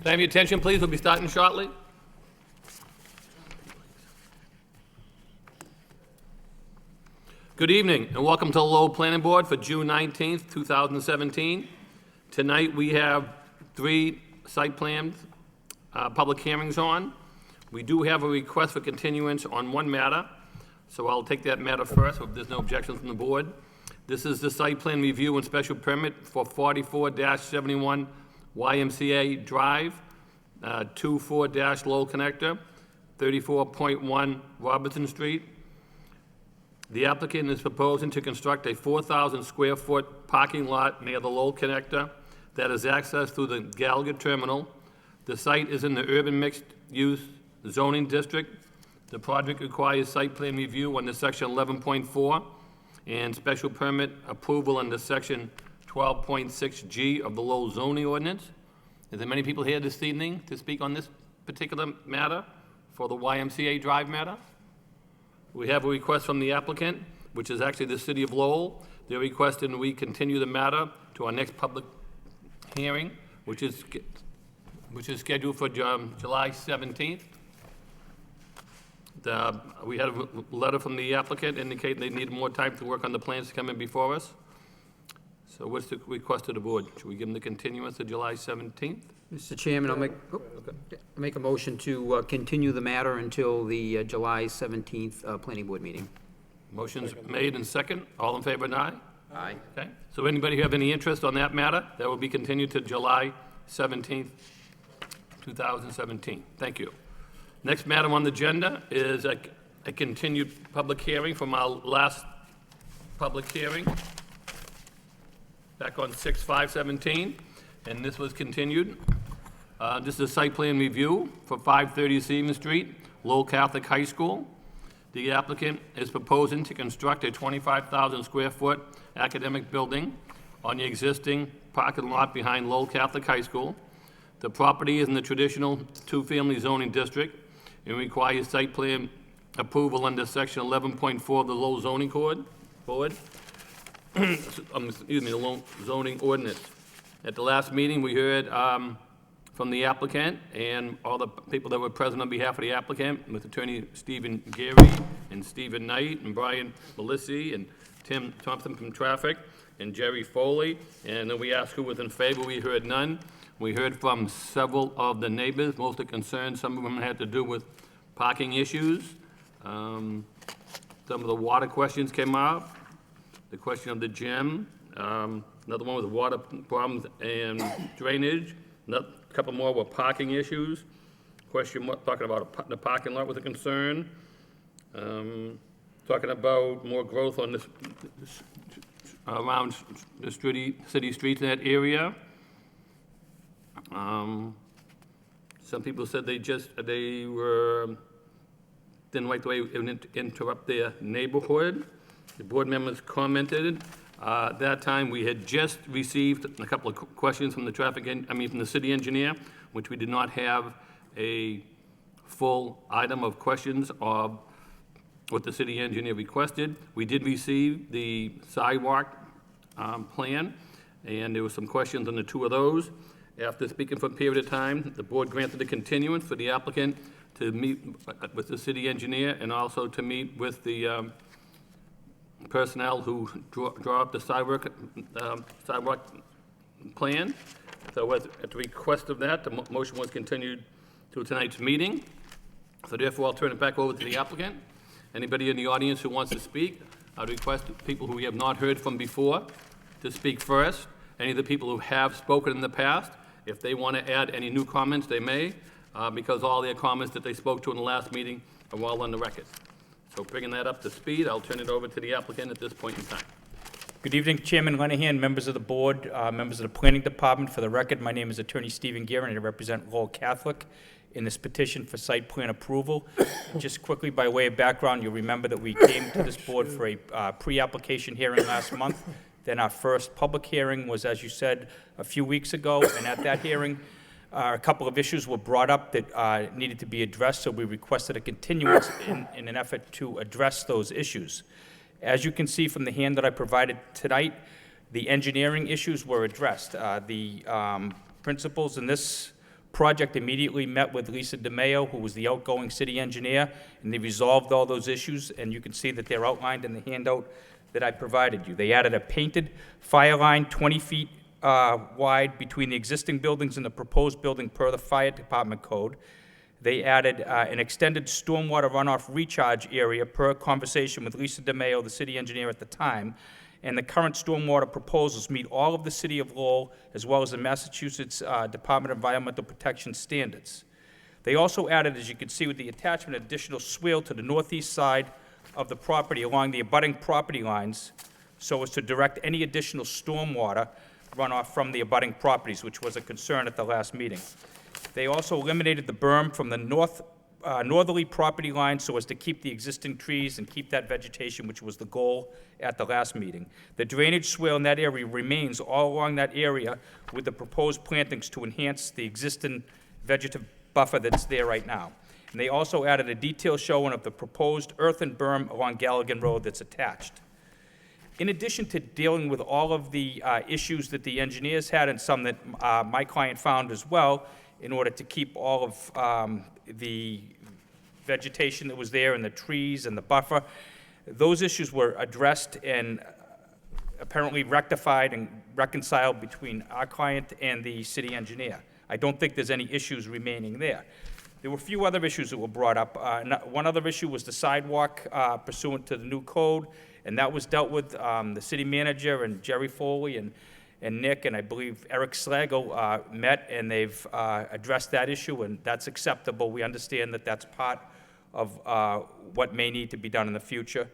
Can I have your attention, please? We'll be starting shortly. Good evening, and welcome to the Lowell Planning Board for June 19th, 2017. Tonight, we have 3 site plans, public hearings on. We do have a request for continuance on one matter, so I'll take that matter first if there's no objections from the board. This is the site plan review and special permit for 44-71 YMCA Drive, 24-Lowell Connector, 34.1 Robertson Street. The applicant is proposing to construct a 4,000 square foot parking lot near the Lowell Connector that is accessed through the Gallagher Terminal. The site is in the urban mixed-use zoning district. The project requires site plan review under section 11.4 and special permit approval under section 12.6G of the Lowell zoning ordinance. Is there many people here this evening to speak on this particular matter for the YMCA Drive matter? We have a request from the applicant, which is actually the city of Lowell. They're requesting we continue the matter to our next public hearing, which is scheduled for July 17th. We had a letter from the applicant indicating they need more time to work on the plans to come in before us. So what's the request of the board? Should we give them the continuance to July 17th? Mr. Chairman, I'll make a motion to continue the matter until the July 17th Planning Board meeting. Motion's made and second. All in favor, aye? Aye. Okay. So anybody who have any interest on that matter, that will be continued to July 17th, 2017. Thank you. Next matter on the agenda is a continued public hearing from our last public hearing back on 6/5/17, and this was continued. This is a site plan review for 530 Seaman Street, Lowell Catholic High School. The applicant is proposing to construct a 25,000 square foot academic building on the existing parking lot behind Lowell Catholic High School. The property is in the traditional 2-family zoning district and requires site plan approval under section 11.4 of the Lowell zoning board. Excuse me, the Lowell zoning ordinance. At the last meeting, we heard from the applicant and all the people that were present on behalf of the applicant, with Attorney Stephen Gary and Stephen Knight and Brian Melissi and Tim Thompson from Traffic and Jerry Foley. And then we asked who was in favor. We heard none. We heard from several of the neighbors, mostly concerned. Some of them had to do with parking issues. Some of the water questions came up. The question of the gym. Another one was water problems and drainage. A couple more were parking issues. Question talking about the parking lot was a concern. Talking about more growth on this around the city streets in that area. Some people said they didn't like the way it would interrupt their neighborhood. The board members commented. That time, we had just received a couple of questions from from the city engineer, which we did not have a full item of questions of what the city engineer requested. We did receive the sidewalk plan, and there were some questions on the two of those. After speaking for a period of time, the board granted a continuance for the applicant to meet with the city engineer and also to meet with the personnel who draw up the sidewalk plan. So at the request of that, the motion was continued to tonight's meeting. So therefore, I'll turn it back over to the applicant. Anybody in the audience who wants to speak, I'd request people who we have not heard from before to speak first. Any of the people who have spoken in the past, if they want to add any new comments, they may, because all their comments that they spoke to in the last meeting are all on the record. So bringing that up to speed, I'll turn it over to the applicant at this point in time. Good evening, Chairman Lenahan, members of the board, members of the Planning Department. For the record, my name is Attorney Stephen Guerin, and I represent Lowell Catholic in this petition for site plan approval. Just quickly, by way of background, you'll remember that we came to this board for a pre-application hearing last month. Then our first public hearing was, as you said, a few weeks ago, and at that hearing, a couple of issues were brought up that needed to be addressed, so we requested a continuance in an effort to address those issues. As you can see from the hand that I provided tonight, the engineering issues were addressed. The principals in this project immediately met with Lisa DeMayo, who was the outgoing city engineer, and they resolved all those issues, and you can see that they're outlined in the handout that I provided you. They added a painted fire line 20 feet wide between the existing buildings and the proposed building per the fire department code. They added an extended stormwater runoff recharge area per conversation with Lisa DeMayo, the city engineer at the time, and the current stormwater proposals meet all of the City of Lowell as well as the Massachusetts Department of Environmental Protection standards. They also added, as you can see with the attachment, an additional swale to the northeast side of the property along the abutting property lines so as to direct any additional stormwater runoff from the abutting properties, which was a concern at the last meeting. They also eliminated the berm from the northerly property line so as to keep the existing trees and keep that vegetation, which was the goal at the last meeting. The drainage swale in that area remains all along that area with the proposed plantings to enhance the existing vegetative buffer that's there right now. And they also added a detailed showing of the proposed earthen berm along Galligan Road that's attached. In addition to dealing with all of the issues that the engineers had and some that my client found as well, in order to keep all of the vegetation that was there and the trees and the buffer, those issues were addressed and apparently rectified and reconciled between our client and the city engineer. I don't think there's any issues remaining there. There were a few other issues that were brought up. One other issue was the sidewalk pursuant to the new code, and that was dealt with. The city manager and Jerry Foley and Nick and I believe Eric Slagle met, and they've addressed that issue, and that's acceptable. We understand that that's part of what may need to be done in the future,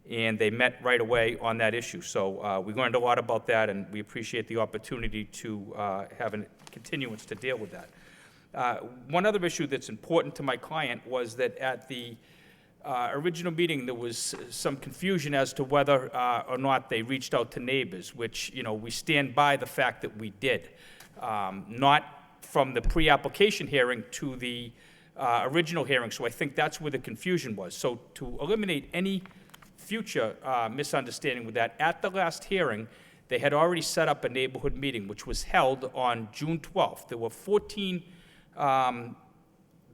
and they met right away on that issue. So we learned a lot about that, and we appreciate the opportunity to have a continuance to deal with that. One other issue that's important to my client was that at the original meeting, there was some confusion as to whether or not they reached out to neighbors, which, you know, we stand by the fact that we did. Not from the pre-application hearing to the original hearing, so I think that's where the confusion was. So to eliminate any future misunderstanding with that, at the last hearing, they had already set up a neighborhood meeting, which was held on June 12th. There were 14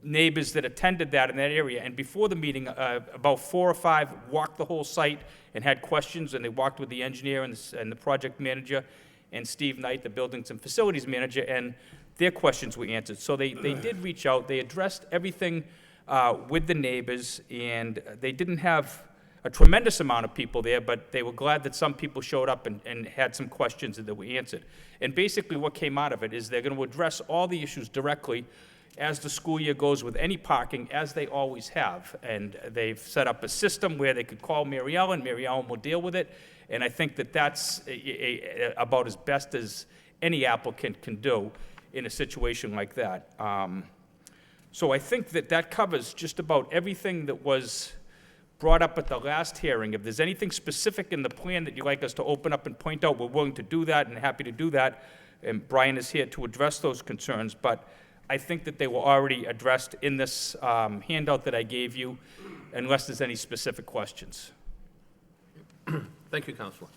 neighbors that attended that in that area, and before the meeting, about 4 or 5 walked the whole site and had questions, and they walked with the engineer and the project manager, and Steve Knight, the buildings and facilities manager, and their questions were answered. So they did reach out, they addressed everything with the neighbors, and they didn't have a tremendous amount of people there, but they were glad that some people showed up and had some questions that were answered. And basically what came out of it is they're going to address all the issues directly as the school year goes with any parking, as they always have. And they've set up a system where they could call Mary Ellen will deal with it. And I think that that's about as best as any applicant can do in a situation like that. So I think that that covers just about everything that was brought up at the last hearing. If there's anything specific in the plan that you'd like us to open up and point out, we're willing to do that and happy to do that. And Brian is here to address those concerns, but I think that they were already addressed in this handout that I gave you, unless there's any specific questions. Thank you, Counselor.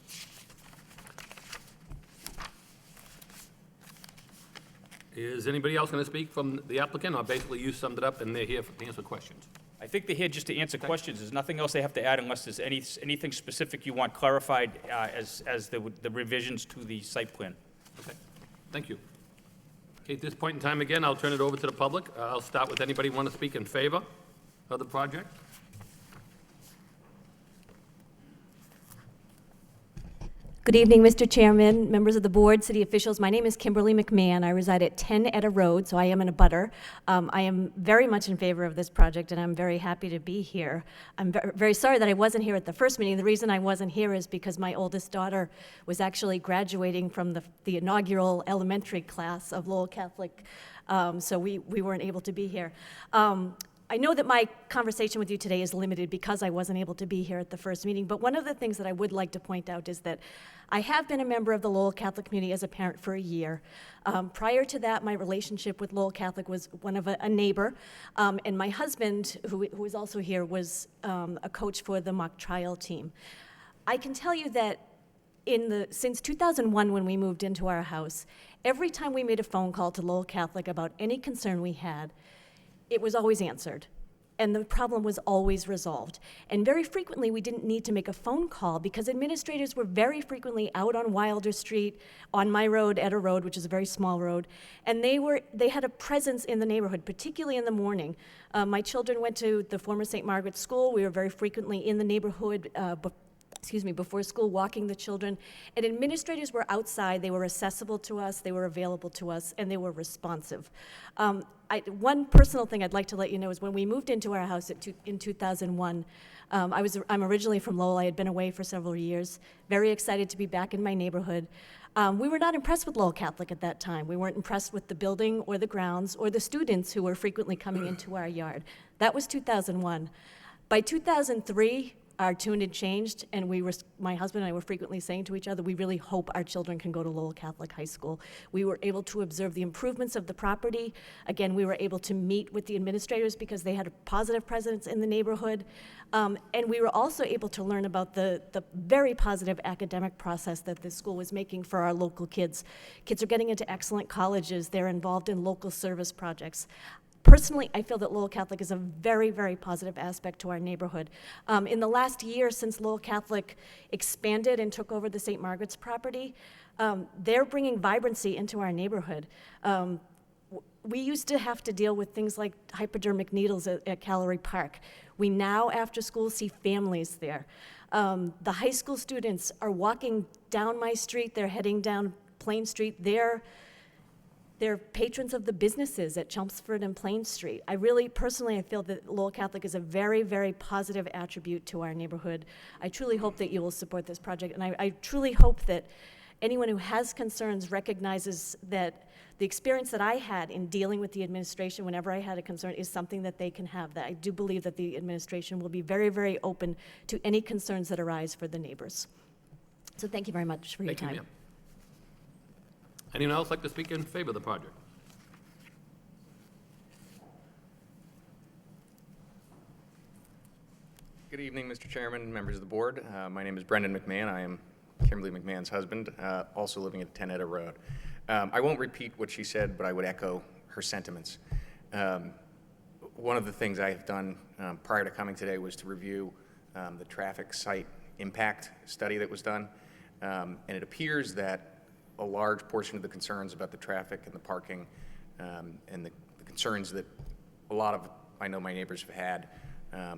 Is anybody else going to speak from the applicant, or basically you summed it up and they're here to answer questions? I think they're here just to answer questions. There's nothing else they have to add unless there's anything specific you want clarified as the revisions to the site plan. Okay, thank you. Okay, at this point in time, again, I'll turn it over to the public. I'll start with anybody want to speak in favor of the project? Good evening, Mr. Chairman, members of the board, city officials. My name is Kimberly McMahon. I reside at 10 Etta Road, so I am in a butter. I am very much in favor of this project, and I'm very happy to be here. I'm very sorry that I wasn't here at the first meeting. The reason I wasn't here is because my oldest daughter was actually graduating from the inaugural elementary class of Lowell Catholic, so we weren't able to be here. I know that my conversation with you today is limited because I wasn't able to be here at the first meeting, but one of the things that I would like to point out is that I have been a member of the Lowell Catholic community as a parent for a year. Prior to that, my relationship with Lowell Catholic was one of a neighbor, and my husband, who is also here, was a coach for the mock trial team. I can tell you that since 2001, when we moved into our house, every time we made a phone call to Lowell Catholic about any concern we had, it was always answered, and the problem was always resolved. And very frequently, we didn't need to make a phone call because administrators were very frequently out on Wilder Street, on my road, Etta Road, which is a very small road, and they had a presence in the neighborhood, particularly in the morning. My children went to the former St. Margaret's School. We were very frequently in the neighborhood before school, walking the children. And administrators were outside, they were accessible to us, they were available to us, and they were responsive. One personal thing I'd like to let you know is when we moved into our house in 2001, I'm originally from Lowell. I had been away for several years, very excited to be back in my neighborhood. We were not impressed with Lowell Catholic at that time. We weren't impressed with the building or the grounds or the students who were frequently coming into our yard. That was 2001. By 2003, our tune had changed, and my husband and I were frequently saying to each other, we really hope our children can go to Lowell Catholic High School. We were able to observe the improvements of the property. Again, we were able to meet with the administrators because they had a positive presence in the neighborhood. And we were also able to learn about the very positive academic process that this school was making for our local kids. Kids are getting into excellent colleges. They're involved in local service projects. Personally, I feel that Lowell Catholic is a very, very positive aspect to our neighborhood. In the last year, since Lowell Catholic expanded and took over the St. Margaret's property, they're bringing vibrancy into our neighborhood. We used to have to deal with things like hypodermic needles at Callery Park. We now, after school, see families there. The high school students are walking down my street. They're heading down Plain Street. They're patrons of the businesses at Chelmsford and Plain Street. Personally, I feel that Lowell Catholic is a very, very positive attribute to our neighborhood. I truly hope that you will support this project, and I truly hope that anyone who has concerns recognizes that the experience that I had in dealing with the administration whenever I had a concern is something that they can have. That I do believe that the administration will be very, very open to any concerns that arise for the neighbors. So thank you very much for your time. Thank you, ma'am. Anyone else like to speak in favor of the project? Good evening, Mr. Chairman, members of the board. My name is Brendan McMahon. I am Kimberly McMahon's husband, also living at 10 Etta Road. I won't repeat what she said, but I would echo her sentiments. One of the things I have done prior to coming today was to review the traffic site impact study that was done. And it appears that a large portion of the concerns about the traffic and the parking and the concerns that a lot of, I know my neighbors have had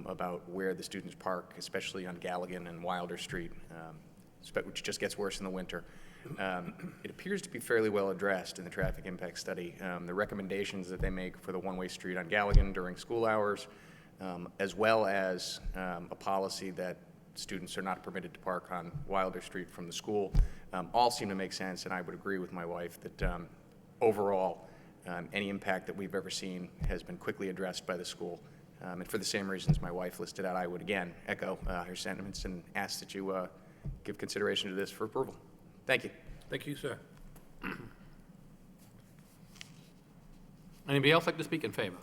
about where the students park, especially on Galligan and Wilder Street, which just gets worse in the winter. It appears to be fairly well addressed in the traffic impact study. The recommendations that they make for the one-way street on Galligan during school hours, as well as a policy that students are not permitted to park on Wilder Street from the school, all seem to make sense, and I would agree with my wife that overall, any impact that we've ever seen has been quickly addressed by the school. And for the same reasons my wife listed out, I would again echo her sentiments and ask that you give consideration to this for approval. Thank you. Thank you, sir. Anybody else like to speak in favor?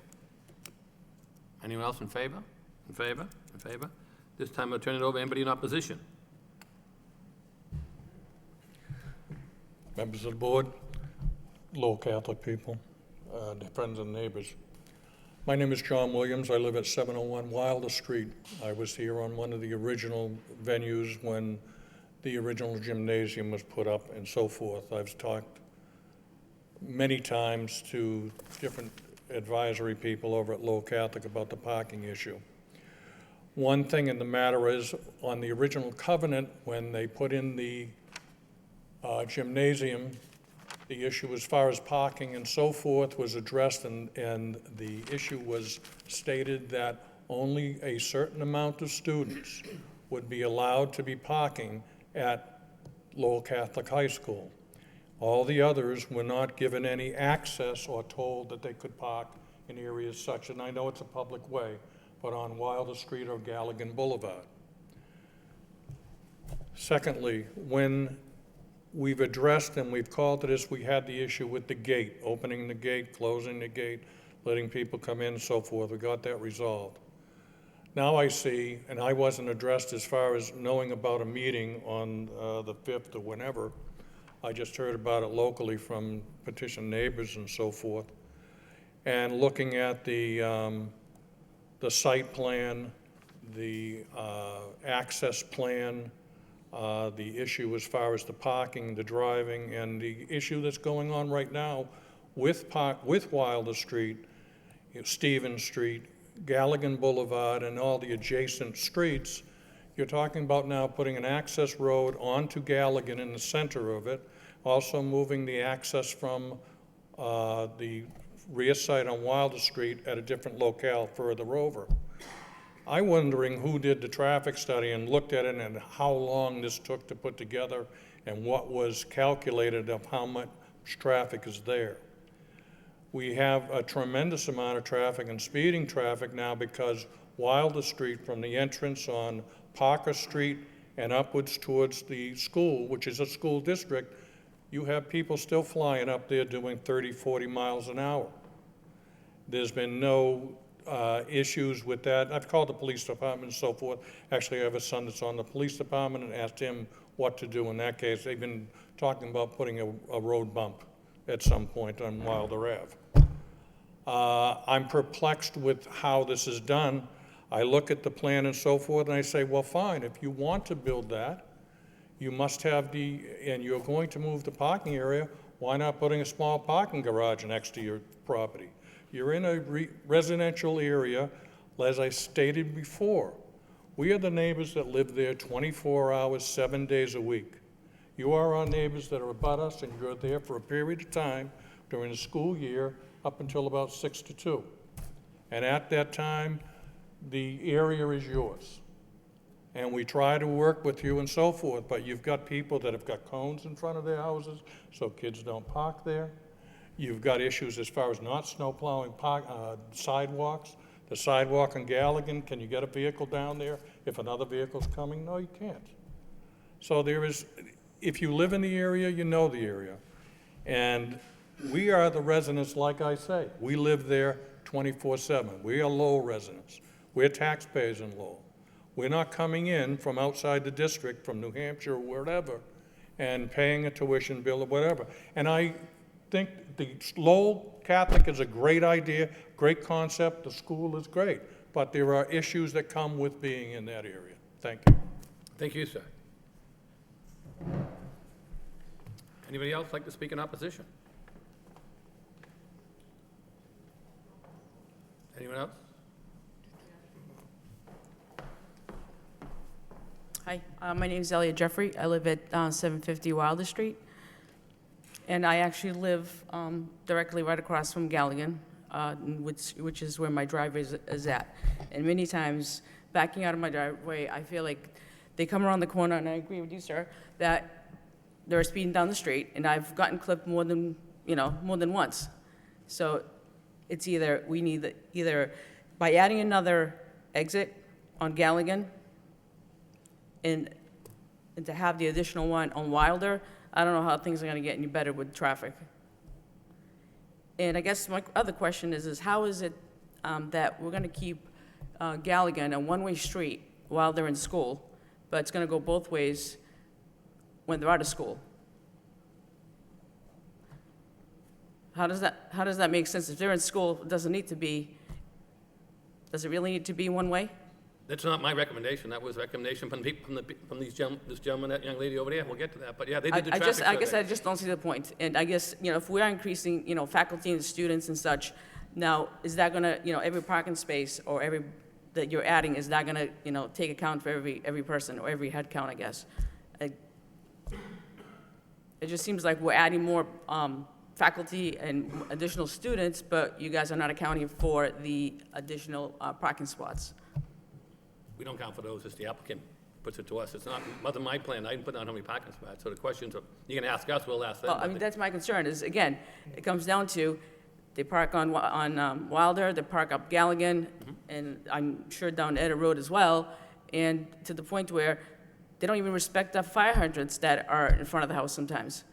Anyone else in favor? In favor? In favor? This time I'll turn it over to anybody in opposition. Members of the board, Lowell Catholic people, their friends and neighbors. My name is John Williams. I live at 701 Wilder Street. I was here on one of the original venues when the original gymnasium was put up and so forth. I've talked many times to different advisory people over at Lowell Catholic about the parking issue. One thing in the matter is, on the original covenant, when they put in the gymnasium, the issue as far as parking and so forth was addressed, and the issue was stated that only a certain amount of students would be allowed to be parking at Lowell Catholic High School. All the others were not given any access or told that they could park in areas such, and I know it's a public way, but on Wilder Street or Galligan Boulevard. Secondly, when we've addressed and we've called to this, we had the issue with the gate, opening the gate, closing the gate, letting people come in and so forth. We got that resolved. Now I see, and I wasn't addressed as far as knowing about a meeting on the 5th or whenever. I just heard about it locally from petition neighbors and so forth. And looking at the site plan, the access plan, the issue as far as the parking, the driving, and the issue that's going on right now with Wilder Street, Stevens Street, Galligan Boulevard, and all the adjacent streets. You're talking about now putting an access road onto Galligan in the center of it, also moving the access from the rear side on Wilder Street at a different locale further over. I'm wondering who did the traffic study and looked at it and how long this took to put together and what was calculated of how much traffic is there. We have a tremendous amount of traffic and speeding traffic now because Wilder Street from the entrance on Parker Street and upwards towards the school, which is a school district, you have people still flying up there doing 30, 40 miles an hour. There's been no issues with that. I've called the police department and so forth. Actually, I have a son that's on the police department and asked him what to do in that case. They've been talking about putting a road bump at some point on Wilder Ave. I'm perplexed with how this is done. I look at the plan and so forth and I say, well, fine, if you want to build that, you must have and you're going to move the parking area, why not putting a small parking garage next to your property? You're in a residential area, as I stated before. We are the neighbors that live there 24 hours, 7 days a week. You are our neighbors that are about us, and you're there for a period of time during the school year up until about 6 to 2. And at that time, the area is yours. And we try to work with you and so forth, but you've got people that have got cones in front of their houses so kids don't park there. You've got issues as far as not snow plowing sidewalks. The sidewalk in Galligan, can you get a vehicle down there if another vehicle's coming? No, you can't. So there is, if you live in the area, you know the area. And we are the residents, like I say. We live there 24/7. We are Lowell residents. We're taxpayers in Lowell. We're not coming in from outside the district, from New Hampshire or wherever, and paying a tuition bill or whatever. And I think the Lowell Catholic is a great idea, great concept, the school is great, but there are issues that come with being in that area. Thank you. Thank you, sir. Anybody else like to speak in opposition? Anyone else? Hi, my name is Elliot Jeffrey. I live at 750 Wilder Street. And I actually live directly right across from Galligan, which is where my driveway is at. And many times, backing out of my driveway, I feel like they come around the corner, and I agree with you, sir, that they're speeding down the street, and I've gotten clipped more than once. So it's either, we need either by adding another exit on Galligan and to have the additional one on Wilder, I don't know how things are gonna get any better with traffic. And I guess my other question is how is it that we're gonna keep Galligan a one-way street while they're in school, but it's gonna go both ways when they're out of school? How does that make sense? If they're in school, does it really need to be one way? That's not my recommendation. That was a recommendation from this gentleman, that young lady over there. We'll get to that. But yeah, they did the traffic I guess survey. I just don't see the point. And I guess, if we are increasing, faculty and students and such, now, is that gonna, every parking space or every, that you're adding, is that gonna, take account for every person or every head count, I guess? It just seems like we're adding more faculty and additional students, but you guys are not accounting for the additional parking spots. We don't count for those. It's the applicant puts it to us. It's not, wasn't my plan. I didn't put down how many parking spots. So the questions are, you can ask us, we'll ask them. Well, I mean, that's my concern, is, again, it comes down to, they park on Wilder, they park up Galligan, and I'm sure down Eder Road as well, and to the point where they don't even respect the fire hydrants that are in front of the house sometimes.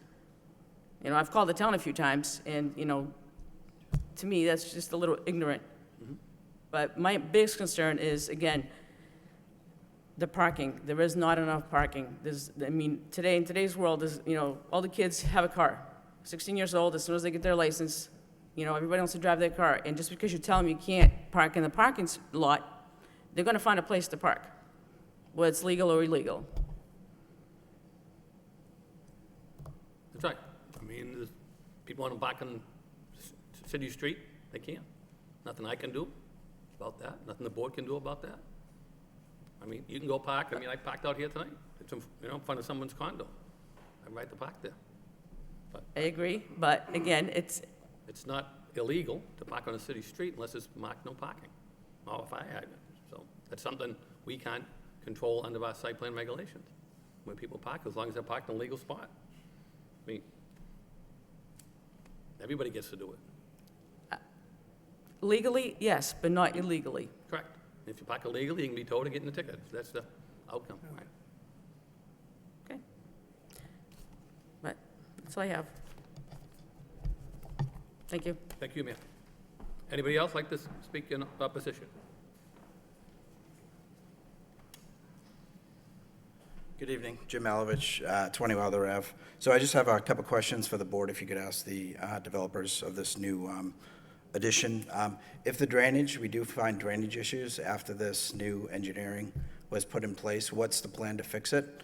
I've called the town a few times, and, to me, that's just a little ignorant. But my biggest concern is, again, the parking. There is not enough parking. In today's world, all the kids have a car. 16 years old, as soon as they get their license, everybody wants to drive their car. And just because you tell them you can't park in the parking lot, they're gonna find a place to park, whether it's legal or illegal. That's right. I mean, there's people want to park on city street, they can. Nothing I can do about that. Nothing the board can do about that. I mean, you can go park. I mean, I parked out here tonight. It's in front of someone's condo. I have a right to park there. I agree, but again, it's not illegal to park on a city street unless it's marked no parking or a fire hydrant. So that's something we can't control under our site plan regulations, where people park, as long as they're parked in a legal spot. I mean, everybody gets to do it. legally, yes, but not illegally. Correct. If you park illegally, you can be told to get in a ticket. That's the outcome. Right. Okay. But that's all I have. Thank you. Thank you, ma'am. Anybody else like to speak in opposition? Good evening, Jim Malovich, 20 Wilder Ave. So I just have a couple questions for the board, if you could ask the developers of this new addition. If the drainage, we do find drainage issues after this new engineering was put in place, what's the plan to fix it?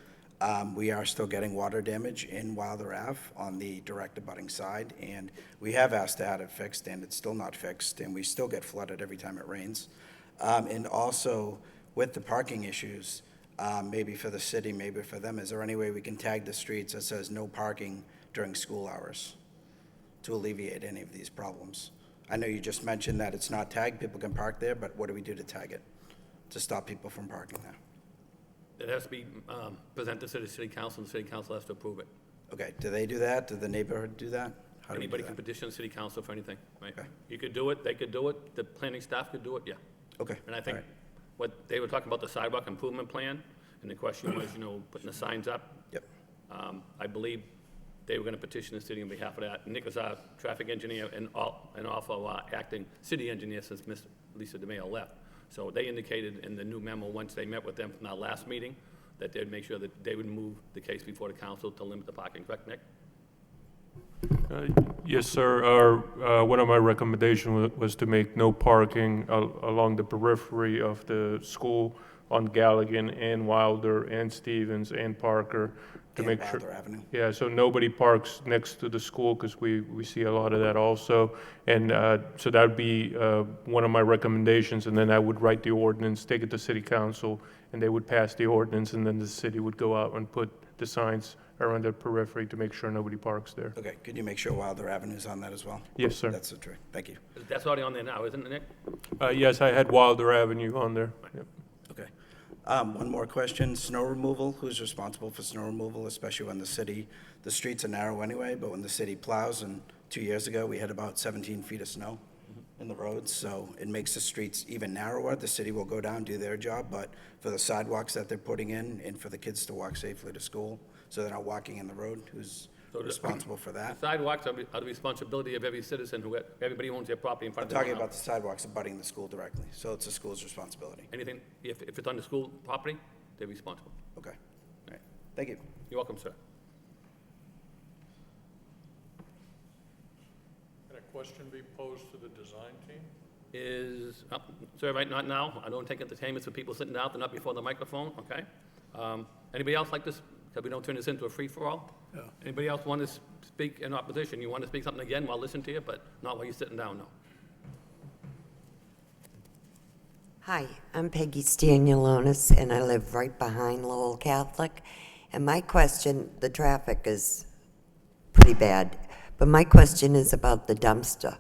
We are still getting water damage in Wilder Ave on the direct abutting side, and we have asked to have it fixed, and it's still not fixed, and we still get flooded every time it rains. And also, with the parking issues, maybe for the city, maybe for them, is there any way we can tag the streets that says no parking during school hours to alleviate any of these problems? I know you just mentioned that it's not tagged, people can park there, but what do we do to tag it, to stop people from parking there? It has to be presented to the city council, and the city council has to approve it. Okay, do they do that? Do the neighborhood do that? How do we do Anybody can that? petition the city council for anything, right? Okay. You could do it, they could do it, the planning staff could do it, yeah. Okay, And I all think right. what they were talking about, the sidewalk improvement plan, and the question was, putting the signs up. Yep, I believe they were gonna petition the city on behalf of that. Nick is our traffic engineer and also our acting city engineer since Miss Lisa DeMayo left. So they indicated in the new memo, once they met with them from our last meeting, that they'd make sure that they would move the case before the council to limit the parking, correct, Nick? Yes, sir. One of my recommendations was to make no parking along the periphery of the school on Galligan and Wilder and Stevens and Parker to And make sure. Wilder Avenue. Yeah, so nobody parks next to the school because we see a lot of that also. And so that would be one of my recommendations. And then I would write the ordinance, take it to city council, and they would pass the ordinance, and then the city would go out and put the signs around the periphery to make sure nobody parks there. Okay, could you make sure Wilder Avenue's on that as well? Yes, sir. That's the trick. Thank you. That's already on there now, isn't it, Nick? Yes, I had Wilder Avenue on there. Yep. Okay. One more question. Snow removal, who's responsible for snow removal, especially when the streets are narrow anyway, but when the city plows, and 2 years ago, we had about 17 feet of snow in the roads, so it makes the streets even narrower. The city will go down, do their job, but for the sidewalks that they're putting in and for the kids to walk safely to school, so they're not walking in the road, who's responsible for The that? sidewalks are the responsibility of every citizen everybody owns their property in I'm front of their talking own about the house. sidewalks abutting the school directly, so it's the school's responsibility. Anything, if it's on the school property, they're responsible. Okay. All right. Thank you. You're welcome, sir. Can a question be posed to the design team? Sir, right, not now. I don't take entertainments for people sitting down, they're not before the microphone, okay? Anybody else like this, so we don't turn this into a free-for-all? Yeah. Anybody else want to speak in opposition? You want to speak something again, I'll listen to you, but not while you're sitting down, no. Hi, I'm Peggy Stanialonis, and I live right behind Lowell Catholic. And my question, the traffic is pretty bad, but my question is about the dumpster.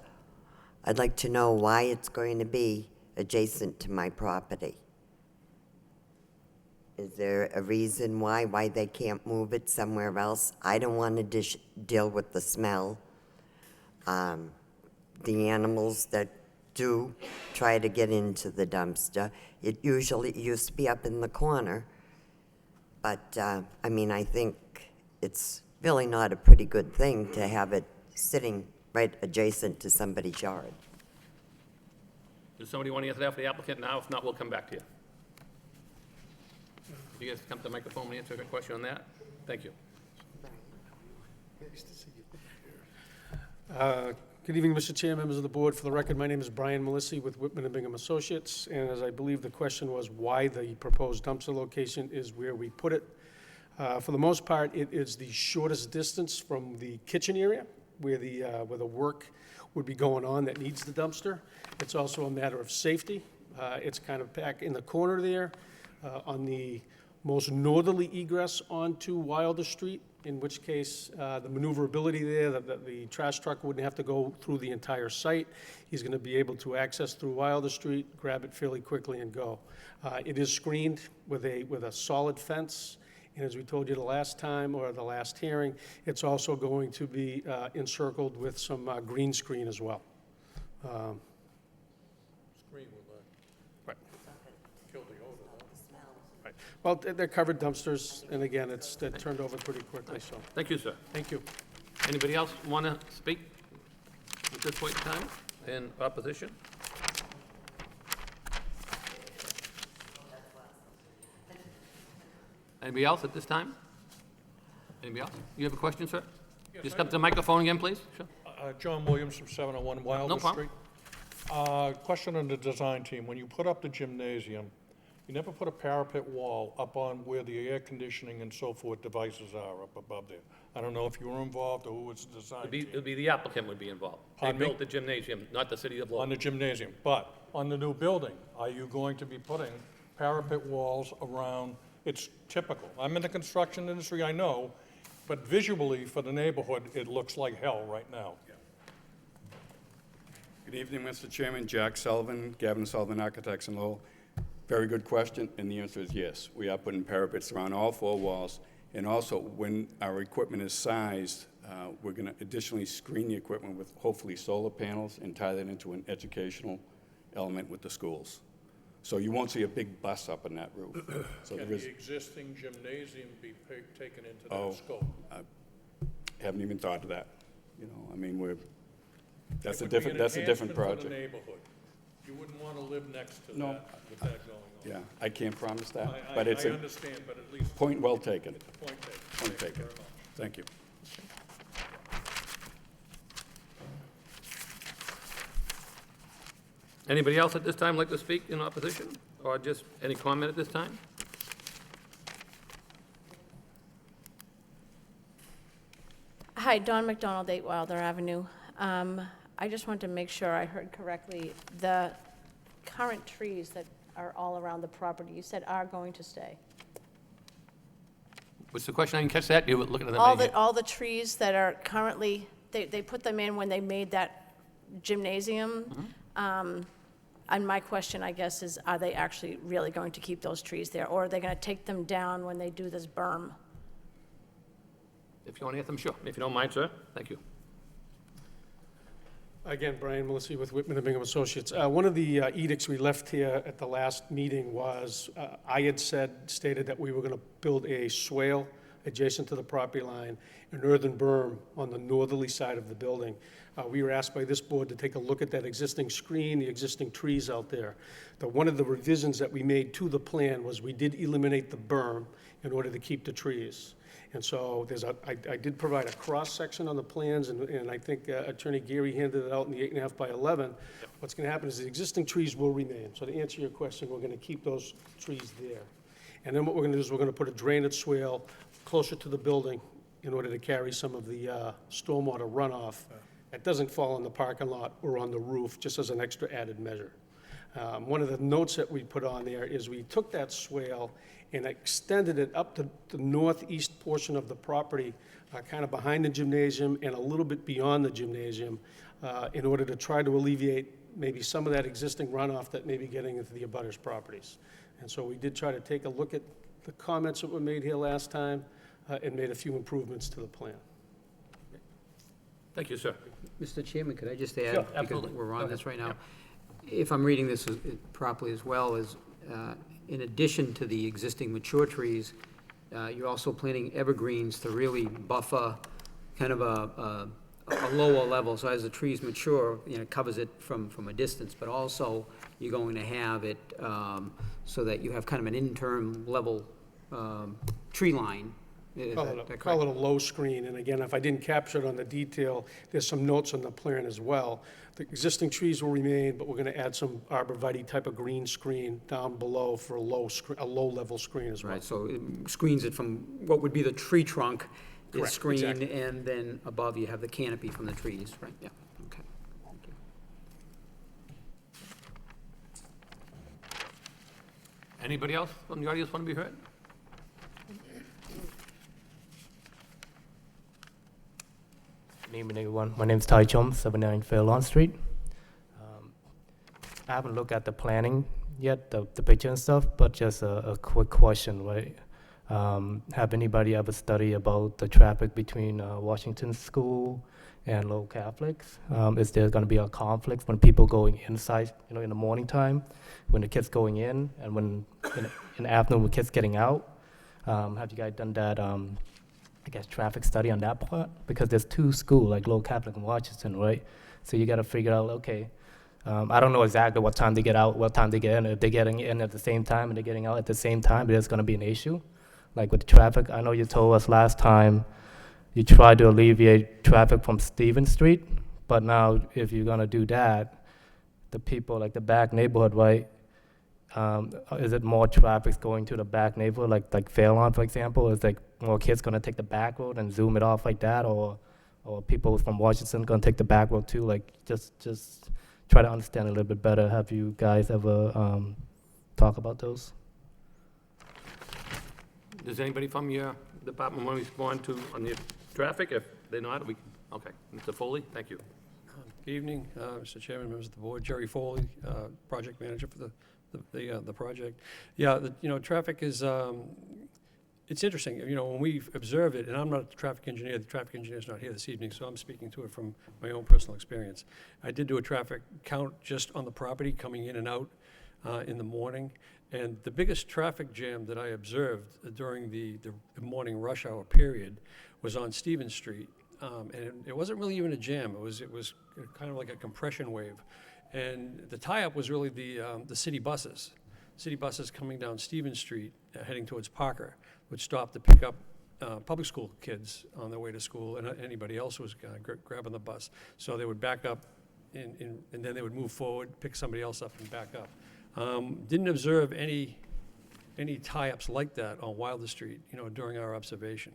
I'd like to know why it's going to be adjacent to my property. Is there a reason why they can't move it somewhere else? I don't want to deal with the smell. The animals that do try to get into the dumpster, it usually used to be up in the corner. But, I mean, I think it's really not a pretty good thing to have it sitting right adjacent to somebody's yard. Does somebody want to answer that for the applicant now? If not, we'll come back to you. If you guys come to the microphone and answer a question on that, thank you. Good evening, Mr. Chair, members of the board. For the record, my name is Brian Melissi with Whitman and Bingham Associates, and as I believe the question was why the proposed dumpster location is where we put it. For the most part, it is the shortest distance from the kitchen area where the work would be going on that needs the dumpster. It's also a matter of safety. It's kind of back in the corner there on the most northerly egress onto Wilder Street, in which case the maneuverability there, the trash truck wouldn't have to go through the entire site. He's going to be able to access through Wilder Street, grab it fairly quickly and go. It is screened with a solid fence, and as we told you the last time, or the last hearing, it's also going to be encircled with some green screen as well. Screen will Right. kill the odor, huh? Right. Well, they're covered dumpsters, and again, they're turned over pretty quickly, so, Thank you, sir. thank you. Anybody else want to speak at this point in time in opposition? Anybody else at this time? Anybody else? You have a question, sir? Just come to the microphone again, please. Sure. John Williams from 701 Wilder No problem. Street. Question on the design team. When you put up the gymnasium, you never put a parapet wall up on where the air conditioning and so forth devices are up above there. I don't know if you were involved or who was the design team It'd be the applicant would be involved. They Pardon me? built the gymnasium, not the city of on Lowell. the gymnasium. But on the new building, are you going to be putting parapet walls around? It's typical. I'm in the construction industry, I know, but visually for the neighborhood, it looks like hell right now. Good evening, Mr. Chairman. Jack Sullivan, Gavin Sullivan Architects in Lowell. Very good question, and the answer is yes. We are putting parapets around all four walls, and also when our equipment is sized, we're going to additionally screen the equipment with hopefully solar panels and tie that into an educational element with the schools. So you won't see a big bus up on that roof. So Can there is, the existing gymnasium be taken into Oh. that scope? haven't even thought of that. You know, I mean, that's It a would be an different, that's a different enhancement for the project. neighborhood. You wouldn't want to live next to No. that, with that going on. Yeah, I can't promise that, I but it's a understand, but at least. point well taken. It's a point taken. Point Thank you taken. very much. Thank you. Anybody else at this time like to speak in opposition, or just any comment at this time? Hi, Dawn McDonald, 8 Wilder Avenue. I just want to make sure I heard correctly. The current trees that are all around the property, you said are going to stay? What's the question? I didn't catch that. You were looking at the All main. all the trees that are currently, they put them in when they made that gymnasium. And my question, I guess, is are they actually really going to keep those trees there? Or are they going to take them down when they do this berm? If you want to answer them, sure. If you don't mind, sir. Thank you. Again, Brian Melissy with Whitman and Bingham Associates. One of the edicts we left here at the last meeting was, I had stated that we were going to build a swale adjacent to the property line, an earthen berm on the northerly side of the building. We were asked by this board to take a look at that existing screen, the existing trees out there. One of the revisions that we made to the plan was we did eliminate the berm in order to keep the trees. And so I did provide a cross-section on the plans, and I think Attorney Geary handed it out in the 8.5 by 11. What's going to happen is the existing trees will remain. So to answer your question, we're going to keep those trees there. And then what we're going to do is we're going to put a drainage swale closer to the building in order to carry some of the stormwater runoff that doesn't fall in the parking lot or on the roof, just as an extra added measure. One of the notes that we put on there is we took that swale and extended it up to the northeast portion of the property, kind of behind the gymnasium and a little bit beyond the gymnasium, in order to try to alleviate maybe some of that existing runoff that may be getting into the abutters' properties. And so we did try to take a look at the comments that were made here last time and made a few improvements to the plan. Thank you, sir. Mr. Chairman, could I just add? Sure, absolutely. Because we're Go on ahead. this right now. If I'm reading this properly as well, is in addition to the existing mature trees, you're also planting evergreens to really buffer kind of a lower level. So as the trees mature, it covers it from a distance, but also you're going to have it so that you have kind of an interim level tree line. Is Call that it correct? a low screen, and again, if I didn't capture it on the detail, there's some notes on the plan as well. The existing trees will remain, but we're gonna add some arborvitae type of green screen down below for a low-level screen as well. Right, so it screens it from what would be the tree trunk is Correct, screened, exactly. and then above you have the canopy from the trees, right, yeah, okay. Thank you. Anybody else from the audience want to be heard? Good evening, everyone. My name is Tai Chom, 79 Fairlawn Street. I haven't looked at the planning yet, the picture and stuff, but just a quick question, right? Have anybody ever studied about the traffic between Washington School and Lowell Catholics? Is there going to be a conflict when people going inside, in the morning time, when the kids going in, and when in the afternoon when kids getting out? Have you guys done that? I guess traffic study on that part, because there's two schools like Lowell Catholic and Washington, right? So you got to figure out, okay, I don't know exactly what time they get out, what time they get in. If they're getting in at the same time and they're getting out at the same time, there's going to be an issue. Like with the traffic, I know you told us last time you tried to alleviate traffic from Stevens Street, but now if you're going to do that, the people like the back neighborhood, right? Is it more traffic going to the back neighborhood, like Fairlawn, for example? Is like more kids going to take the back road and zoom it off like that, or people from Washington going to take the back road too? Like just try to understand a little bit better. Have you guys ever talk about those? Does anybody from your department want to respond on the traffic? If they're not, okay. Mr. Foley, thank you. Good evening, Mr. Chairman, members of the board. Jerry Foley, project manager for the project. Yeah, traffic is, it's interesting. When we observe it, and I'm not a traffic engineer, the traffic engineer's not here this evening, so I'm speaking to it from my own personal experience. I did do a traffic count just on the property coming in and out in the morning, and the biggest traffic jam that I observed during the morning rush hour period was on Stevens Street. And it wasn't really even a jam. It was kind of like a compression wave. And the tie-up was really the city buses. City buses coming down Stevens Street, heading towards Parker, would stop to pick up public school kids on their way to school, and anybody else was grabbing the bus. So they would back up, and then they would move forward, pick somebody else up, and back up. Didn't observe any tie-ups like that on Wilder Street, during our observation.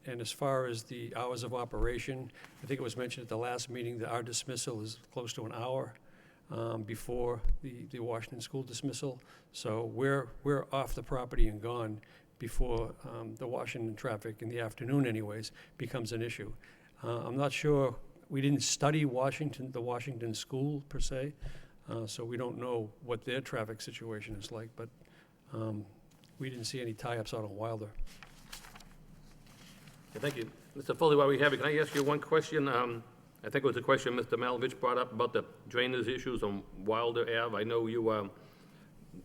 And as far as the hours of operation, I think it was mentioned at the last meeting that our dismissal is close to an hour before the Washington school dismissal. So we're off the property and gone before the Washington traffic, in the afternoon anyways, becomes an issue. I'm not sure, we didn't study the Washington school per se, so we don't know what their traffic situation is like, but we didn't see any tie-ups out on Wilder. Okay, thank you. Mr. Foley, while we have you, can I ask you one question? I think it was a question Mr. Malovich brought up about the drainage issues on Wilder Ave. I know you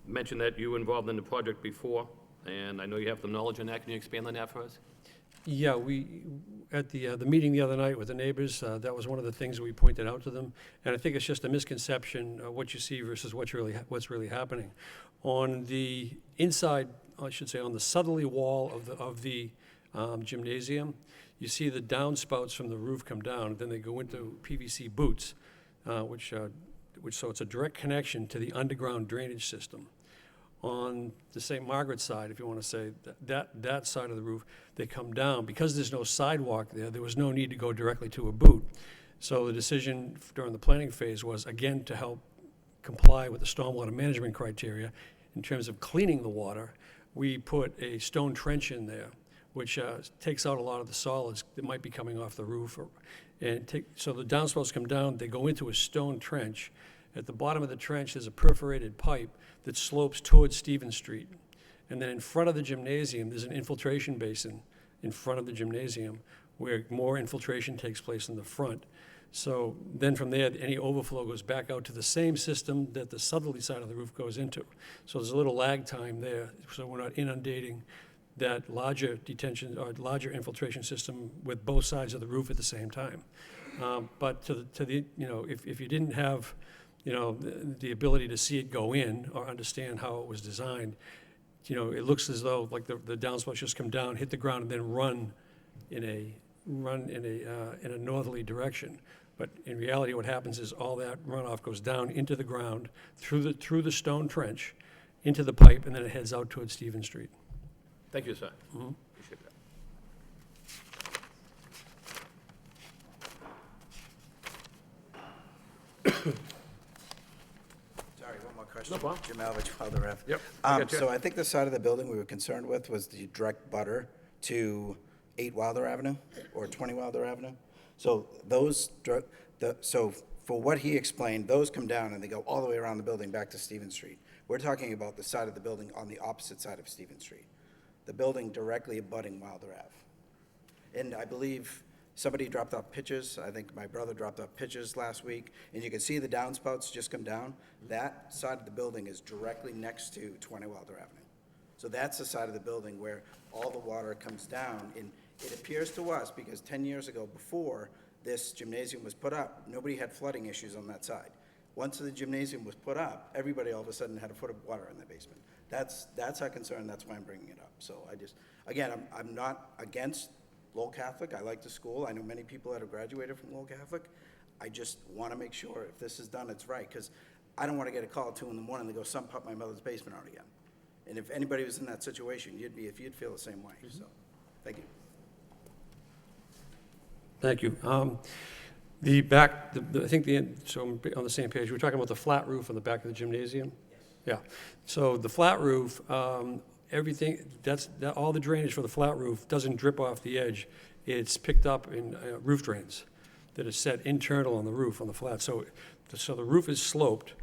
mentioned that you were involved in the project before, and I know you have some knowledge on that. Can you expand on that for us? Yeah, we, at the meeting the other night with the neighbors, that was one of the things we pointed out to them. And I think it's just a misconception of what you see versus what's really happening. On the inside, I should say, on the southerly wall of the gymnasium, you see the downspouts from the roof come down, then they go into PVC boots, which so it's a direct connection to the underground drainage system. On the St. Margaret side, if you want to say, that side of the roof, they come down. Because there's no sidewalk there was no need to go directly to a boot. So the decision during the planning phase was, again, to help comply with the stormwater management criteria in terms of cleaning the water, we put a stone trench in there, which takes out a lot of the solids that might be coming off the roof. So the downspouts come down, they go into a stone trench. At the bottom of the trench, there's a perforated pipe that slopes towards Stevens Street. And then in front of the gymnasium, there's an infiltration basin in front of the gymnasium where more infiltration takes place in the front. So then from there, any overflow goes back out to the same system that the southerly side of the roof goes into. So there's a little lag time there, so we're not inundating that larger detention or larger infiltration system with both sides of the roof at the same time. But to the if you didn't have the ability to see it go in or understand how it was designed, it looks as though like the downspouts just come down, hit the ground, and then run in a northerly direction. But in reality, what happens is all that runoff goes down into the ground through the stone trench, into the pipe, and then it heads out towards Stevens Street. Thank you, sir. Mm-hmm. Appreciate that. Sorry, one more question. No problem. Jim Alvich, Wilder Ave. Yep, I got you. So I think the side of the building we were concerned with was the direct butter to 8 Wilder Avenue or 20 Wilder Avenue. So so for what he explained, those come down and they go all the way around the building back to Stevens Street. We're talking about the side of the building on the opposite side of Stevens Street, the building directly abutting Wilder Ave. And I believe somebody dropped off pictures. I think my brother dropped off pictures last week, and you can see the downspouts just come down. That side of the building is directly next to 20 Wilder Avenue. So that's the side of the building where all the water comes down. And it appears to us, because 10 years ago, before this gymnasium was put up, nobody had flooding issues on that side. Once the gymnasium was put up, everybody all of a sudden had a foot of water in their basement. That's our concern. That's why I'm bringing it up. So again, I'm not against Lowell Catholic. I like the school. I know many people that have graduated from Lowell Catholic. I just want to make sure if this is done, it's right, because I don't want to get a call at 2 in the morning to go sump up my mother's basement out again. And if anybody was in that situation, you'd feel the same way. So, thank you. Thank you. So I'm on the same page. We're talking about the flat roof on the back of the gymnasium? Yes. Yeah. So the flat roof, everything, all the drainage for the flat roof doesn't drip off the edge. It's picked up in roof drains that are set internal on the roof on the flat. So the roof is sloped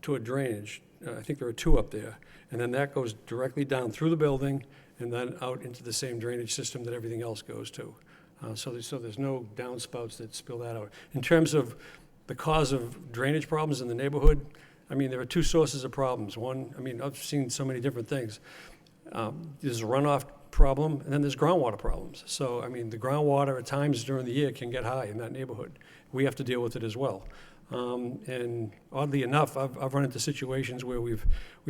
to a drainage. I think there are 2 up there. And then that goes directly down through the building and then out into the same drainage system that everything else goes to. So there's no downspouts that spill that out. In terms of the cause of drainage problems in the neighborhood, I mean, there are 2 sources of problems. One, I mean, I've seen so many different things. There's a runoff problem, and then there's groundwater problems. So, I mean, the groundwater at times during the year can get high in that neighborhood. We have to deal with it as well. And oddly enough, I've run into situations where we've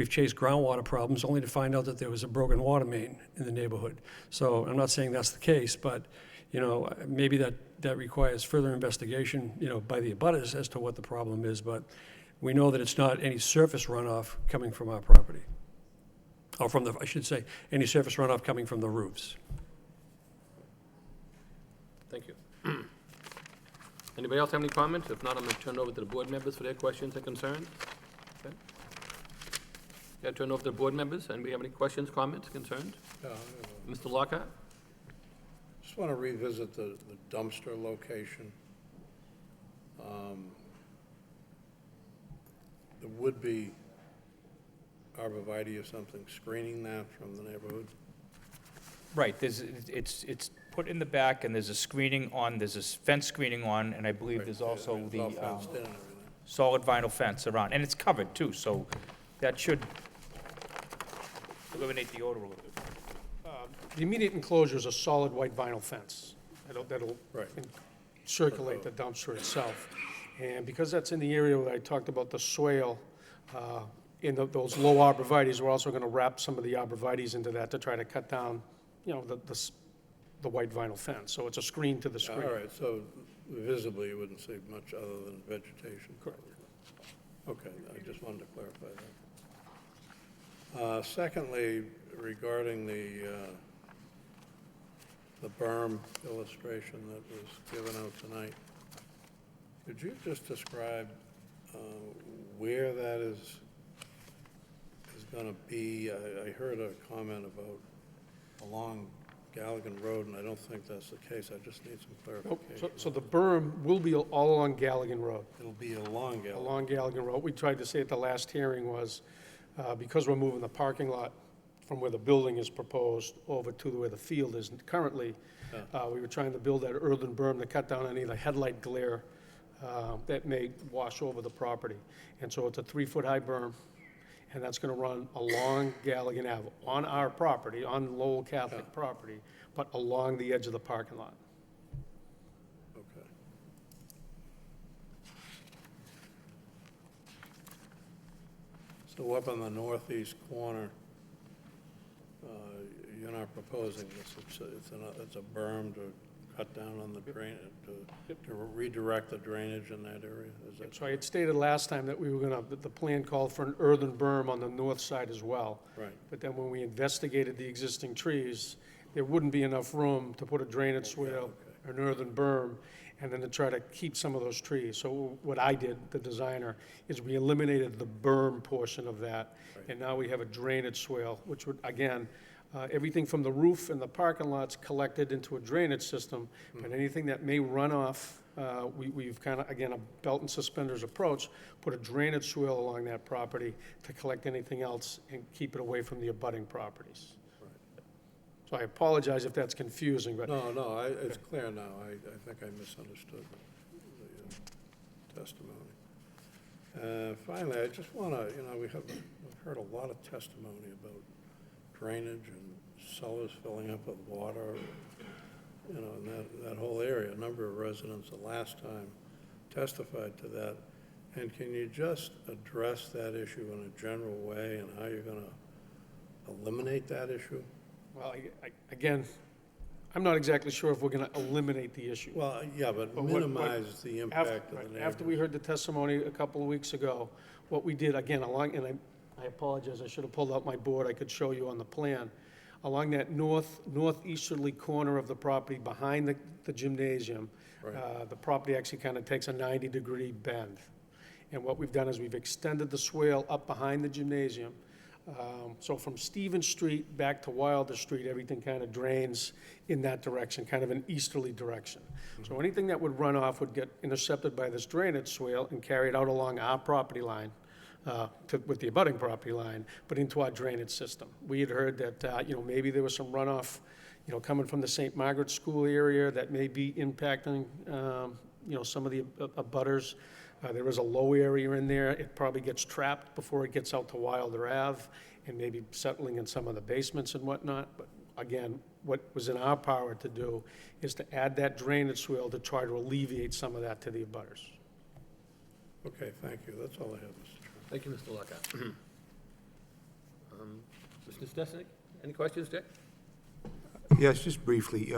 chased groundwater problems only to find out that there was a broken water main in the neighborhood. So I'm not saying that's the case, but, you know, maybe that requires further investigation, you know, by the abutters as to what the problem is, but we know that it's not any surface runoff coming from our property. Or from the, I should say, any surface runoff coming from the roofs. Thank you. Anybody else have any comments? If not, I'm going to turn it over to the board members for their questions and concerns. Okay. Yeah, turn over to the board members. Anybody have any questions, comments, concerns? Mr. Lockhart? Just want to revisit the dumpster location. There would be arborvitae or something screening that from the neighborhood? Right, it's put in the back, and there's a screening on, there's a fence screening on, and I believe Right, there's yeah, also it's the all fenced in and everything. solid vinyl fence around, and it's covered too, so that should eliminate the odor a little bit. The immediate enclosure is a solid white vinyl fence that'll Right. circulate the dumpster itself. And because that's in the area where I talked about the swale, in those low arborvitaes, we're also going to wrap some of the arborvitaes into that to try to cut down, you know, the white vinyl fence. So it's a screen to the screen. All right, so visibly you wouldn't see much other than vegetation? Correct. Okay, I just wanted to clarify that. Secondly, regarding the berm illustration that was given out tonight, could you just describe where that is going to be? I heard a comment about along Galligan Road, and I don't think that's the case. I just need some Nope. clarification. So the berm will be all along Galligan Road. It'll be along Galligan. Along Galligan Road. We tried to say at the last hearing was, because we're moving the parking lot from where the building is proposed over to where the field is currently, we were trying to build that earthen berm to cut down any of the headlight glare that may wash over the property. And so it's a 3-foot high berm, and that's going to run along Galligan Ave, on our property, on Lowell Catholic property, but along the edge of the parking lot. Okay. So up on the northeast corner, you're not proposing this, it's a berm to cut down on the drain, to redirect the drainage in that area? Is that So I had stated last time that we were going to, that the plan called for an earthen berm on the north side as well. right? But then when we investigated the existing trees, there wouldn't be enough room to put a drainage swale, an earthen berm, and then to try to keep some of those trees. So what I did, the designer, is we eliminated the berm portion of that, and now we have a drainage swale, which would, again, everything from the roof and the parking lots collected into a drainage system, but anything that may run off, we've kind of, again, a belt and suspenders approach, put a drainage swale along that property to collect anything else and keep it away from the abutting properties. So I apologize if that's confusing, but No, it's clear now. I think I misunderstood the testimony. Finally, I just want to, we've heard a lot of testimony about drainage and cellars filling up with water, in that whole area. A number of residents the last time testified to that. And can you just address that issue in a general way and how you're going to eliminate that issue? well, again, I'm not exactly sure if we're going to eliminate the issue. Well, yeah, but But minimize the impact of the neighbors. After we heard the testimony a couple of weeks ago, what we did, again, and I apologize, I should have pulled out my board, I could show you on the plan. Along that northeasterly corner of the property behind the gymnasium, Right. the property actually kind of takes a 90-degree bend. And what we've done is we've extended the swale up behind the gymnasium. So from Stevens Street back to Wilder Street, everything kind of drains in that direction, kind of an easterly direction. So anything that would run off would get intercepted by this drainage swale and carried out along our property line, with the abutting property line, but into our drainage system. We had heard that, maybe there was some runoff, coming from the St. Margaret's School area that may be impacting, some of the abutters. There is a low area in there. It probably gets trapped before it gets out to Wilder Ave and maybe settling in some of the basements and whatnot. But again, what was in our power to do is to add that drainage swale to try to alleviate some of that to the abutters. Okay, thank you. That's all I have, Mr. Chairman. Thank you, Mr. Lockhart. Mr. Stesnik, any questions, Dick? Yes, just briefly.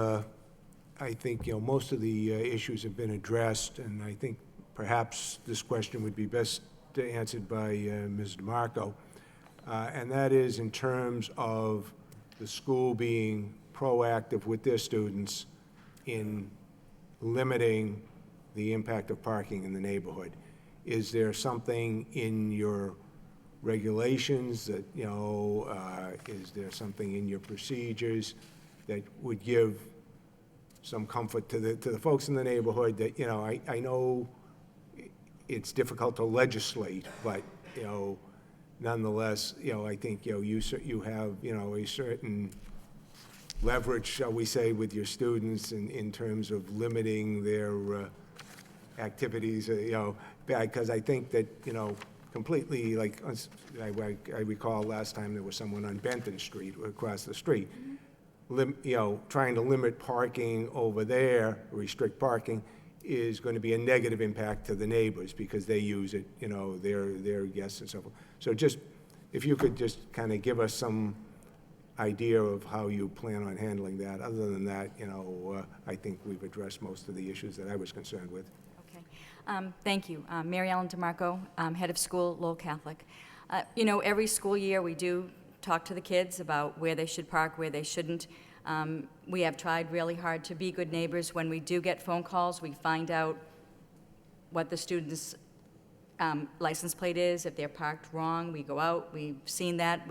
I think, most of the issues have been addressed, and I think perhaps this question would be best answered by Ms. DeMarco. And that is in terms of the school being proactive with their students in limiting the impact of parking in the neighborhood. Is there something in your regulations that, is there something in your procedures that would give some comfort to the folks in the neighborhood that, I know it's difficult to legislate, but, nonetheless, I think, you have, a certain leverage, shall we say, with your students in terms of limiting their activities, because I think that, completely, like, I recall last time there was someone on Benton Street, across the street, trying to limit parking over there, restrict parking, is going to be a negative impact to the neighbors because they use it, their guests and so forth. So just, if you could just kind of give us some idea of how you plan on handling that. Other than that, I think we've addressed most of the issues that I was concerned with. Okay. Thank you. Mary Ellen DeMarco, head of school, Lowell Catholic. Every school year we do talk to the kids about where they should park, where they shouldn't. We have tried really hard to be good neighbors. When we do get phone calls, we find out what the student's license plate is. If they're parked wrong, we go out. We've seen that.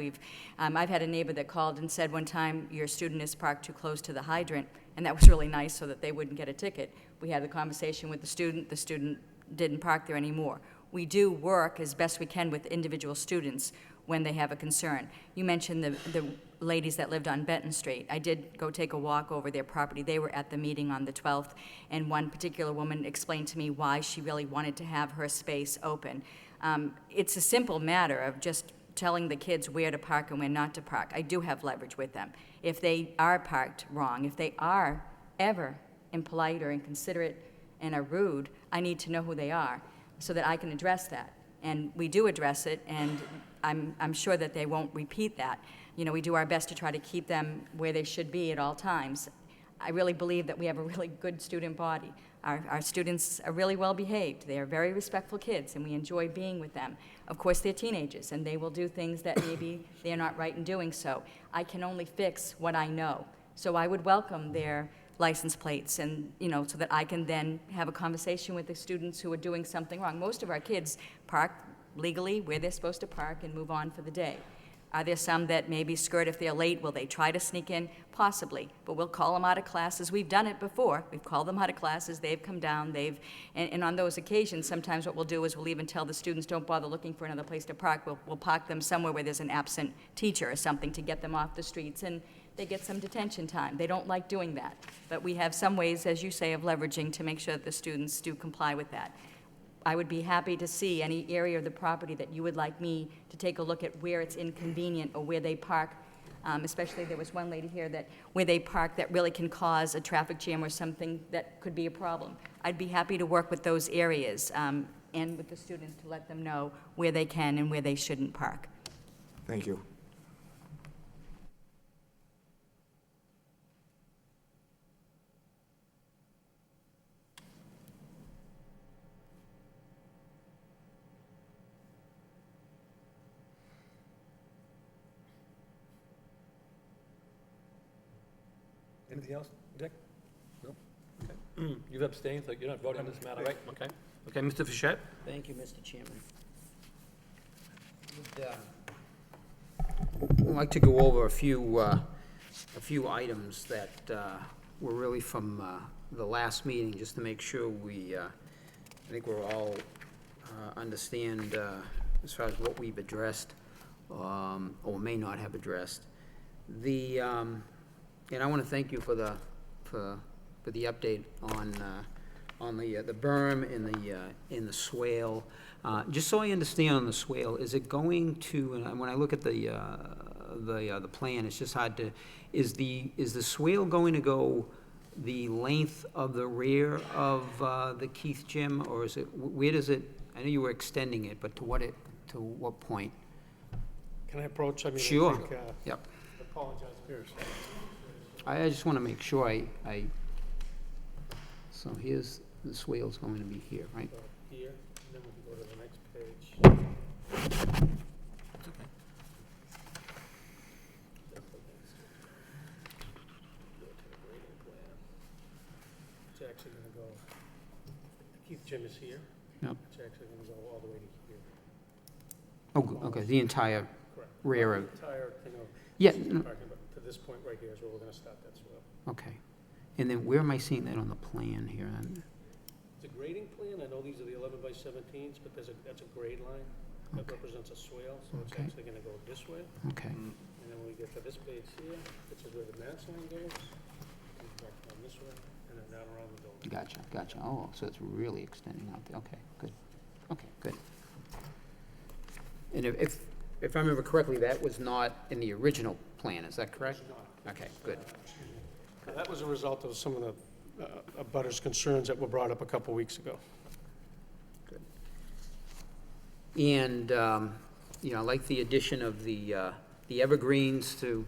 I've had a neighbor that called and said one time, your student is parked too close to the hydrant, and that was really nice so that they wouldn't get a ticket. We had a conversation with the student. The student didn't park there anymore. We do work as best we can with individual students when they have a concern. You mentioned the ladies that lived on Benton Street. I did go take a walk over their property. They were at the meeting on the 12th, and one particular woman explained to me why she really wanted to have her space open. It's a simple matter of just telling the kids where to park and where not to park. I do have leverage with them. If they are parked wrong, if they are ever impolite or inconsiderate and are rude, I need to know who they are so that I can address that. And we do address it, and I'm sure that they won't repeat that. We do our best to try to keep them where they should be at all times. I really believe that we have a really good student body. Our students are really well behaved. They are very respectful kids, and we enjoy being with them. Of course, they're teenagers, and they will do things that maybe they're not right in doing so. I can only fix what I know. So I would welcome their license plates and, so that I can then have a conversation with the students who are doing something wrong. Most of our kids park legally where they're supposed to park and move on for the day. Are there some that maybe skirt if they're late? Will they try to sneak in? Possibly, but we'll call them out of classes. We've done it before. We've called them out of classes. They've come down. And on those occasions, sometimes what we'll do is we'll even tell the students, don't bother looking for another place to park. We'll park them somewhere where there's an absent teacher or something to get them off the streets, and they get some detention time. They don't like doing that. But we have some ways, as you say, of leveraging to make sure that the students do comply with that. I would be happy to see any area of the property that you would like me to take a look at where it's inconvenient or where they park. Especially there was one lady here that where they park that really can cause a traffic jam or something that could be a problem. I'd be happy to work with those areas and with the students to let them know where they can and where they shouldn't park. Thank you. Anything else, Dick? No? Okay. You've abstained, so you're not voting on this matter, right? Okay. Okay, Mr. Fischett? Thank you, Mr. Chairman. I'd like to go over a few items that were really from the last meeting, just to make sure I think we're all understand as far as what we've addressed or may not have addressed. And I want to thank you for the update on the berm and the swale. Just so I understand on the swale, is it going to? And when I look at the plan, it's just hard to. Is the swale going to go the length of the rear of the Keith Gym, or is it? Where does it? I know you were extending it, but to what point? Can I approach? I mean, Sure. I think, Yep. I apologize, Pierce. I just want to make sure so here's, the swale's going to be here, right? Here, and then we can go to the next page. It's actually gonna go, Keith Jim is here. Yep. It's actually gonna go all the way to here. Oh, okay, the entire Correct. rear The of, entire thing of. Yeah, this is no. parking, but to this point right here is where we're gonna stop that swale. okay. And then where am I seeing that on the plan here? It's a grading plan. I know these are the 11 by 17s, but that's a grade line. That represents a swale, so it's Okay. actually gonna go this way. Okay, And then when we get to this page here, this is where the mast line goes. Comes back down this way, and then down around the building. gotcha. Oh, so it's really extending out there. Okay, good. Okay, good. And if I remember correctly, that was not in the original plan, is that correct? Okay, good. Now, that was a result of some of the abutters' concerns that were brought up a couple weeks ago. And, I like the addition of the evergreens to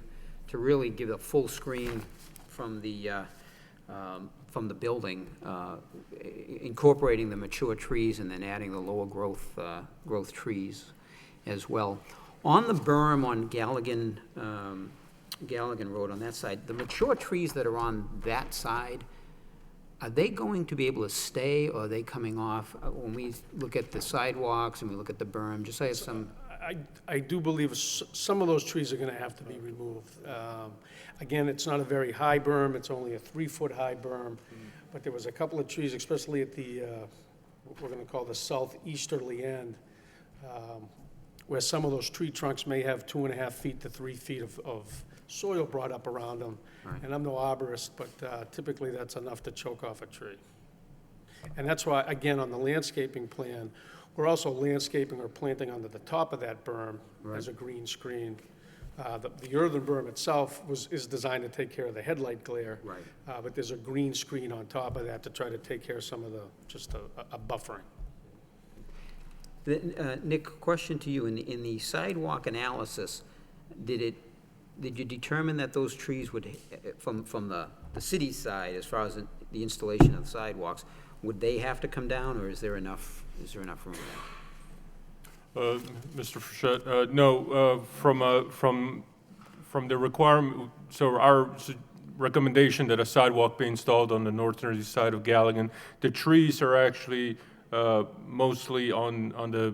really give a full screen from the building, incorporating the mature trees and then adding the lower growth trees as well. On the berm on Galligan Road on that side, the mature trees that are on that side, are they going to be able to stay, or are they coming off? When we look at the sidewalks and we look at the berm, just say some, I do believe some of those trees are gonna have to be removed. Again, it's not a very high berm, it's only a 3-foot high berm, but there was a couple of trees, especially at the, what we're gonna call the southeasterly end, where some of those tree trunks may have 2.5 feet to 3 feet of soil brought up around them. Right. And I'm no arborist, but typically that's enough to choke off a tree. And that's why, again, on the landscaping plan, we're also landscaping or planting under the top of that berm as a green screen. The earthen berm itself is designed to take care of the headlight glare. Right. But there's a green screen on top of that to try to take care of some of just a buffering. Nick, question to you, in the sidewalk analysis, did you determine that those trees would, from the city side, as far as the installation of the sidewalks, would they have to come down, or is there enough room there? Mr. Frechette, no, from the requirement, so our recommendation that a sidewalk be installed on the northern side of Galligan, the trees are actually mostly on the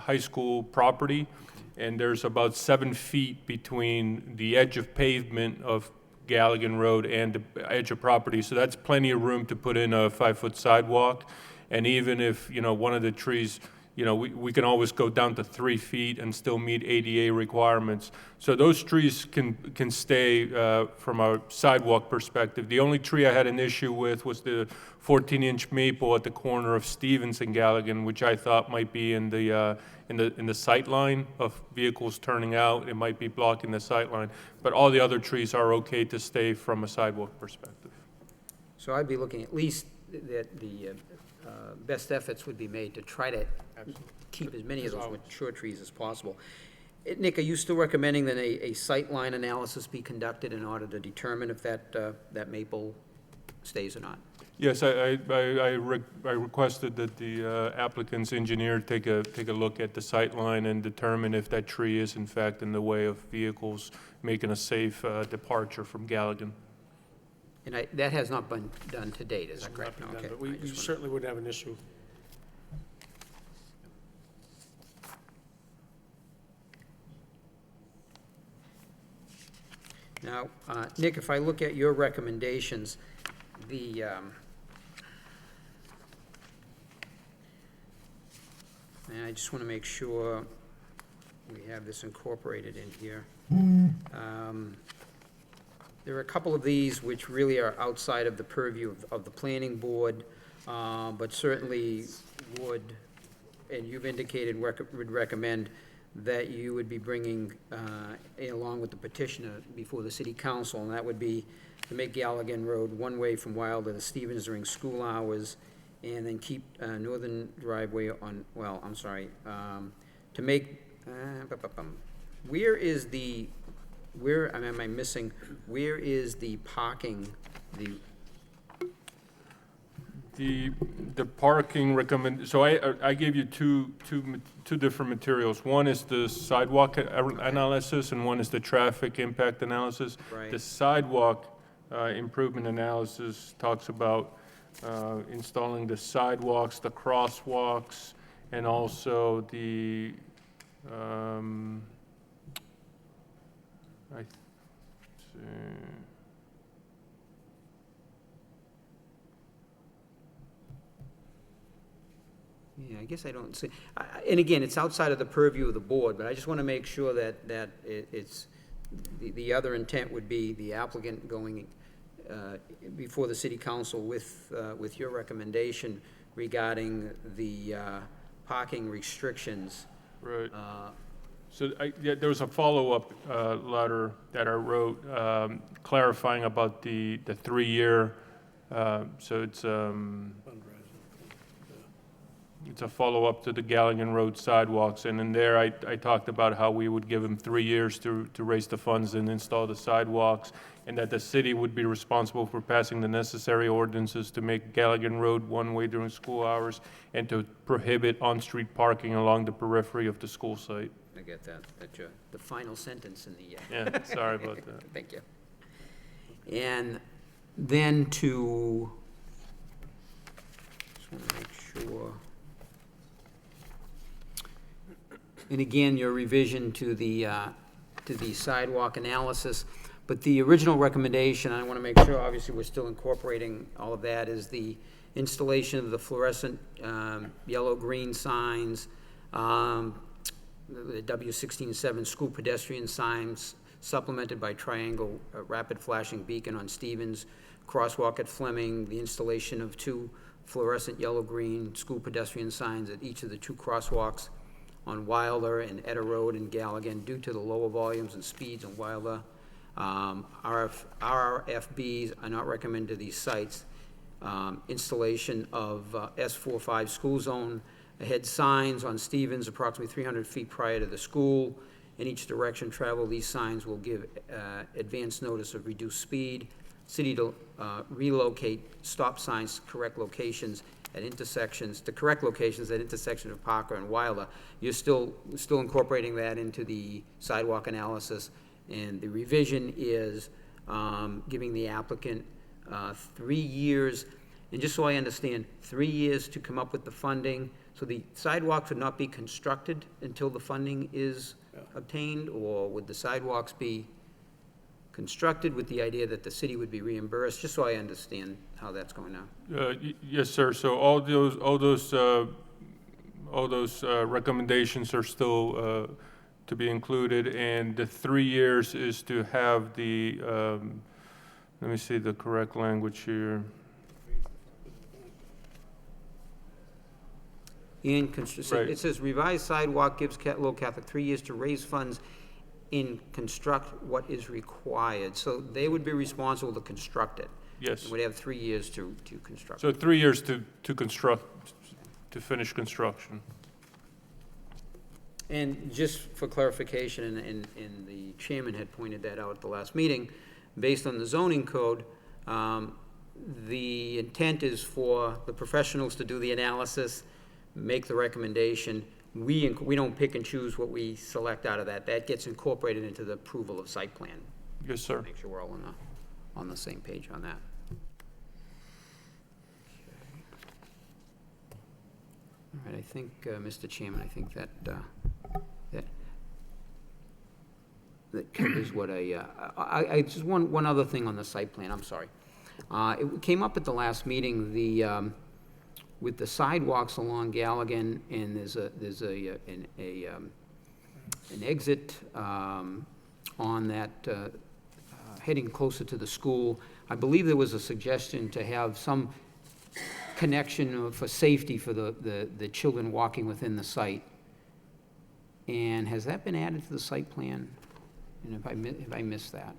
high school property, and there's about 7 feet between the edge of pavement of Galligan Road and the edge of property, so that's plenty of room to put in a 5-foot sidewalk. And even if, one of the trees, we can always go down to 3 feet and still meet ADA requirements. So those trees can stay from a sidewalk perspective. The only tree I had an issue with was the 14-inch maple at the corner of Stevens and Galligan, which I thought might be in the sight line of vehicles turning out. It might be blocking the sight line. But all the other trees are okay to stay from a sidewalk perspective. So I'd be looking at least that the best efforts would be made to try to keep as many of those mature trees as possible. Nick, are you still recommending that a sightline analysis be conducted in order to determine if that maple stays or not? Yes, I requested that the applicant's engineer take a look at the sight line and determine if that tree is in fact in the way of vehicles making a safe departure from Galligan. And that has not been done to date, is that correct? Not been done, Okay. but we certainly wouldn't have an issue. Now, Nick, if I look at your recommendations, and I just want to make sure we have this incorporated in here. There are a couple of these which really are outside of the purview of the planning board, but certainly would, and you've indicated would recommend that you would be bringing, along with the petitioner, before the city council, and that would be to make Galligan Road one-way from Wilder to Stevens during school hours, and then keep northern driveway on, well, I'm sorry, to make, where is the, where, am I missing, where is the parking, The parking so I gave you two different materials. One is the sidewalk analysis, and one is the traffic impact analysis. Right. The sidewalk improvement analysis talks about installing the sidewalks, the crosswalks, and also the, I see. yeah, I guess I don't see, and again, it's outside of the purview of the board, but I just want to make sure that it's, the other intent would be the applicant going before the city council with your recommendation regarding the parking restrictions. Right. So yeah, there was a follow-up letter that I wrote clarifying about the 3-year, so it's a follow-up to the Galligan Road sidewalks, and in there I talked about how we would give them 3 years to raise the funds and install the sidewalks, and that the city would be responsible for passing the necessary ordinances to make Galligan Road one-way during school hours and to prohibit on-street parking along the periphery of the school site. I get that, the final sentence in the. Yeah, sorry about that. Thank you. And then to, just want to make sure. And again, your revision to the sidewalk analysis, but the original recommendation, I want to make sure, obviously, we're still incorporating all of that, is the installation of the fluorescent yellow-green signs, the W16-7 school pedestrian signs, supplemented by triangle rapid flashing beacon on Stevens, crosswalk at Fleming, the installation of 2 fluorescent yellow-green school pedestrian signs at each of the 2 crosswalks on Wilder and Etta Road and Galligan due to the lower volumes and speeds on Wilder. RFBs are not recommended to these sites. Installation of S45 school zone ahead signs on Stevens approximately 300 feet prior to the school. In each direction travel, these signs will give advance notice of reduced speed. City to relocate stop signs to correct locations at intersections, the correct locations at intersection of Parker and Wilder. You're still incorporating that into the sidewalk analysis, and the revision is giving the applicant 3 years, and just so I understand, 3 years to come up with the funding, so the sidewalks would not be constructed until the funding is obtained, or would the sidewalks be constructed with the idea that the city would be reimbursed, just so I understand how that's going now? Yes, sir. So all those recommendations are still to be included, and the 3 years is to have the, let me see the correct language here. Right. It says revised sidewalk gives Lowell Catholic 3 years to raise funds in construct what is required. So they would be responsible to construct it. Yes. And would have 3 years to construct. So 3 years to construct, to finish construction. And just for clarification, and the chairman had pointed that out at the last meeting, based on the zoning code, the intent is for the professionals to do the analysis, make the recommendation. We don't pick and choose what we select out of that. That gets incorporated into the approval of site plan. Yes, sir. Make sure we're all on the same page on that. All right, I think, Mr. Chairman, I think that covers what I just one other thing on the site plan, I'm sorry. It came up at the last meeting, with the sidewalks along Galligan, and there's an exit on that heading closer to the school. I believe there was a suggestion to have some connection for safety for the children walking within the site. And has that been added to the site plan? And if I missed that?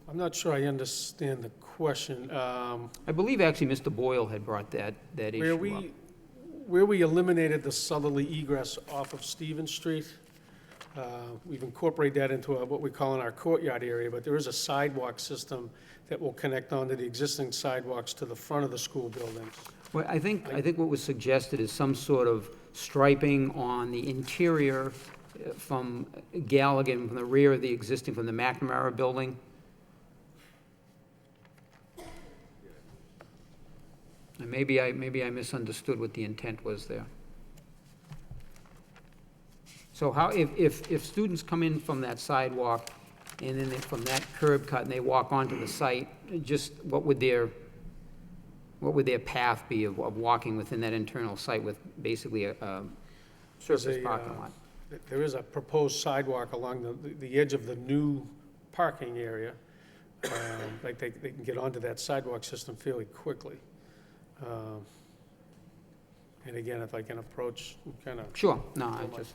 I'm not sure I understand the question. I believe actually Mr. Boyle had brought that issue up. Where we eliminated the southerly egress off of Stevens Street, we've incorporated that into what we call in our courtyard area, but there is a sidewalk system that will connect onto the existing sidewalks to the front of the school buildings. Well, I think what was suggested is some sort of striping on the interior from Galligan, from the rear of the existing, from the McNamara building. And maybe I misunderstood what the intent was there. So how, if students come in from that sidewalk and then from that curb cut and they walk onto the site, just what would their path be of walking within that internal site with basically a surface parking lot? There is a proposed sidewalk along the edge of the new parking area. Like they can get onto that sidewalk system fairly quickly. And again, if I can approach, kind of. Sure, no, I just.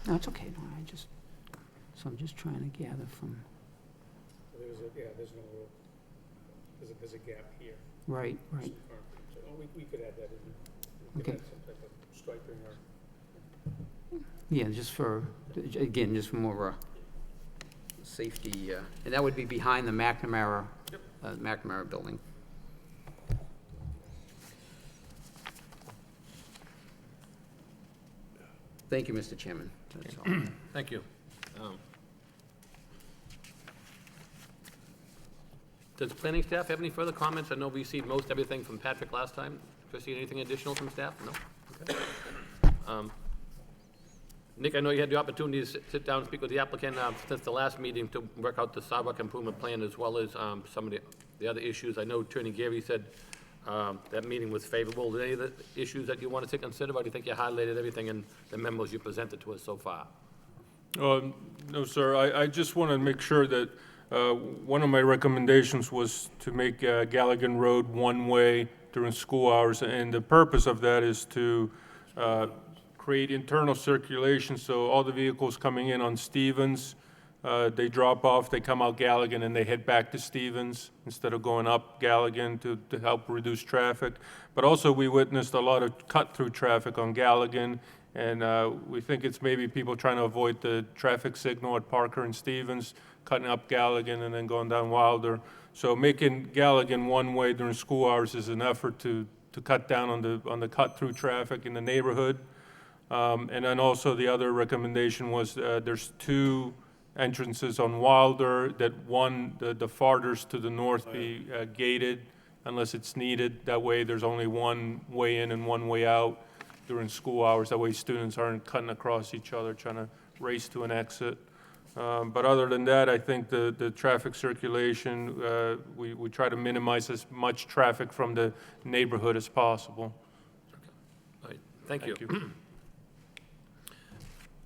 No, it's okay, no, so I'm just trying to gather from. There's a gap here. Right. So, we could add that in. We could Okay. add some type of striping or. Yeah, just for more of a safety, and that would be behind the McNamara, McNamara building. Thank you, Mr. Chairman. That's all. Thank you. Does planning staff have any further comments? I know we received most everything from Patrick last time. Christine, anything additional from staff? No? Okay. Nick, I know you had the opportunity to sit down and speak with the applicant since the last meeting to work out the sidewalk improvement plan as well as some of the other issues. I know Attorney Gary said that meeting was favorable. Are there any of the issues that you wanted to consider, or do you think you highlighted everything in the memos you presented to us so far? No, sir. I just want to make sure that one of my recommendations was to make Galligan Road one-way during school hours, and the purpose of that is to create internal circulation, so all the vehicles coming in on Stevens, they drop off, they come out Galligan, and they head back to Stevens instead of going up Galligan to help reduce traffic. But also, we witnessed a lot of cut-through traffic on Galligan, and we think it's maybe people trying to avoid the traffic signal at Parker and Stevens, cutting up Galligan and then going down Wilder. So making Galligan one-way during school hours is an effort to cut down on the cut-through traffic in the neighborhood. And then also the other recommendation was there's two entrances on Wilder, that one, the farthest to the north be gated unless it's needed. That way there's only one way in and one way out during school hours. That way students aren't cutting across each other trying to race to an exit. But other than that, I think the traffic circulation, we try to minimize as much traffic from the neighborhood as possible. All right, thank you.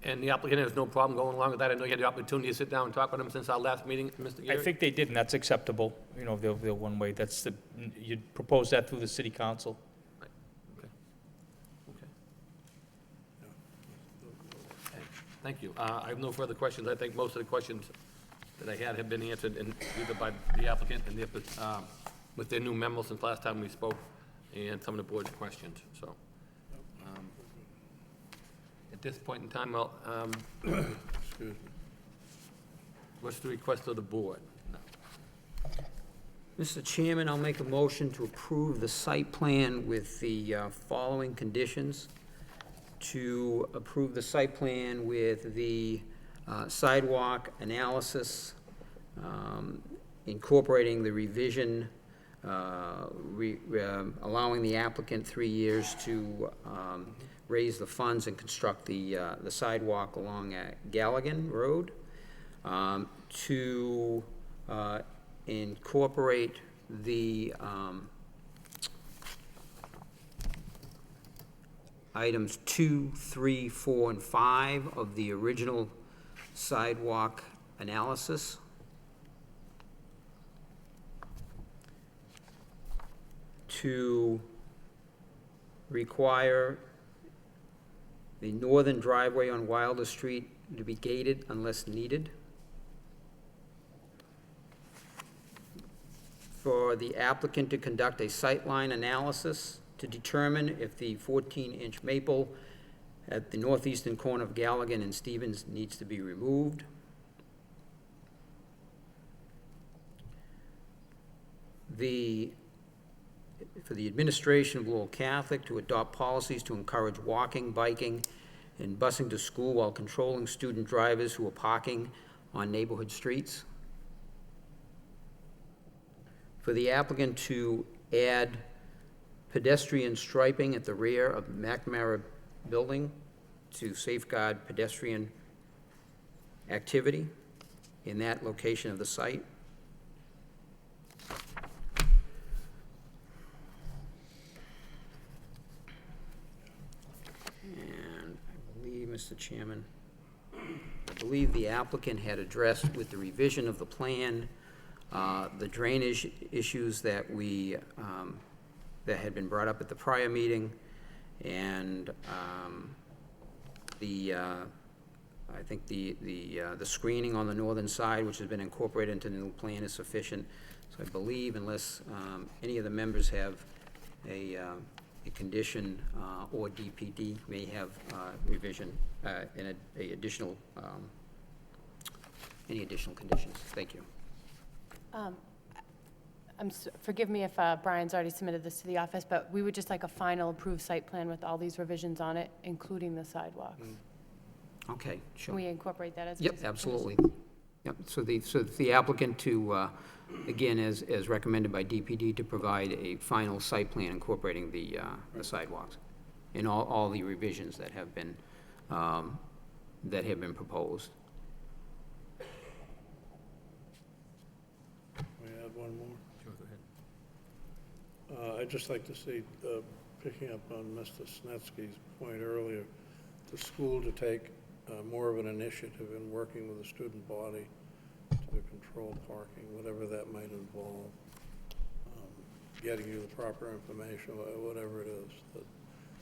And the applicant has no problem going along with that? I know you had the opportunity to sit down and talk with him since our last meeting, Mr. I Gary? think they did, and that's acceptable, you know, they're one-way, you'd propose that through the city council. Thank you. I have no further questions. I think most of the questions that I had have been answered either by the applicant and with their new memo since last time we spoke, and some of the board's questions, so. At this point in time, what's the request of the board? Mr. Chairman, I'll make a motion to approve the site plan with the following conditions. To approve the site plan with the sidewalk analysis, incorporating the revision, allowing the applicant 3 years to raise the funds and construct the sidewalk along Galligan Road, to incorporate the items 2, 3, 4, and 5 of the original sidewalk analysis. To require The northern driveway on Wilder Street to be gated unless needed. For the applicant to conduct a sightline analysis to determine if the 14-inch maple at the northeastern corner of Galligan and Stevens needs to be removed. For the administration of Lowell Catholic to adopt policies to encourage walking, biking, and busing to school while controlling student drivers who are parking on neighborhood streets. For the applicant to add pedestrian striping at the rear of McNamara Building to safeguard pedestrian activity in that location of the site. And I believe, Mr. Chairman, I believe the applicant had addressed with the revision of the plan the drainage issues that that had been brought up at the prior meeting, and I think the screening on the northern side, which has been incorporated into the new plan, is sufficient. So I believe, unless any of the members have a condition, or DPD may have revision in any additional conditions. Thank you. Forgive me if Brian's already submitted this to the office, but we would just like a final approved site plan with all these revisions on it, including the sidewalks. Okay, sure. Can we incorporate that as a Yep, condition? absolutely. Yep, so the applicant to, again, as recommended by DPD, to provide a final site plan incorporating the sidewalks and all the revisions that have been proposed. May I add one more? Sure, go ahead. I'd just like to see, picking up on Mr. Snetsky's point earlier, the school to take more of an initiative in working with the student body to control parking, whatever that might involve, getting you the proper information, whatever it is.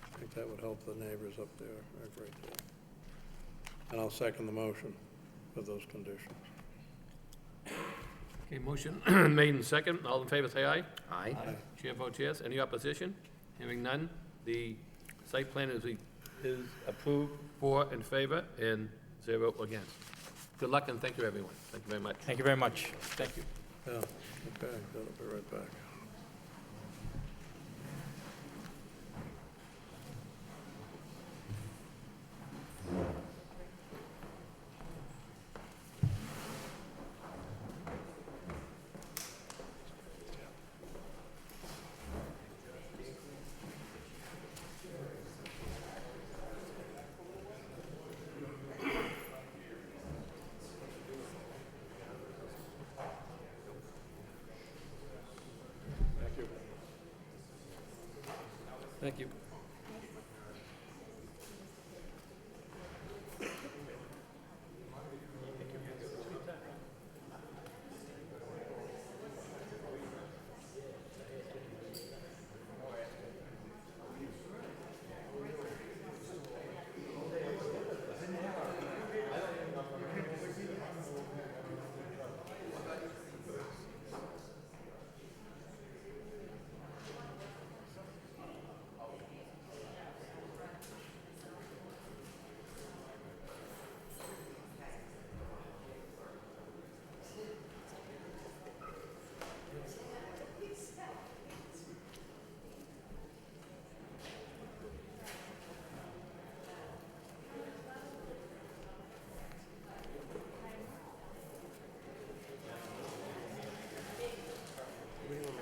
I think that would help the neighbors up there a great deal. And I'll second the motion with those conditions. Okay, motion made in second. All in favor, say aye. Aye. Chair votes yes. Any opposition? Hearing none, the site plan is approved, 4 in favor and 0 against. Good luck and thank you, everyone. Thank you very much. Thank you very much. Thank you. Yeah, okay, that'll be right back. Thank you.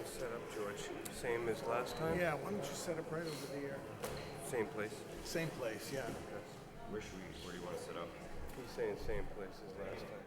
Set up, George. Same as last time? Yeah, why don't you set up right over there? Same place? Same place, yeah. Where do you want to set up? He's saying same place as last time.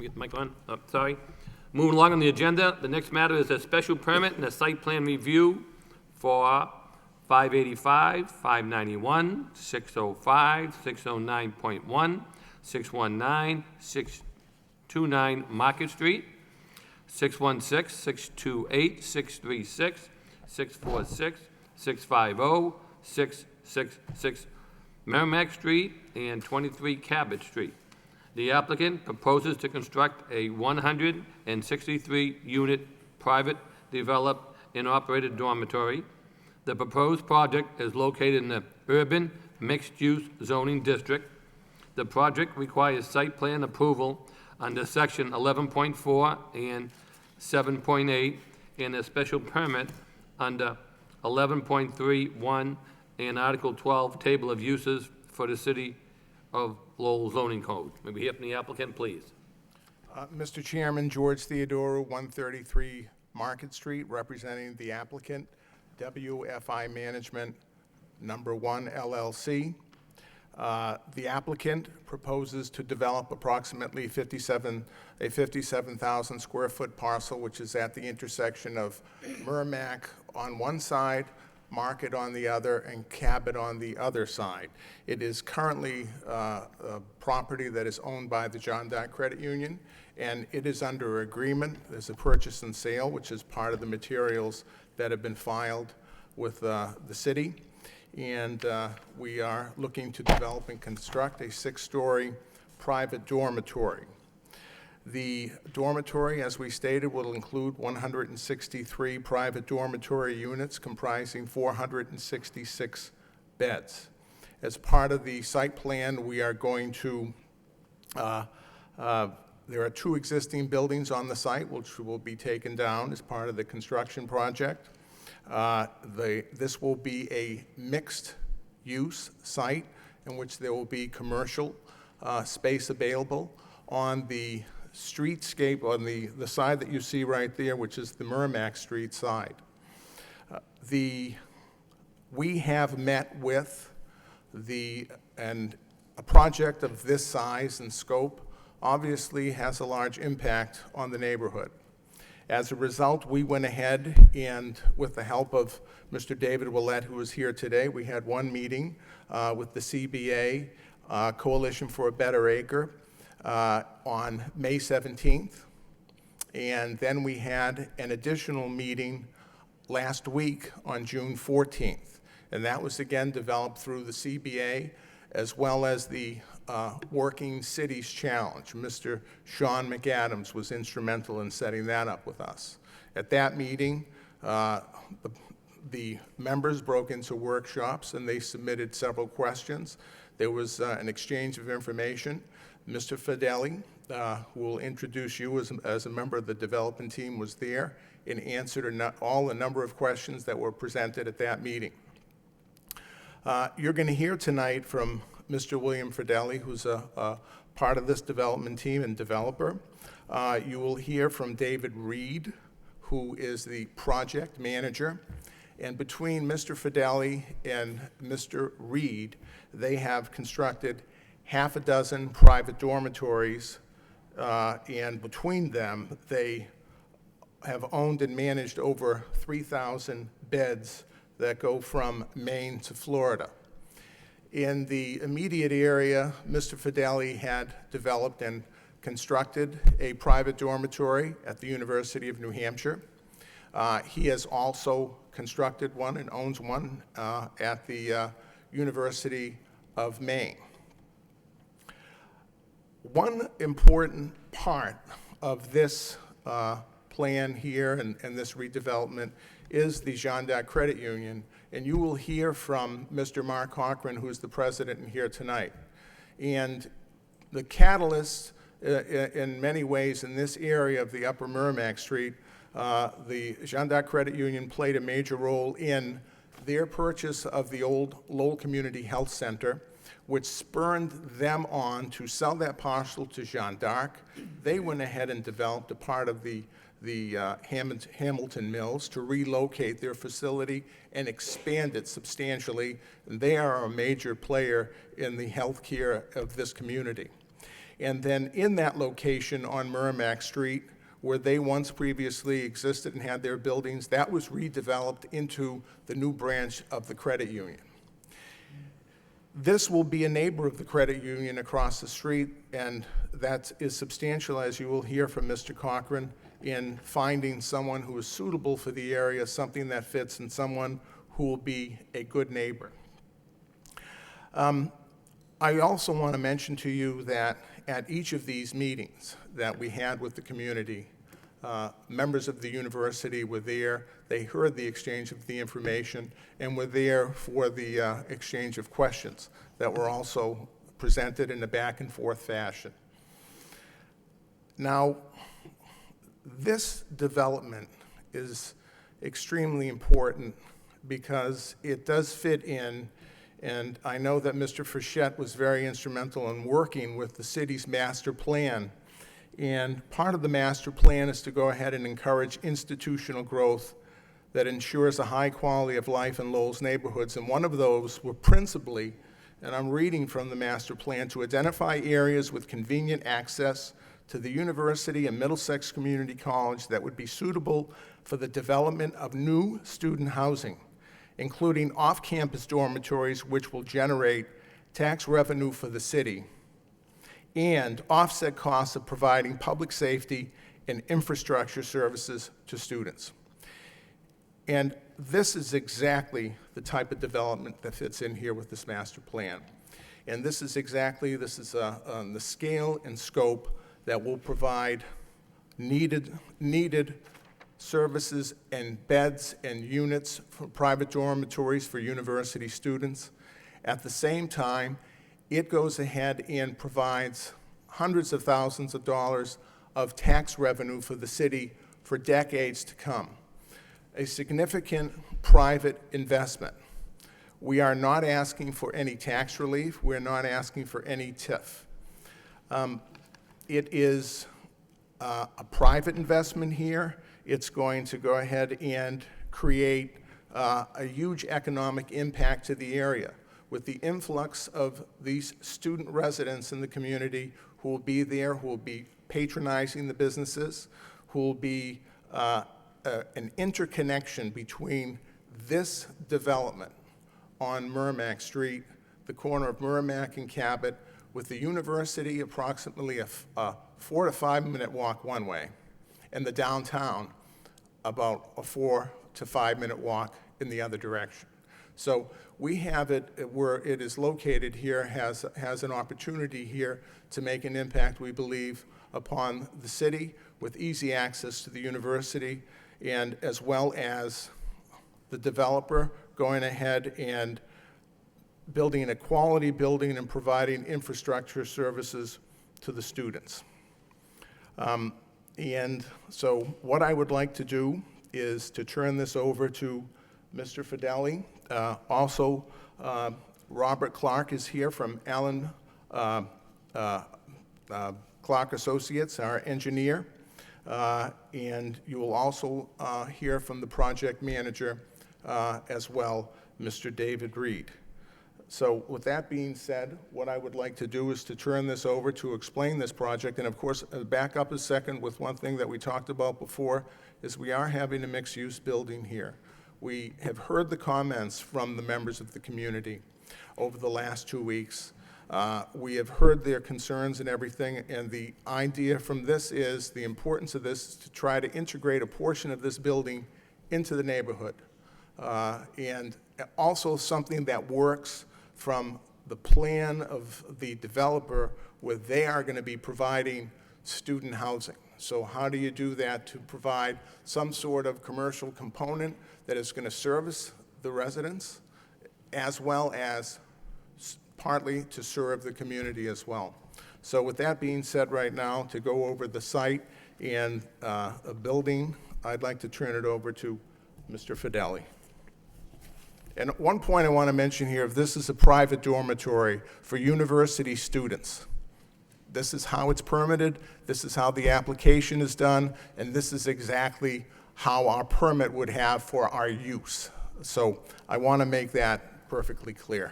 me get the mic on, sorry. Moving along on the agenda, the next matter is a special permit and a site plan review for 585, 591, 605, 609.1, 619, 629 Market Street, 616, 628, 636, 646, 650, 666 Merrimack Street, and 23 Cabot Street. The applicant proposes to construct a 163-unit private developed and operated dormitory. The proposed project is located in the urban mixed-use zoning district. The project requires site plan approval under section 11.4 and 7.8, and a special permit under 11.31 and Article 12, Table of Uses for the City of Lowell zoning code. May we hear from the applicant, please? Mr. Chairman, George Theodoro, 133 Market Street, representing the applicant, WFI Management Number 1 LLC. The applicant proposes to develop approximately a 57,000 square foot parcel, which is at the intersection of Merrimack on one side, Market on the other, and Cabot on the other side. It is currently a property that is owned by the John Dark Credit Union, and it is under agreement. There's a purchase and sale, which is part of the materials that have been filed with the city. And we are looking to develop and construct a 6-story private dormitory. The dormitory, as we stated, will include 163 private dormitory units comprising 466 beds. As part of the site plan, we are going to, there are 2 existing buildings on the site which will be taken down as part of the construction project. This will be a mixed-use site in which there will be commercial space available on the streetscape, on the side that you see right there, which is the Merrimack Street side. We have met with and a project of this size and scope obviously has a large impact on the neighborhood. As a result, we went ahead and, with the help of Mr. David Willett, who is here today, we had one meeting with the CBA, Coalition for a Better Acre, on May 17th. And then we had an additional meeting last week on June 14th. And that was again developed through the CBA as well as the Working Cities Challenge. Mr. Sean McAdams was instrumental in setting that up with us. At that meeting, the members broke into workshops and they submitted several questions. There was an exchange of information. Mr. Fideli, who will introduce you as a member of the development team, was there and answered all the number of questions that were presented at that meeting. You're going to hear tonight from Mr. William Fideli, who's a part of this development team and developer. You will hear from David Reed, who is the project manager. And between Mr. Fideli and Mr. Reed, they have constructed half a dozen private dormitories, and between them, they have owned and managed over 3,000 beds that go from Maine to Florida. In the immediate area, Mr. Fideli had developed and constructed a private dormitory at the University of New Hampshire. He has also constructed one and owns one at the University of Maine. One important part of this plan here and this redevelopment is the John Dark Credit Union, and you will hear from Mr. Mark Cochran, who is the president here tonight. And the catalyst in many ways in this area of the Upper Merrimack Street, the John Dark Credit Union played a major role in their purchase of the old Lowell Community Health Center, which spurred them on to sell that parcel to Jean d'Arc. They went ahead and developed a part of the Hamilton Mills to relocate their facility and expand it substantially. And they are a major player in the health care of this community. And then in that location on Merrimack Street, where they once previously existed and had their buildings, that was redeveloped into the new branch of the credit union. This will be a neighbor of the credit union across the street, and that is substantial, as you will hear from Mr. Cochran, in finding someone who is suitable for the area, something that fits, and someone who will be a good neighbor. I also want to mention to you that at each of these meetings that we had with the community, members of the university were there. They heard the exchange of the information and were there for the exchange of questions that were also presented in a back and forth fashion. Now, this development is extremely important because it does fit in, and I know that Mr. Frechette was very instrumental in working with the city's master plan. And part of the master plan is to go ahead and encourage institutional growth that ensures a high quality of life in Lowell's neighborhoods. And one of those were principally, and I'm reading from the master plan, to identify areas with convenient access to the university and Middlesex Community College that would be suitable for the development of new student housing, including off-campus dormitories which will generate tax revenue for the city and offset costs of providing public safety and infrastructure services to students. And this is exactly the type of development that fits in here with this master plan. And this is the scale and scope that will provide needed services and beds and units for private dormitories for university students. At the same time, it goes ahead and provides hundreds of thousands of dollars of tax revenue for the city for decades to come. A significant private investment. We are not asking for any tax relief. We're not asking for any TIF. It is a private investment here. It's going to go ahead and create a huge economic impact to the area with the influx of these student residents in the community who will be there, who will be patronizing the businesses, who will be an interconnection between this development on Merrimack Street, the corner of Merrimack and Cabot, with the university approximately a 4 to 5 minute walk one way, and the downtown about a 4 to 5 minute walk in the other direction. So we have it where it is located here, has an opportunity here to make an impact, we believe, upon the city with easy access to the university, and as well as the developer going ahead and building a quality building and providing infrastructure services to the students. And so what I would like to do is to turn this over to Mr. Fideli. Also, Robert Clark is here from Allen Clark Associates, our engineer. And you will also hear from the project manager as well, Mr. David Reed. So with that being said, what I would like to do is to turn this over to explain this project. And of course, back up a second with one thing that we talked about before, is we are having a mixed-use building here. We have heard the comments from the members of the community over the last 2 weeks. We have heard their concerns and everything, and the idea from this is, the importance of this is to try to integrate a portion of this building into the neighborhood. And also something that works from the plan of the developer, where they are going to be providing student housing. So how do you do that to provide some sort of commercial component that is going to service the residents, as well as partly to serve the community as well? So with that being said right now, to go over the site and a building, I'd like to turn it over to Mr. Fideli. And one point I want to mention here, if this is a private dormitory for university students. This is how it's permitted, this is how the application is done, and this is exactly how our permit would have for our use. So I want to make that perfectly clear.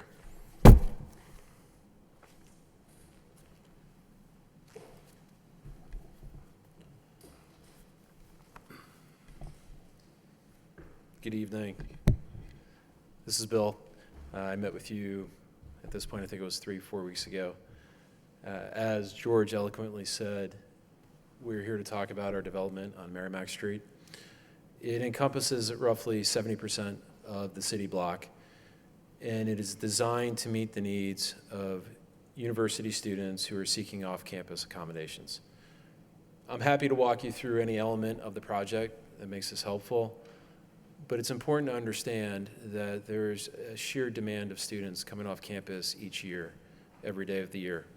Good evening. This is Bill. I met with you at this point, I think it was 3-4 weeks ago. As George eloquently said, we're here to talk about our development on Merrimack Street. It encompasses roughly 70% of the city block, and it is designed to meet the needs of university students who are seeking off-campus accommodations. I'm happy to walk you through any element of the project that makes this helpful, but it's important to understand that there's a sheer demand of students coming off campus each year, every day of the year.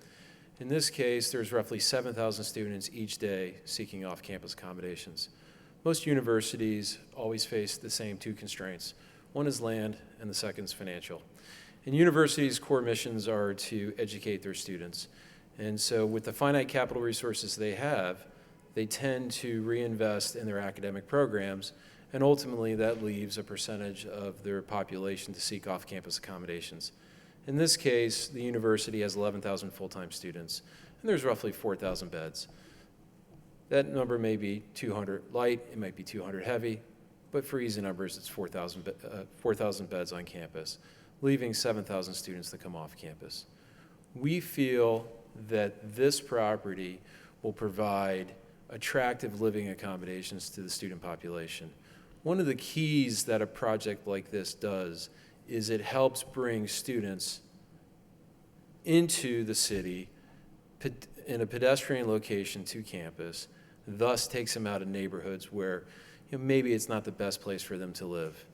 In this case, there's roughly 7,000 students each day seeking off-campus accommodations. Most universities always face the same two constraints. One is land, and the second is financial. And universities' core missions are to educate their students. And so with the finite capital resources they have, they tend to reinvest in their academic programs, and ultimately that leaves a percentage of their population to seek off-campus accommodations. In this case, the university has 11,000 full-time students, and there's roughly 4,000 beds. That number may be 200 light, it might be 200 heavy, but for easy numbers, it's 4,000 beds on campus, leaving 7,000 students that come off campus. We feel that this property will provide attractive living accommodations to the student population. One of the keys that a project like this does is it helps bring students into the city in a pedestrian location to campus, thus takes them out of neighborhoods where maybe it's not the best place for them to live.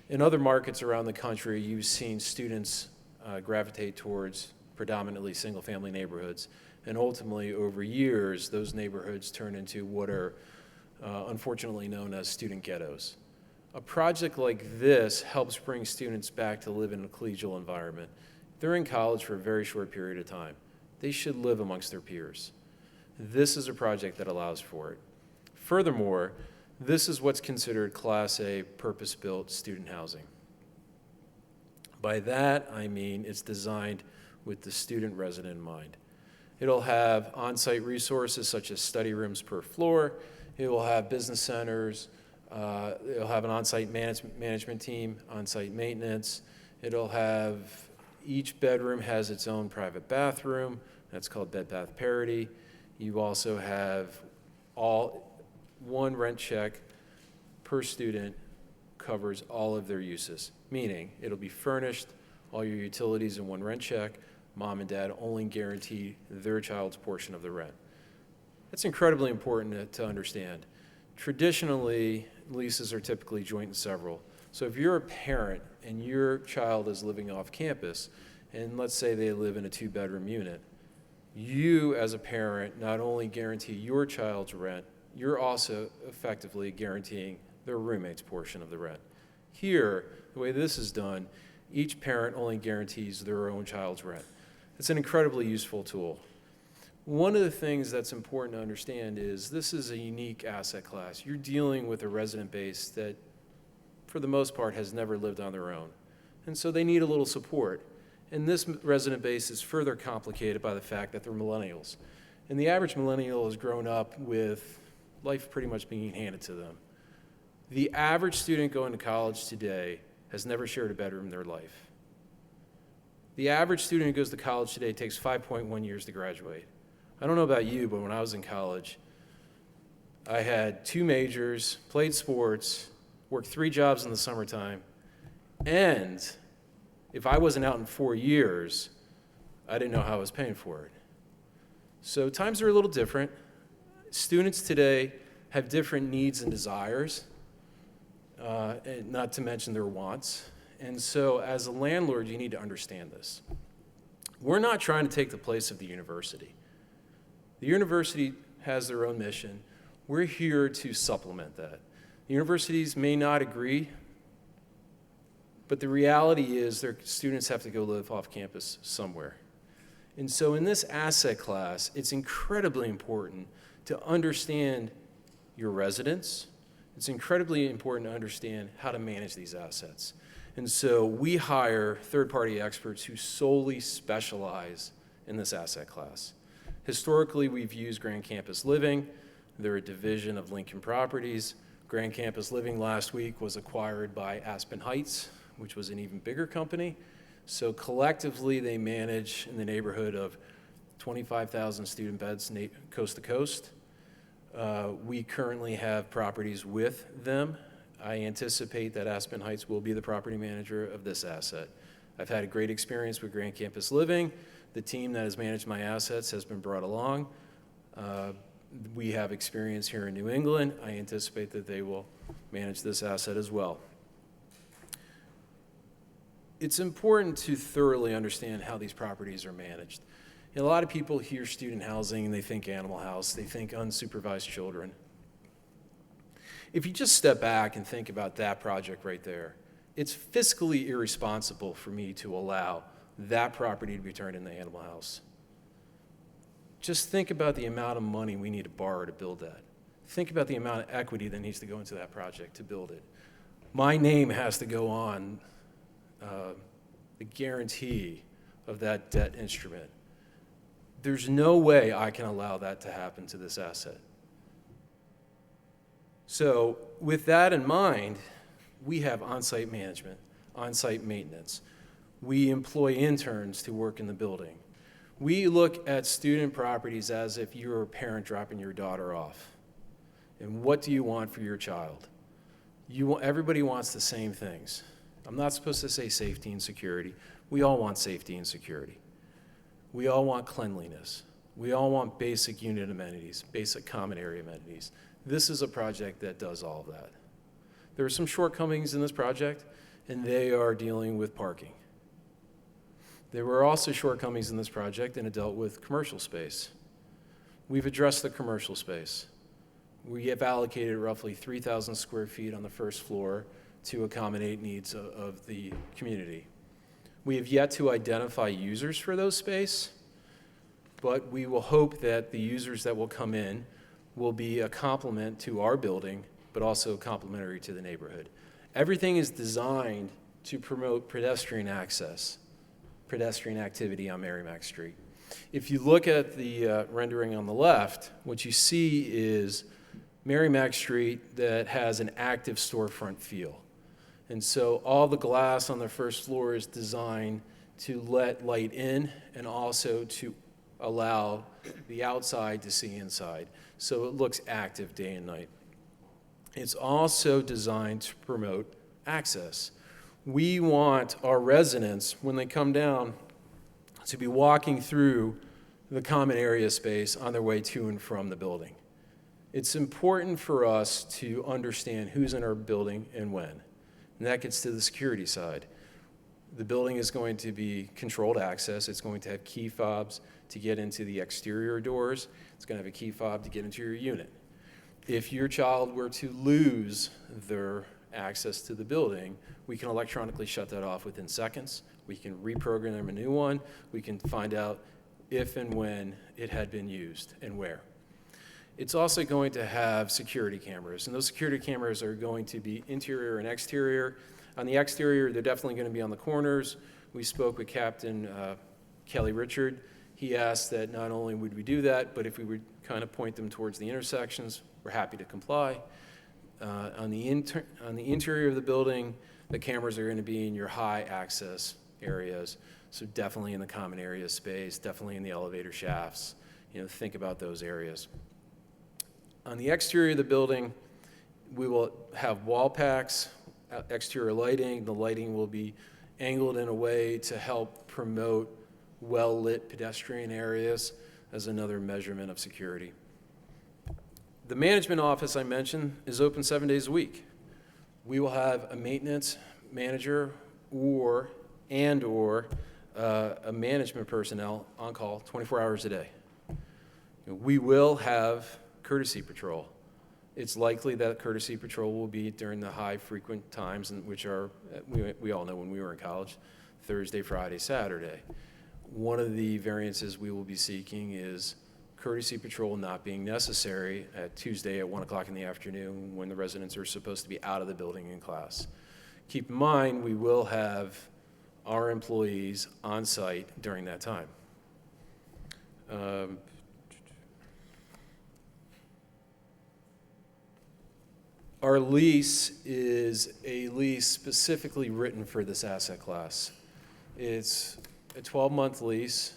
In other markets around the country, you've seen students gravitate towards predominantly single-family neighborhoods, and ultimately, over years, those neighborhoods turn into what are unfortunately known as student ghettos. A project like this helps bring students back to live in a collegial environment. They're in college for a very short period of time. They should live amongst their peers. This is a project that allows for it. Furthermore, this is what's considered Class A purpose-built student housing. By that, I mean it's designed with the student resident in mind. It'll have on-site resources such as study rooms per floor. It will have business centers. It'll have an on-site management team, on-site maintenance. It'll have, each bedroom has its own private bathroom. That's called Bed Bath Parity. You also have one rent check per student covers all of their uses, meaning it'll be furnished, all your utilities in one rent check. Mom and dad only guarantee their child's portion of the rent. That's incredibly important to understand. Traditionally, leases are typically joint and several. So if you're a parent and your child is living off campus, and let's say they live in a 2-bedroom unit, you as a parent not only guarantee your child's rent, you're also effectively guaranteeing their roommate's portion of the rent. Here, the way this is done, each parent only guarantees their own child's rent. It's an incredibly useful tool. One of the things that's important to understand is this is a unique asset class. You're dealing with a resident base that, for the most part, has never lived on their own. And so they need a little support. And this resident base is further complicated by the fact that they're millennials. And the average millennial has grown up with life pretty much being handed to them. The average student going to college today has never shared a bedroom in their life. The average student who goes to college today takes 5.1 years to graduate. I don't know about you, but when I was in college, I had 2 majors, played sports, worked 3 jobs in the summertime, and if I wasn't out in 4 years, I didn't know how I was paying for it. So times are a little different. Students today have different needs and desires, and not to mention their wants. And so as a landlord, you need to understand this. We're not trying to take the place of the university. The university has their own mission. We're here to supplement that. The universities may not agree, but the reality is their students have to go live off campus somewhere. And so in this asset class, it's incredibly important to understand your residents. It's incredibly important to understand how to manage these assets. And so we hire third-party experts who solely specialize in this asset class. Historically, we've used Grand Campus Living. They're a division of Lincoln Properties. Grand Campus Living last week was acquired by Aspen Heights, which was an even bigger company. So collectively, they manage in the neighborhood of 25,000 student beds coast to coast. We currently have properties with them. I anticipate that Aspen Heights will be the property manager of this asset. I've had a great experience with Grand Campus Living. The team that has managed my assets has been brought along. We have experience here in New England. I anticipate that they will manage this asset as well. It's important to thoroughly understand how these properties are managed. A lot of people hear student housing and they think Animal House, they think unsupervised children. If you just step back and think about that project right there, it's fiscally irresponsible for me to allow that property to be turned into Animal House. Just think about the amount of money we need to borrow to build that. Think about the amount of equity that needs to go into that project to build it. My name has to go on the guarantee of that debt instrument. There's no way I can allow that to happen to this asset. So with that in mind, we have on-site management, on-site maintenance. We employ interns to work in the building. We look at student properties as if you're a parent dropping your daughter off. And what do you want for your child? Everybody wants the same things. I'm not supposed to say safety and security. We all want safety and security. We all want cleanliness. We all want basic unit amenities, basic common area amenities. This is a project that does all of that. There are some shortcomings in this project, and they are dealing with parking. There were also shortcomings in this project, and it dealt with commercial space. We've addressed the commercial space. We have allocated roughly 3,000 square feet on the first floor to accommodate needs of the community. We have yet to identify users for those space, but we will hope that the users that will come in will be a complement to our building, but also complementary to the neighborhood. Everything is designed to promote pedestrian access, pedestrian activity on Merrimack Street. If you look at the rendering on the left, what you see is Merrimack Street that has an active storefront feel. And so all the glass on the first floor is designed to let light in and also to allow the outside to see inside. So it looks active day and night. It's also designed to promote access. We want our residents, when they come down, to be walking through the common area space on their way to and from the building. It's important for us to understand who's in our building and when. And that gets to the security side. The building is going to be controlled access. It's going to have key fobs to get into the exterior doors. It's going to have a key fob to get into your unit. If your child were to lose their access to the building, we can electronically shut that off within seconds. We can reprogram them a new one. We can find out if and when it had been used and where. It's also going to have security cameras, and those security cameras are going to be interior and exterior. On the exterior, they're definitely going to be on the corners. We spoke with Captain Kelly Richard. He asked that not only would we do that, but if we would kind of point them towards the intersections, we're happy to comply. On the interior of the building, the cameras are going to be in your high access areas, so definitely in the common area space, definitely in the elevator shafts. Think about those areas. On the exterior of the building, we will have wall packs, exterior lighting. The lighting will be angled in a way to help promote well-lit pedestrian areas as another measurement of security. The management office I mentioned is open 7 days a week. We will have a maintenance manager or a management personnel on call 24 hours a day. We will have courtesy patrol. It's likely that courtesy patrol will be during the high frequent times, which are, we all know when we were in college, Thursday, Friday, Saturday. One of the variances we will be seeking is courtesy patrol not being necessary at Tuesday at 1 o'clock in the afternoon when the residents are supposed to be out of the building in class. Keep in mind, we will have our employees on site during that time. Our lease is a lease specifically written for this asset class. It's a 12-month lease.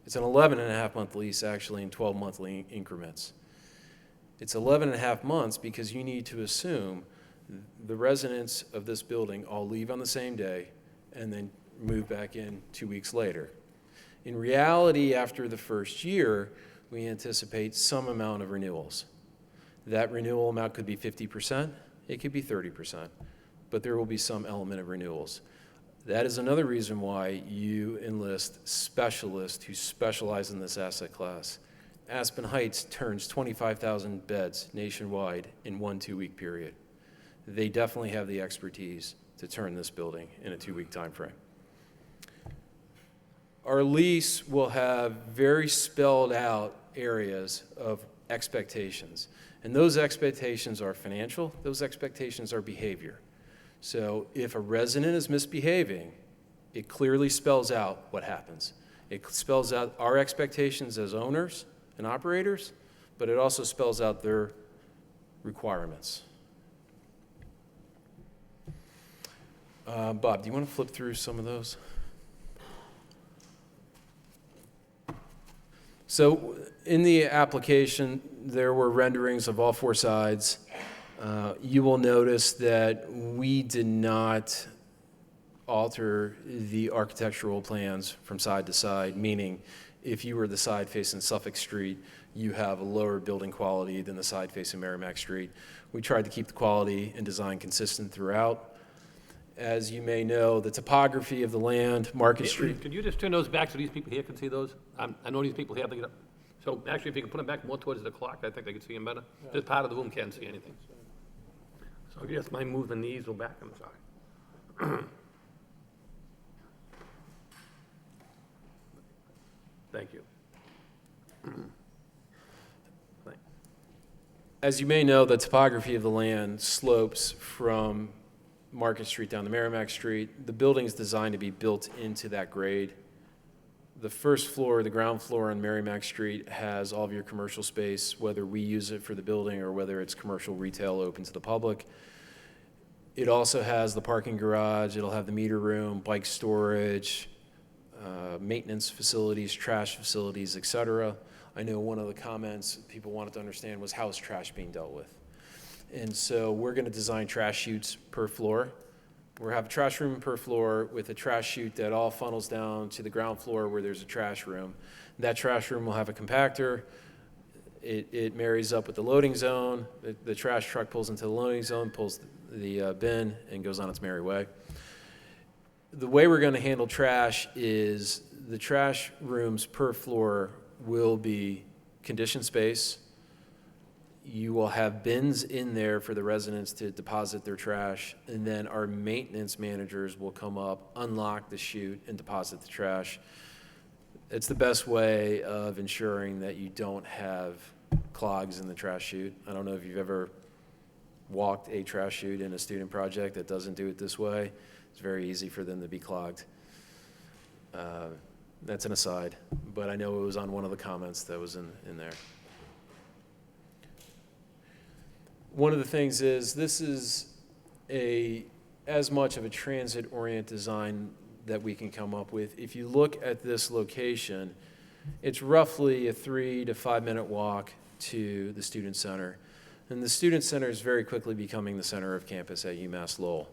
It's an 11.5-month lease, actually, in 12-monthly increments. It's 11.5 months because you need to assume the residents of this building all leave on the same day and then move back in 2 weeks later. In reality, after the first year, we anticipate some amount of renewals. That renewal amount could be 50%, it could be 30%, but there will be some element of renewals. That is another reason why you enlist specialists who specialize in this asset class. Aspen Heights turns 25,000 beds nationwide in 1 2-week period. They definitely have the expertise to turn this building in a 2-week time frame. Our lease will have very spelled out areas of expectations. And those expectations are financial, those expectations are behavior. So if a resident is misbehaving, it clearly spells out what happens. It spells out our expectations as owners and operators, but it also spells out their requirements. Bob, do you want to flip through some of those? So in the application, there were renderings of all 4 sides. You will notice that we did not alter the architectural plans from side to side, meaning if you were the side facing Suffolk Street, you have a lower building quality than the side facing Merrimack Street. We tried to keep the quality and design consistent throughout. As you may know, the topography of the land, Market Street. Could you just turn those back so these people here can see those? I know these people here have to get up. So actually, if you can put them back more towards the clock, I think they can see them better. This part of the room can't see anything. So if you just mind moving the easel back, I'm sorry. Thank you. As you may know, the topography of the land slopes from Market Street down to Merrimack Street. The building is designed to be built into that grade. The first floor, the ground floor on Merrimack Street has all of your commercial space, whether we use it for the building or whether it's commercial retail open to the public. It also has the parking garage, it'll have the meter room, bike storage, maintenance facilities, trash facilities, et cetera. I know one of the comments people wanted to understand was how is trash being dealt with? And so we're going to design trash chutes per floor. We'll have a trash room per floor with a trash chute that all funnels down to the ground floor where there's a trash room. That trash room will have a compactor. It marries up with the loading zone. The trash truck pulls into the loading zone, pulls the bin, and goes on its merry way. The way we're going to handle trash is the trash rooms per floor will be conditioned space. You will have bins in there for the residents to deposit their trash, and then our maintenance managers will come up, unlock the chute, and deposit the trash. It's the best way of ensuring that you don't have clogs in the trash chute. I don't know if you've ever walked a trash chute in a student project that doesn't do it this way. It's very easy for them to be clogged. That's an aside, but I know it was on one of the comments that was in there. One of the things is this is as much of a transit-oriented design that we can come up with. If you look at this location, it's roughly a 3 to 5 minute walk to the student center. And the student center is very quickly becoming the center of campus at UMass Lowell.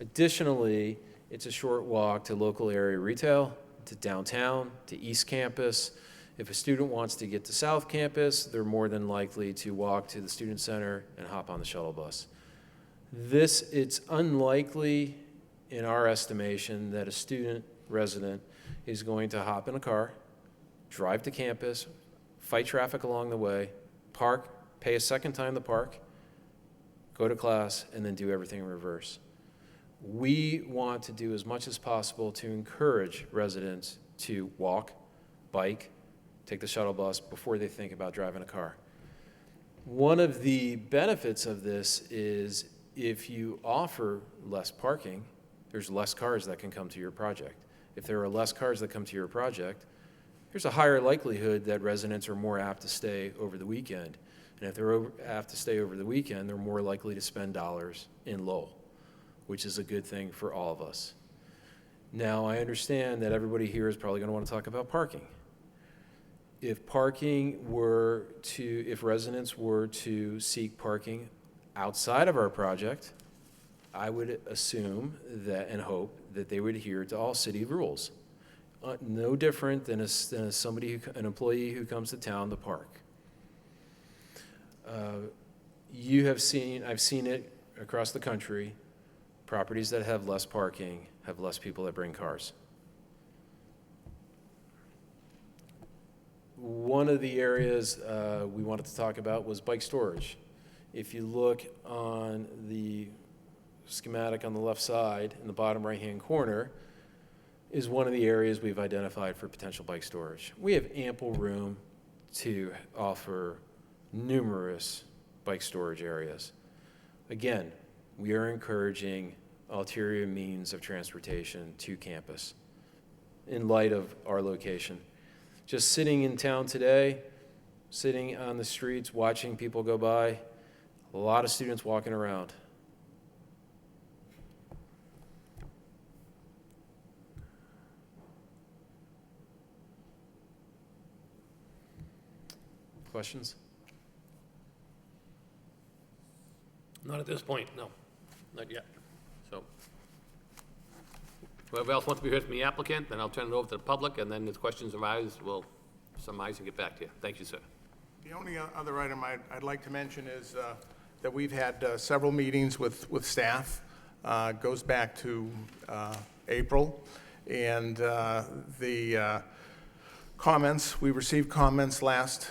Additionally, it's a short walk to local area retail, to downtown, to East Campus. If a student wants to get to South Campus, they're more than likely to walk to the student center and hop on the shuttle bus. It's unlikely in our estimation that a student resident is going to hop in a car, drive to campus, fight traffic along the way, park, pay a second time to park, go to class, and then do everything in reverse. We want to do as much as possible to encourage residents to walk, bike, take the shuttle bus before they think about driving a car. One of the benefits of this is if you offer less parking, there's less cars that can come to your project. If there are less cars that come to your project, there's a higher likelihood that residents are more apt to stay over the weekend And if have to stay over the weekend, they're more likely to spend dollars in Lowell, which is a good thing for all of us. Now, I understand that everybody here is probably going to want to talk about parking. If residents were to seek parking outside of our project, I would assume that and hope that they would adhere to all city rules. No different than an employee who comes to town to park. I've seen it across the country. Properties that have less parking have less people that bring cars. One of the areas we wanted to talk about was bike storage. If you look on the schematic on the left side, in the bottom right-hand corner, is one of the areas we've identified for potential bike storage. We have ample room to offer numerous bike storage areas. Again, we are encouraging ulterior means of transportation to campus in light of our location. Just sitting in town today, sitting on the streets, watching people go by, a lot of students walking around. Questions? Not at this point, no, not yet. So, whoever else wants to be heard from the applicant, then I'll turn it over to the public, and then if questions arise, we'll surmise and get back to you. Thank you, sir. The only other item I'd like to mention is that we've had several meetings with staff. Goes back to April. And the comments, we received comments last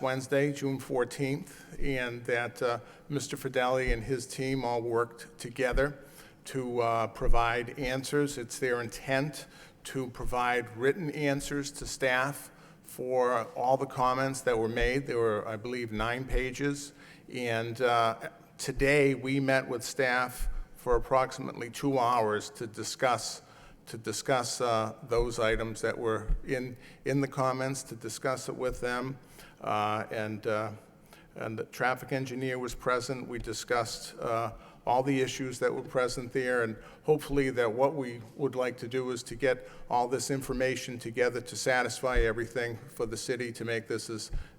Wednesday, June 14th, and that Mr. Fideli and his team all worked together to provide answers. It's their intent to provide written answers to staff for all the comments that were made. There were, I believe, 9 pages. And today, we met with staff for approximately 2 hours to discuss those items that were in the comments, to discuss it with them. And the traffic engineer was present. We discussed all the issues that were present there, and hopefully that what we would like to do is to get all this information together to satisfy everything for the city to make this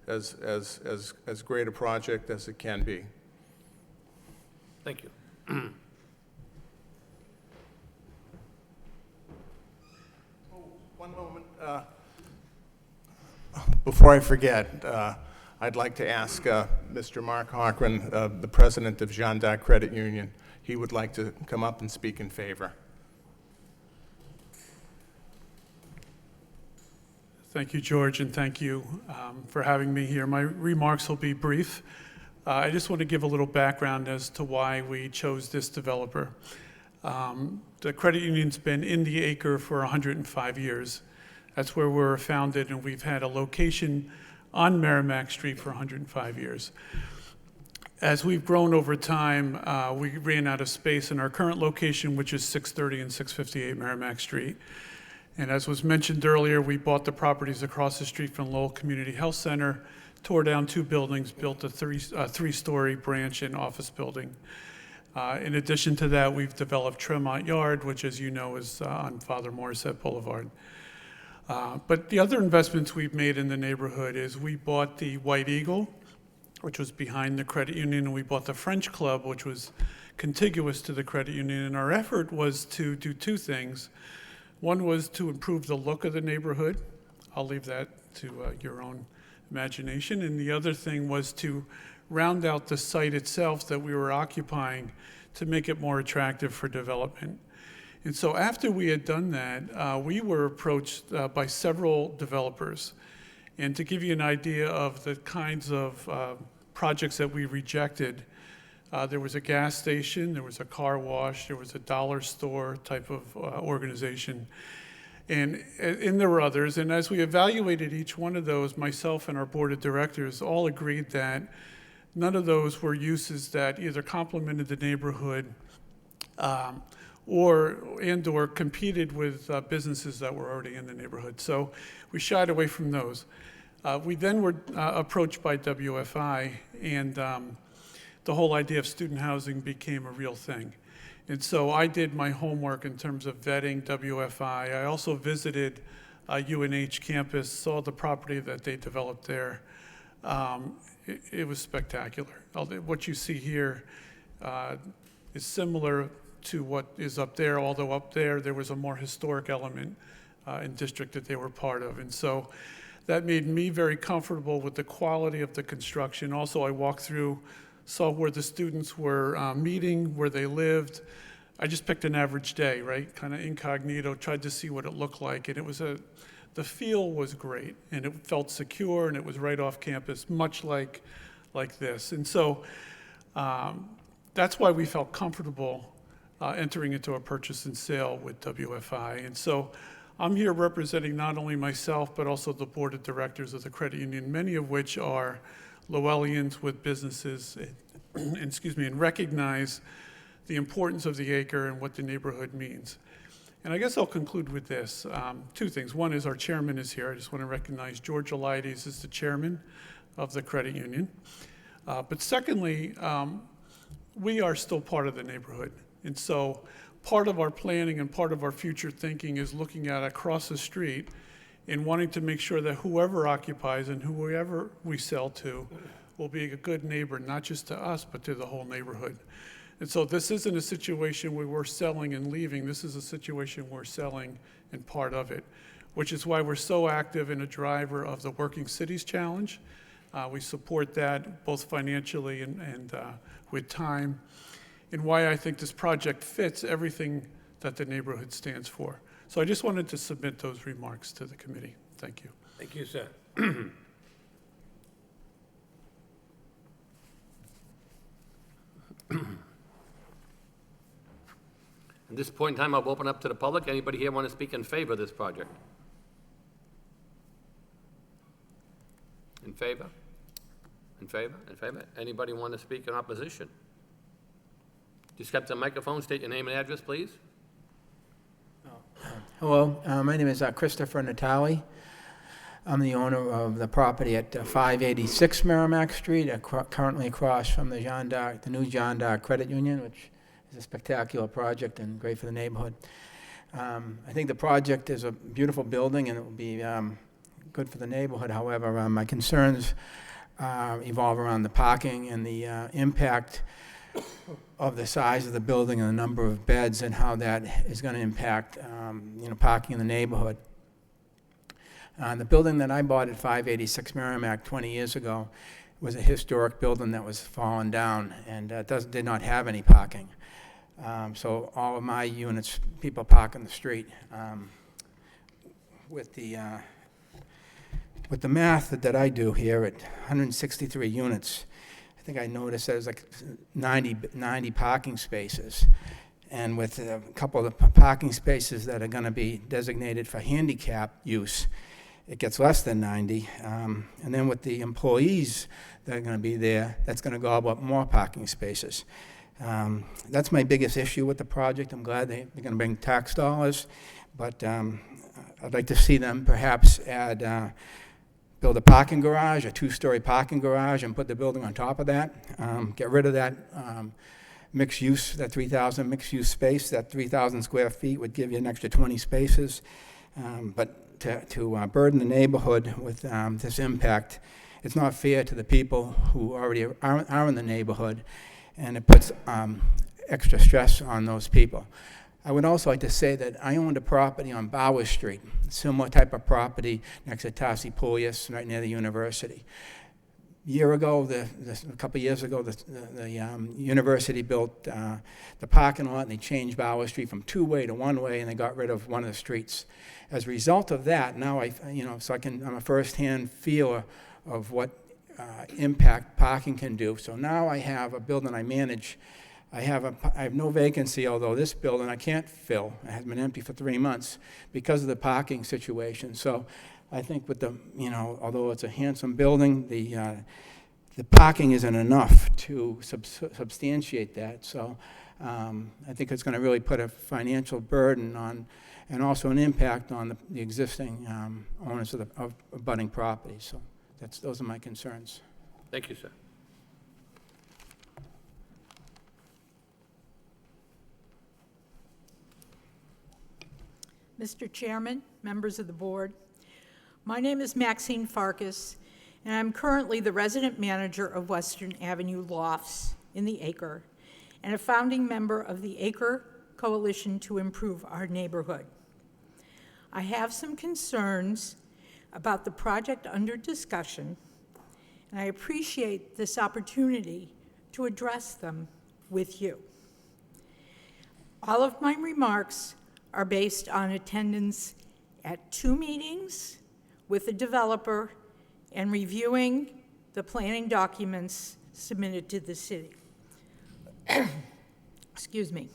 as great a project as it can be. Thank you. One moment. Before I forget, I'd like to ask Mr. Mark Hochran, the president of Jeanne d'Arc Credit Union. He would like to come up and speak in favor. Thank you, George, and thank you for having me here. My remarks will be brief. I just want to give a little background as to why we chose this developer. The credit union's been in the acre for 105 years. That's where we're founded, and we've had a location on Merrimack Street for 105 years. As we've grown over time, we ran out of space in our current location, which is 630 and 658 Merrimack Street. And as was mentioned earlier, we bought the properties across the street from Lowell Community Health Center, tore down 2 buildings, built a three-story branch and office building. In addition to that, we've developed Tremont Yard, which, as you know, is on Father Morissette Boulevard. But the other investments we've made in the neighborhood is we bought the White Eagle, which was behind the credit union, and we bought the French Club, which was contiguous to the credit union. And our effort was to do 2 things. One was to improve the look of the neighborhood. I'll leave that to your own imagination. And the other thing was to round out the site itself that we were occupying to make it more attractive for development. And so after we had done that, we were approached by several developers. And to give you an idea of the kinds of projects that we rejected, there was a gas station, there was a car wash, there was a dollar store type of organization, and there were others. And as we evaluated each one of those, myself and our board of directors all agreed that none of those were uses that either complemented the neighborhood or competed with businesses that were already in the neighborhood. So we shied away from those. We then were approached by WFI, and the whole idea of student housing became a real thing. And so I did my homework in terms of vetting WFI. I also visited UNH campus, saw the property that they developed there. It was spectacular. What you see here is similar to what is up there, although up there was a more historic element in district that they were part of. And so that made me very comfortable with the quality of the construction. Also, I walked through, saw where the students were meeting, where they lived. I just picked an average day, right? Kind of incognito, tried to see what it looked like. And it was the feel was great, and it felt secure, and it was right off campus, much like this. And so that's why we felt comfortable entering into a purchase and sale with WFI. And so I'm here representing not only myself, but also the board of directors of the credit union, many of which are Lowellians with businesses, and recognize the importance of the acre and what the neighborhood means. And I guess I'll conclude with this. Two things. One is our chairman is here. I just want to recognize George Elides is the chairman of the credit union. But secondly, we are still part of the neighborhood. And so part of our planning and part of our future thinking is looking at across the street and wanting to make sure that whoever occupies and whoever we sell to will be a good neighbor, not just to us, but to the whole neighborhood. And so this isn't a situation where we're selling and leaving. This is a situation where we're selling and part of it, which is why we're so active in a driver of the Working Cities Challenge. We support that both financially and with time, and why I think this project fits everything that the neighborhood stands for. So I just wanted to submit those remarks to the committee. Thank you. Thank you, sir. At this point in time, I'll open up to the public. Anybody here want to speak in favor of this project? In favor? In favor? In favor? Anybody want to speak in opposition? Just step to the microphone, state your name and address, please. Hello, my name is Christopher Natali. I'm the owner of the property at 586 Merrimack Street, currently across from the new John Dark Credit Union, which is a spectacular project and great for the neighborhood. I think the project is a beautiful building and it will be good for the neighborhood. However, my concerns evolve around the parking and the impact of the size of the building and the number of beds and how that is going to impact parking in the neighborhood. The building that I bought at 586 Merrimack 20 years ago was a historic building that was fallen down and did not have any parking. So all of my units, people park on the street. With the math that I do here at 163 units, I think I noticed there's like 90 parking spaces. And with a couple of parking spaces that are going to be designated for handicap use, it gets less than 90. And then with the employees that are going to be there, that's going to gobble up more parking spaces. That's my biggest issue with the project. I'm glad they're going to bring tax dollars, but I'd like to see them perhaps build a parking garage, a two-story parking garage, and put the building on top of that. Get rid of that mixed use, that 3,000 mixed use space. That 3,000 square feet would give you an extra 20 spaces. But to burden the neighborhood with this impact, it's not fair to the people who already are in the neighborhood, and it puts extra stress on those people. I would also like to say that I owned a property on Bauer Street, similar type of property next to Tarsi Poulias, right near the university. A couple of years ago, the university built the parking lot, and they changed Bauer Street from two-way to one-way, and they got rid of one of the streets. As a result of that, now I'm a first-hand feeler of what impact parking can do. So now I have a building I manage. I have no vacancy, although this building I can't fill. It has been empty for 3 months because of the parking situation. So I think with although it's a handsome building, the parking isn't enough to substantiate that. So I think it's going to really put a financial burden on, and also an impact on the existing owners of abutting properties. So Those are my concerns. Thank you, sir. Mr. Chairman, members of the board, my name is Maxine Farkas, and I'm currently the resident manager of Western Avenue Lofts in the Acre, and a founding member of the Acre Coalition to Improve Our Neighborhood. I have some concerns about the project under discussion, and I appreciate this opportunity to address them with you. All of my remarks are based on attendance at 2 meetings with the developer and reviewing the planning documents submitted to the city. Excuse me.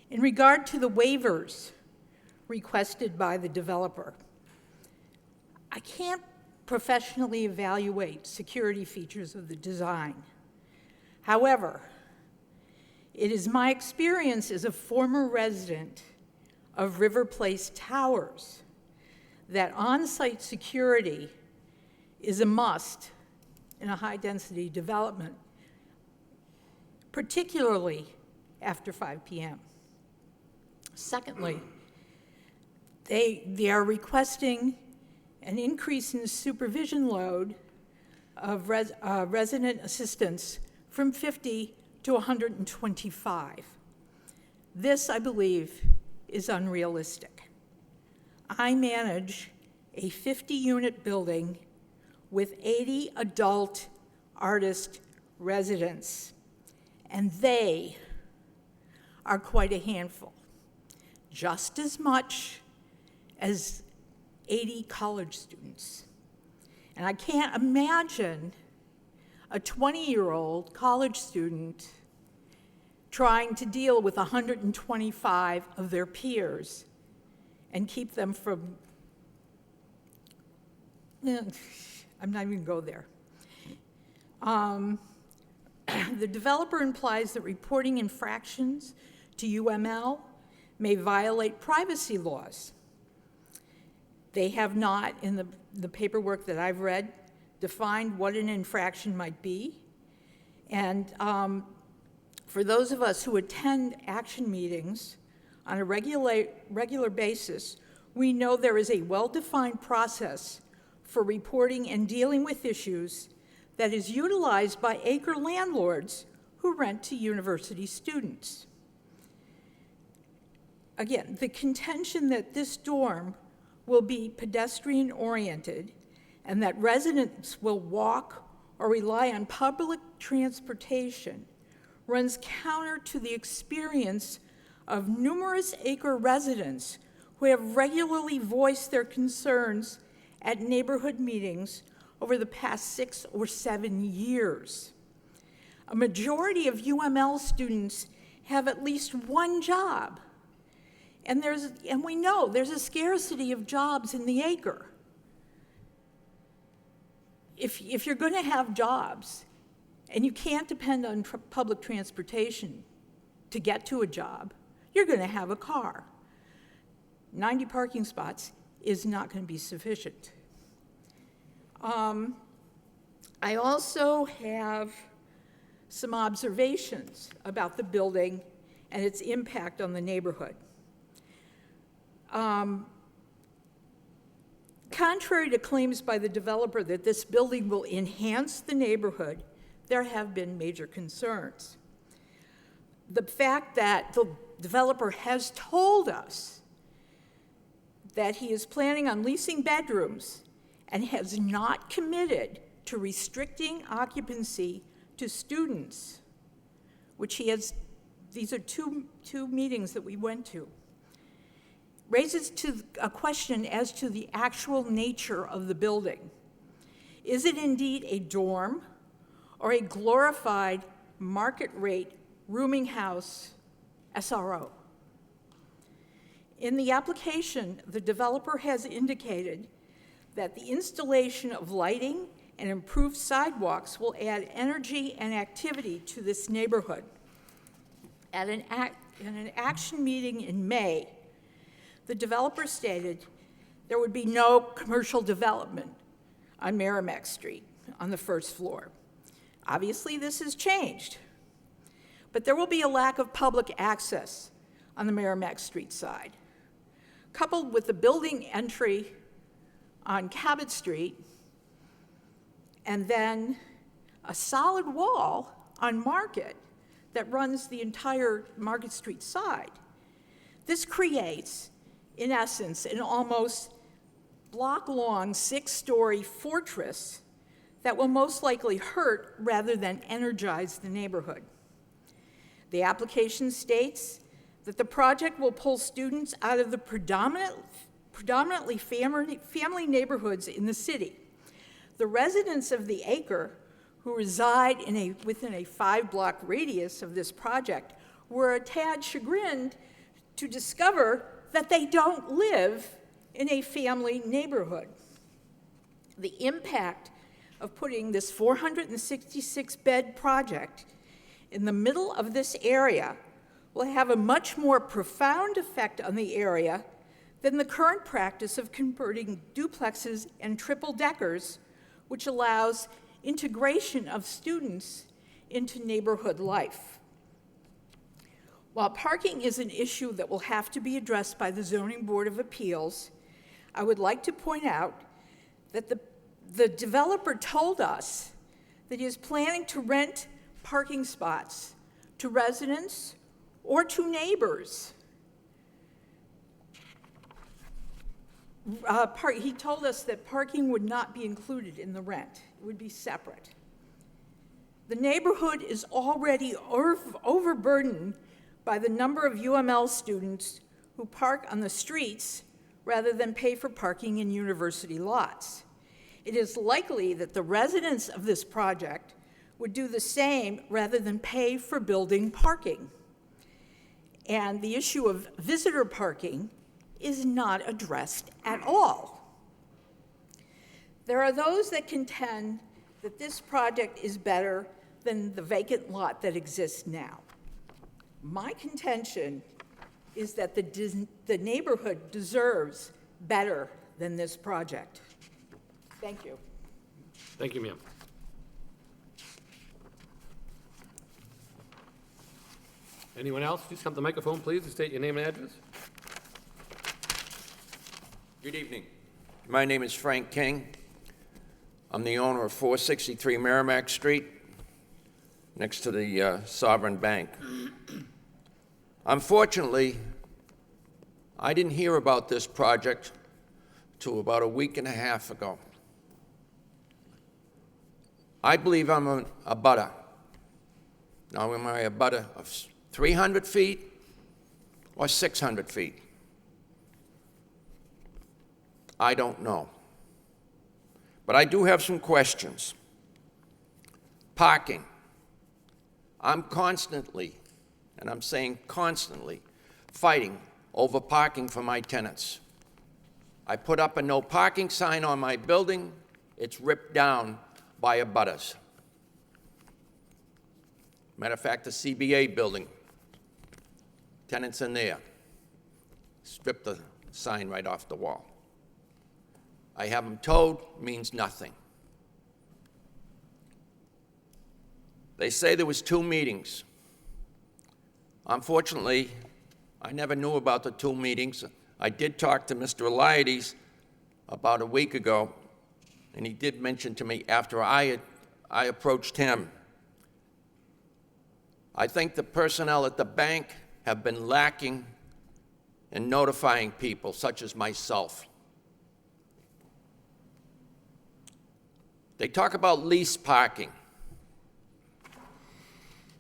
In regard to the waivers requested by the developer, I can't professionally evaluate security features of the design. However, it is my experience as a former resident of River Place Towers that on-site security is a must in a high-density development, particularly after 5 p.m. Secondly, they are requesting an increase in the supervision load of resident assistants from 50 to 125. This, I believe, is unrealistic. I manage a 50-unit building with 80 adult artist residents, and they are quite a handful, just as much as 80 college students. And I can't imagine a 20-year-old college student trying to deal with 125 of their peers and keep them from, I'm not even going to go there. The developer implies that reporting infractions to UML may violate privacy laws. They have not, in the paperwork that I've read, defined what an infraction might be. And for those of us who attend action meetings on a regular basis, we know there is a well-defined process for reporting and dealing with issues that is utilized by acre landlords who rent to university students. Again, the contention that this dorm will be pedestrian-oriented and that residents will walk or rely on public transportation runs counter to the experience of numerous acre residents who have regularly voiced their concerns at neighborhood meetings over the past 6 or 7 years. A majority of UML students have at least one job, and we know there's a scarcity of jobs in the acre. If you're going to have jobs and you can't depend on public transportation to get to a job, you're going to have a car. 90 parking spots is not going to be sufficient. I also have some observations about the building and its impact on the neighborhood. Contrary to claims by the developer that this building will enhance the neighborhood, there have been major concerns. The fact that the developer has told us that he is planning on leasing bedrooms and has not committed to restricting occupancy to students, which he has, these are two meetings that we went to, raises to a question as to the actual nature of the building. Is it indeed a dorm or a glorified market rate rooming house SRO? In the application, the developer has indicated that the installation of lighting and improved sidewalks will add energy and activity to this neighborhood. At an action meeting in May, the developer stated there would be no commercial development on Merrimack Street on the first floor. Obviously, this has changed, but there will be a lack of public access on the Merrimack Street side. Coupled with the building entry on Cabot Street, and then a solid wall on Market that runs the entire Market Street side. This creates, in essence, an almost block-long, 6-story fortress that will most likely hurt rather than energize the neighborhood. The application states that the project will pull students out of the predominantly family neighborhoods in the city. The residents of the acre who reside within a 5-block radius of this project were a tad chagrined to discover that they don't live in a family neighborhood. The impact of putting this 466-bed project in the middle of this area will have a much more profound effect on the area than the current practice of converting duplexes and triple-deckers, which allows integration of students into neighborhood life. While parking is an issue that will have to be addressed by the Zoning Board of Appeals, I would like to point out that the developer told us that he is planning to rent parking spots to residents or to neighbors. He told us that parking would not be included in the rent. It would be separate. The neighborhood is already overburdened by the number of UML students who park on the streets rather than pay for parking in university lots. It is likely that the residents of this project would do the same rather than pay for building parking. And the issue of visitor parking is not addressed at all. There are those that contend that this project is better than the vacant lot that exists now. My contention is that the neighborhood deserves better than this project. Thank you. Thank you, ma'am. Anyone else? Please come to the microphone, please, and state your name and address. Good evening. My name is Frank King. I'm the owner of 463 Merrimack Street, next to the Sovereign Bank. Unfortunately, I didn't hear about this project till about a week and a half ago. I believe I'm a butter. Now, am I a butter of 300 feet or 600 feet? I don't know. But I do have some questions. Parking. I'm constantly, and I'm saying constantly, fighting over parking for my tenants. I put up a no parking sign on my building. It's ripped down by abutters. Matter of fact, the CBA building, tenants in there, stripped the sign right off the wall. I have them towed, means nothing. They say there was 2 meetings. Unfortunately, I never knew about the 2 meetings. I did talk to Mr. Eliades about a week ago, and he did mention to me after I approached him. I think the personnel at the bank have been lacking in notifying people, such as myself. They talk about lease parking.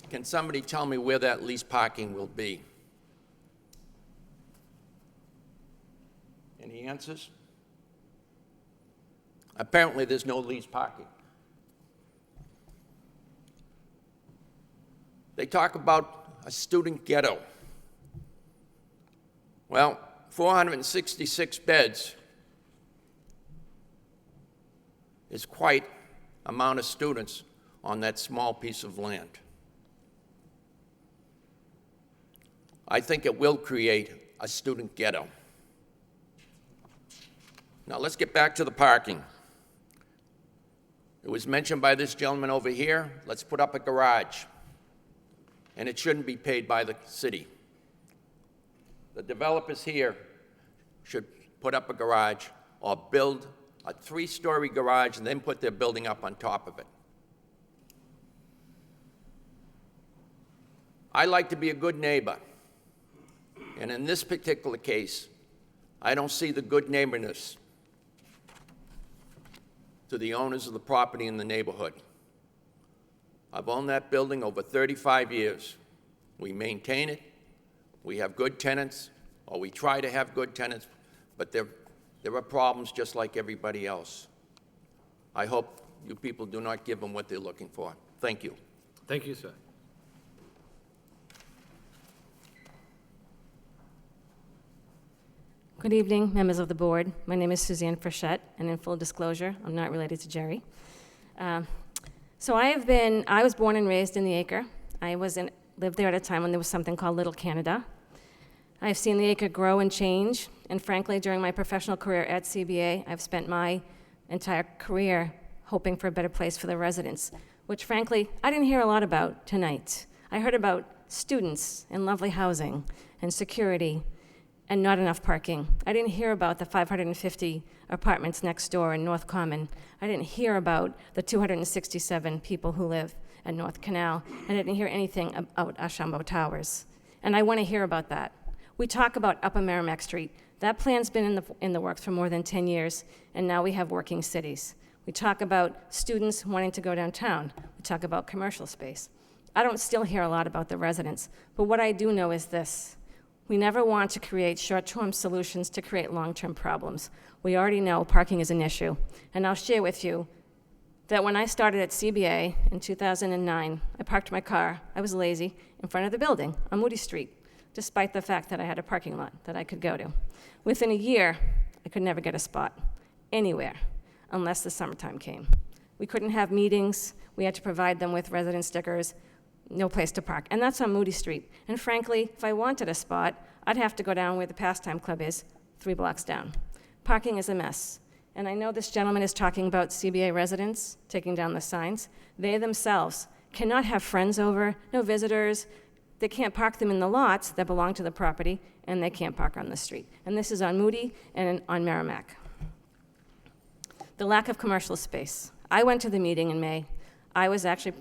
Can somebody tell me where that lease parking will be? Any answers? Apparently, there's no lease parking. They talk about a student ghetto. Well, 466 beds is quite an amount of students on that small piece of land. I think it will create a student ghetto. Now let's get back to the parking. It was mentioned by this gentleman over here, let's put up a garage. And it shouldn't be paid by the city. The developers here should put up a garage or build a 3-story garage and then put their building up on top of it. I like to be a good neighbor. And in this particular case, I don't see the good neighborness to the owners of the property in the neighborhood. I've owned that building over 35 years. We maintain it, we have good tenants, or we try to have good tenants, but there are problems just like everybody else. I hope you people do not give them what they're looking for. Thank you. Thank you, sir. Good evening, members of the board. My name is Suzanne Frechette, and in full disclosure, I'm not related to Jerry. So I was born and raised in the Acre. Lived there at a time when there was something called Little Canada. I've seen the Acre grow and change, and frankly, during my professional career at CBA, I've spent my entire career hoping for a better place for the residents, which frankly, I didn't hear a lot about tonight. I heard about students and lovely housing and security and not enough parking. I didn't hear about the 550 apartments next door in North Common. I didn't hear about the 267 people who live at North Canal. I didn't hear anything about Ashambo Towers. And I want to hear about that. We talk about Upper Merrimack Street. That plan's been in the works for more than 10 years, and now we have working cities. We talk about students wanting to go downtown. We talk about commercial space. I don't still hear a lot about the residents, but what I do know is this. We never want to create short-term solutions to create long-term problems. We already know parking is an issue, and I'll share with you that when I started at CBA in 2009, I parked my car, I was lazy, in front of the building on Moody Street, despite the fact that I had a parking lot that I could go to. Within a year, I could never get a spot anywhere unless the summertime came. We couldn't have meetings, we had to provide them with resident stickers, no place to park, and that's on Moody Street. And frankly, if I wanted a spot, I'd have to go down where the Pastime Club is, 3 blocks down. Parking is a mess. And I know this gentleman is talking about CBA residents taking down the signs. They themselves cannot have friends over, no visitors. They can't park them in the lots that belong to the property, and they can't park on the street. And this is on Moody and on Merrimack. The lack of commercial space. I went to the meeting in May. I was actually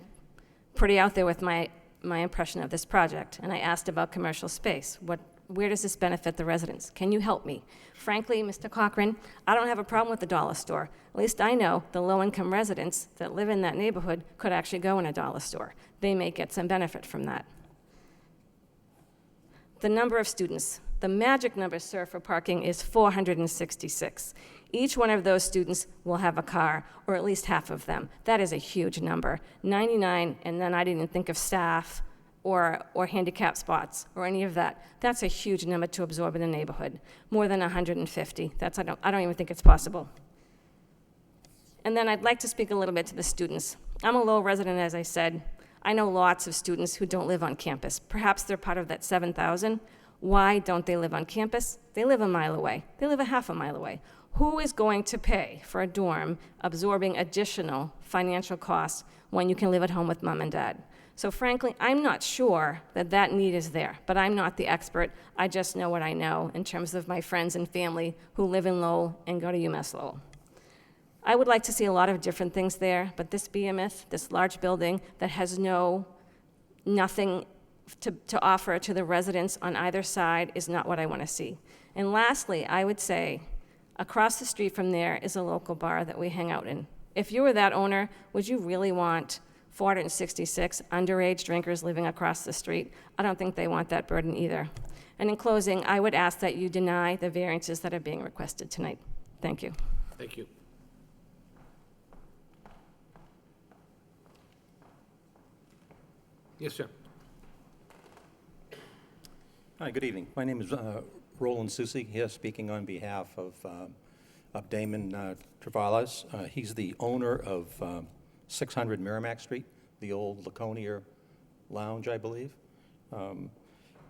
pretty out there with my impression of this project, and I asked about commercial space. Where does this benefit the residents? Can you help me? Frankly, Mr. Cochran, I don't have a problem with the dollar store. At least I know the low-income residents that live in that neighborhood could actually go in a dollar store. They may get some benefit from that. The number of students. The magic number, sir, for parking is 466. Each one of those students will have a car, or at least half of them. That is a huge number. 99, and then I didn't even think of staff or handicap spots or any of that. That's a huge number to absorb in the neighborhood. More than 150. I don't even think it's possible. And then I'd like to speak a little bit to the students. I'm a Lowell resident, as I said. I know lots of students who don't live on campus. Perhaps they're part of that 7,000. Why don't they live on campus? They live a mile away. They live a half a mile away. Who is going to pay for a dorm absorbing additional financial costs when you can live at home with mom and dad? So frankly, I'm not sure that that need is there, but I'm not the expert. I just know what I know in terms of my friends and family who live in Lowell and go to UMass Lowell. I would like to see a lot of different things there, but this behemoth, this large building that has nothing to offer to the residents on either side is not what I want to see. And lastly, I would say, across the street from there is a local bar that we hang out in. If you were that owner, would you really want 466 underage drinkers living across the street? I don't think they want that burden either. And in closing, I would ask that you deny the variances that are being requested tonight. Thank you. Thank you. Yes, sir. Hi, good evening. My name is Roland Susi, here speaking on behalf of Damon Travalas. He's the owner of 600 Merrimack Street, the old Laconia Lounge, I believe.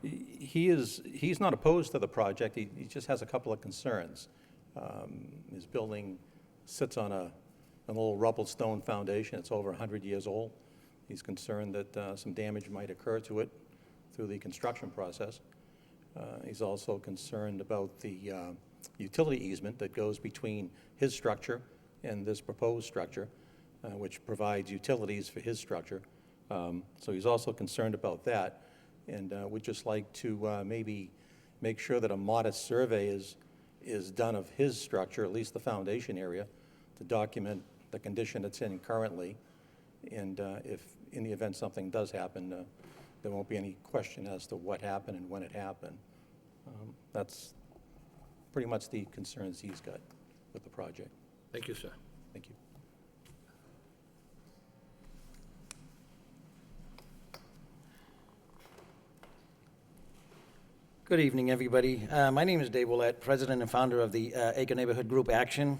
He's not opposed to the project. He just has a couple of concerns. His building sits on a an old rubble stone foundation. It's over 100 years old. He's concerned that some damage might occur to it through the construction process. He's also concerned about the utility easement that goes between his structure and this proposed structure, which provides utilities for his structure. So he's also concerned about that, and we'd just like to maybe make sure that a modest survey is done of his structure, at least the foundation area, to document the condition it's in currently. And if in the event something does happen, there won't be any question as to what happened and when it happened. That's pretty much the concerns he's got with the project. Thank you, sir. Thank you. Good evening, everybody. My name is Dave Willett, president and founder of the Acre Neighborhood Group Action,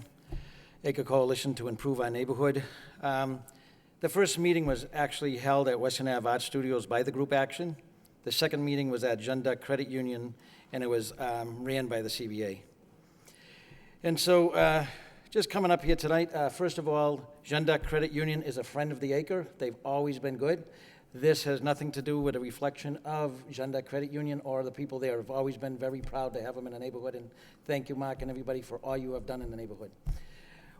Acre Coalition to Improve Our Neighborhood. The first meeting was actually held at Western Ave Art Studios by the Group Action. The second meeting was at Jeanne D'Arc Credit Union, and it was ran by the CBA. And so, just coming up here tonight, first of all, Jeanne D'Arc Credit Union is a friend of the Acre. They've always been good. This has nothing to do with a reflection of Jeanne D'Arc Credit Union or the people there. I've always been very proud to have them in the neighborhood, and thank you, Mark, and everybody for all you have done in the neighborhood.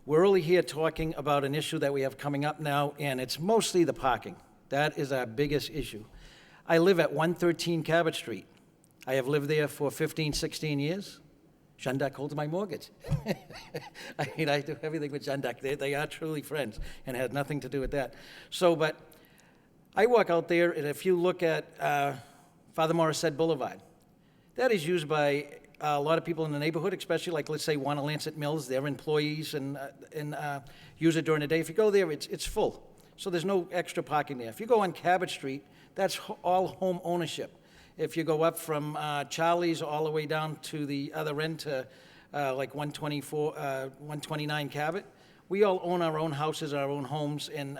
We're really here talking about an issue that we have coming up now, and it's mostly the parking. That is our biggest issue. I live at 113 Cabot Street. I have lived there for 15, 16 years. Jeanne D'Arc holds my mortgage. I mean, I do everything with Jeanne D'Arc. They are truly friends, and it has nothing to do with that. So, but I walk out there, and if you look at Father Morissette Boulevard, that is used by a lot of people in the neighborhood, especially like, let's say, Wanna-Lancet Mills, their employees, and use it during the day. If you go there, it's full. So there's no extra parking there. If you go on Cabot Street, that's all home ownership. If you go up from Charlie's all the way down to the other end to like 129 Cabot, we all own our own houses, our own homes, and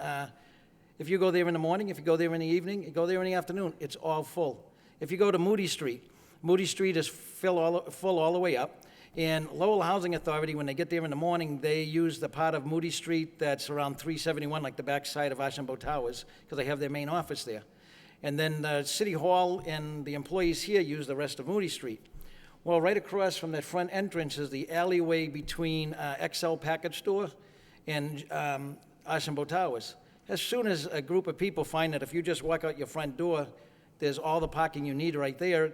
if you go there in the morning, if you go there in the evening, you go there in the afternoon, it's all full. If you go to Moody Street is full all the way up. And Lowell Housing Authority, when they get there in the morning, they use the part of Moody Street that's around 371, like the backside of Archambault Towers, because they have their main office there. And then City Hall and the employees here use the rest of Moody Street. Well, right across from that front entrance is the alleyway between XL Package Store and Archambault Towers. As soon as a group of people find that if you just walk out your front door, there's all the parking you need right there.